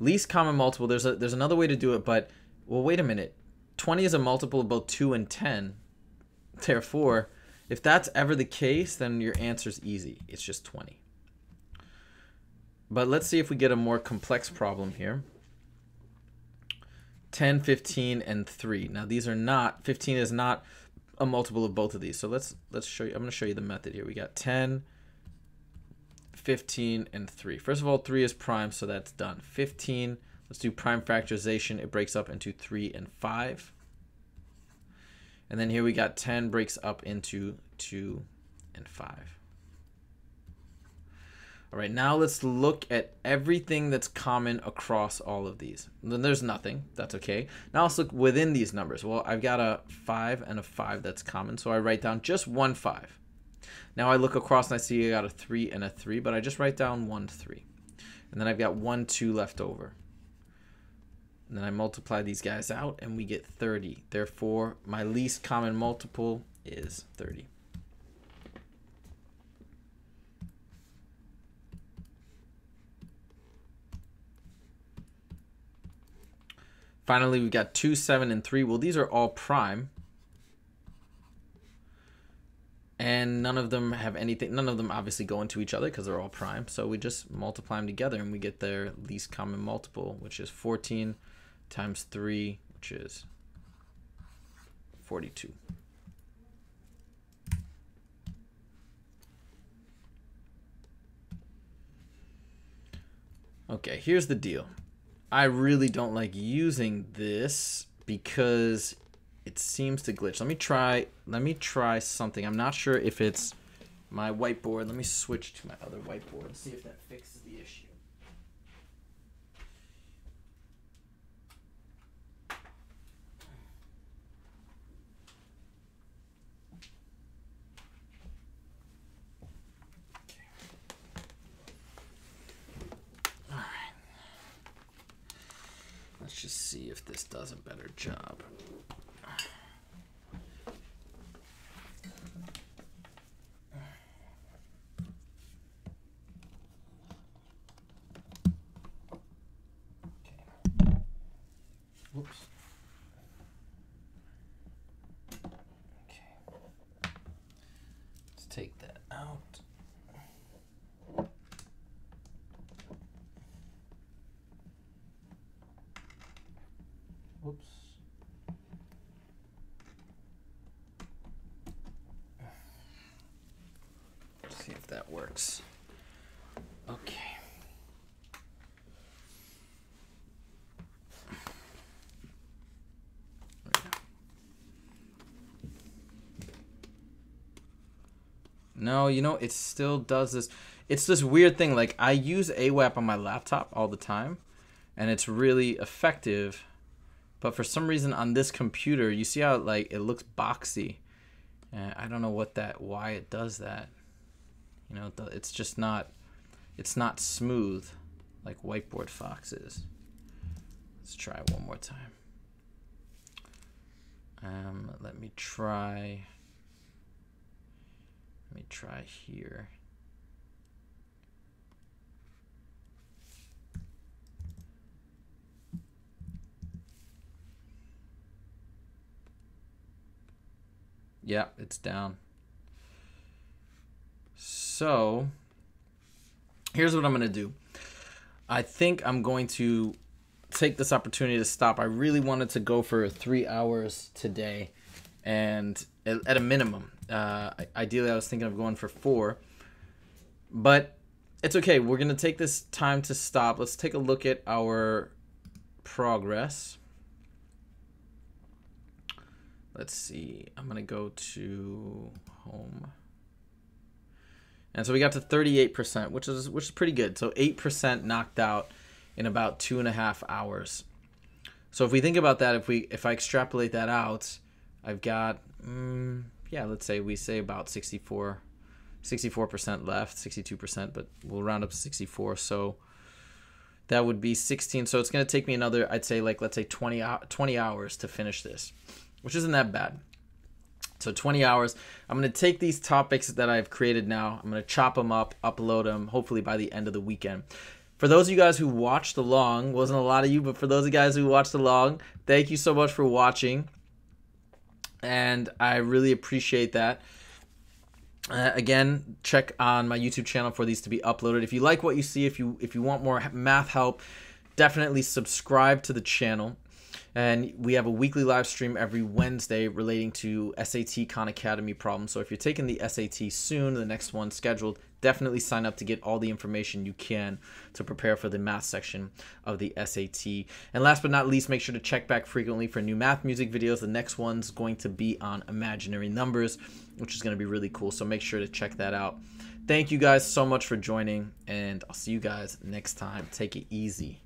Least common multiple, there's another way to do it, but, well, wait a minute. 20 is a multiple of both 2 and 10. Therefore, if that's ever the case, then your answer's easy. It's just 20. But let's see if we get a more complex problem here. 10, 15, and 3. Now these are not, 15 is not a multiple of both of these. So let's show you, I'm going to show you the method here. We got 10, 15, and 3. First of all, 3 is prime, so that's done. 15, let's do prime factorization. It breaks up into 3 and 5. And then here we got 10 breaks up into 2 and 5. All right, now let's look at everything that's common across all of these. Then there's nothing. That's okay. Now let's look within these numbers. Well, I've got a 5 and a 5 that's common, so I write down just one 5. Now I look across and I see I got a 3 and a 3, but I just write down 1, 3. And then I've got 1, 2 left over. And then I multiply these guys out and we get 30. Therefore, my least common multiple is 30. Finally, we've got 2, 7, and 3. Well, these are all prime. And none of them have anything. None of them obviously go into each other because they're all prime. So we just multiply them together and we get their least common multiple, which is 14 times 3, which is 42. Okay, here's the deal. I really don't like using this because it seems to glitch. Let me try something. I'm not sure if it's my whiteboard. Let me switch to my other whiteboard and see if that fixes the issue. Let's just see if this does a better job. Okay. Whoops. Okay. Let's take that out. Whoops. Let's see if that works. Okay. No, you know, it still does this. It's this weird thing. Like, I use AWAP on my laptop all the time, and it's really effective. But for some reason on this computer, you see how like it looks boxy. I don't know why it does that. You know, it's just not, it's not smooth like Whiteboard Fox is. Let's try it one more time. Let me try here. Yeah, it's down. So here's what I'm going to do. I think I'm going to take this opportunity to stop. I really wanted to go for 3 hours today, and at a minimum. Ideally, I was thinking of going for 4, but it's okay. We're going to take this time to stop. Let's take a look at our progress. Let's see. I'm going to go to home. And so we got to 38%, which is pretty good. So 8% knocked out in about 2.5 hours. So if we think about that, if I extrapolate that out, I've got let's say we say about 64% left, 62%, but we'll round up to 64. So that would be 16. So it's going to take me another, I'd say, like, let's say 20 hours to finish this, which isn't that bad. So 20 hours. I'm going to take these topics that I've created now. I'm going to chop them up, upload them, hopefully by the end of the weekend. For those of you guys who watched along, wasn't a lot of you, but for those of you guys who watched along, thank you so much for watching. And I really appreciate that. Again, check on my YouTube channel for these to be uploaded. If you like what you see, if you want more math help, definitely subscribe to the channel. And we have a weekly live stream every Wednesday relating to SAT Khan Academy problems. So if you're taking the SAT soon, the next one scheduled, definitely sign up to get all the information you can to prepare for the math section of the SAT. And last but not least, make sure to check back frequently for new math music videos. The next one's going to be on imaginary numbers, which is going to be really cool. So make sure to check that out. Thank you guys so much for joining, and I'll see you guys next time. Take it easy.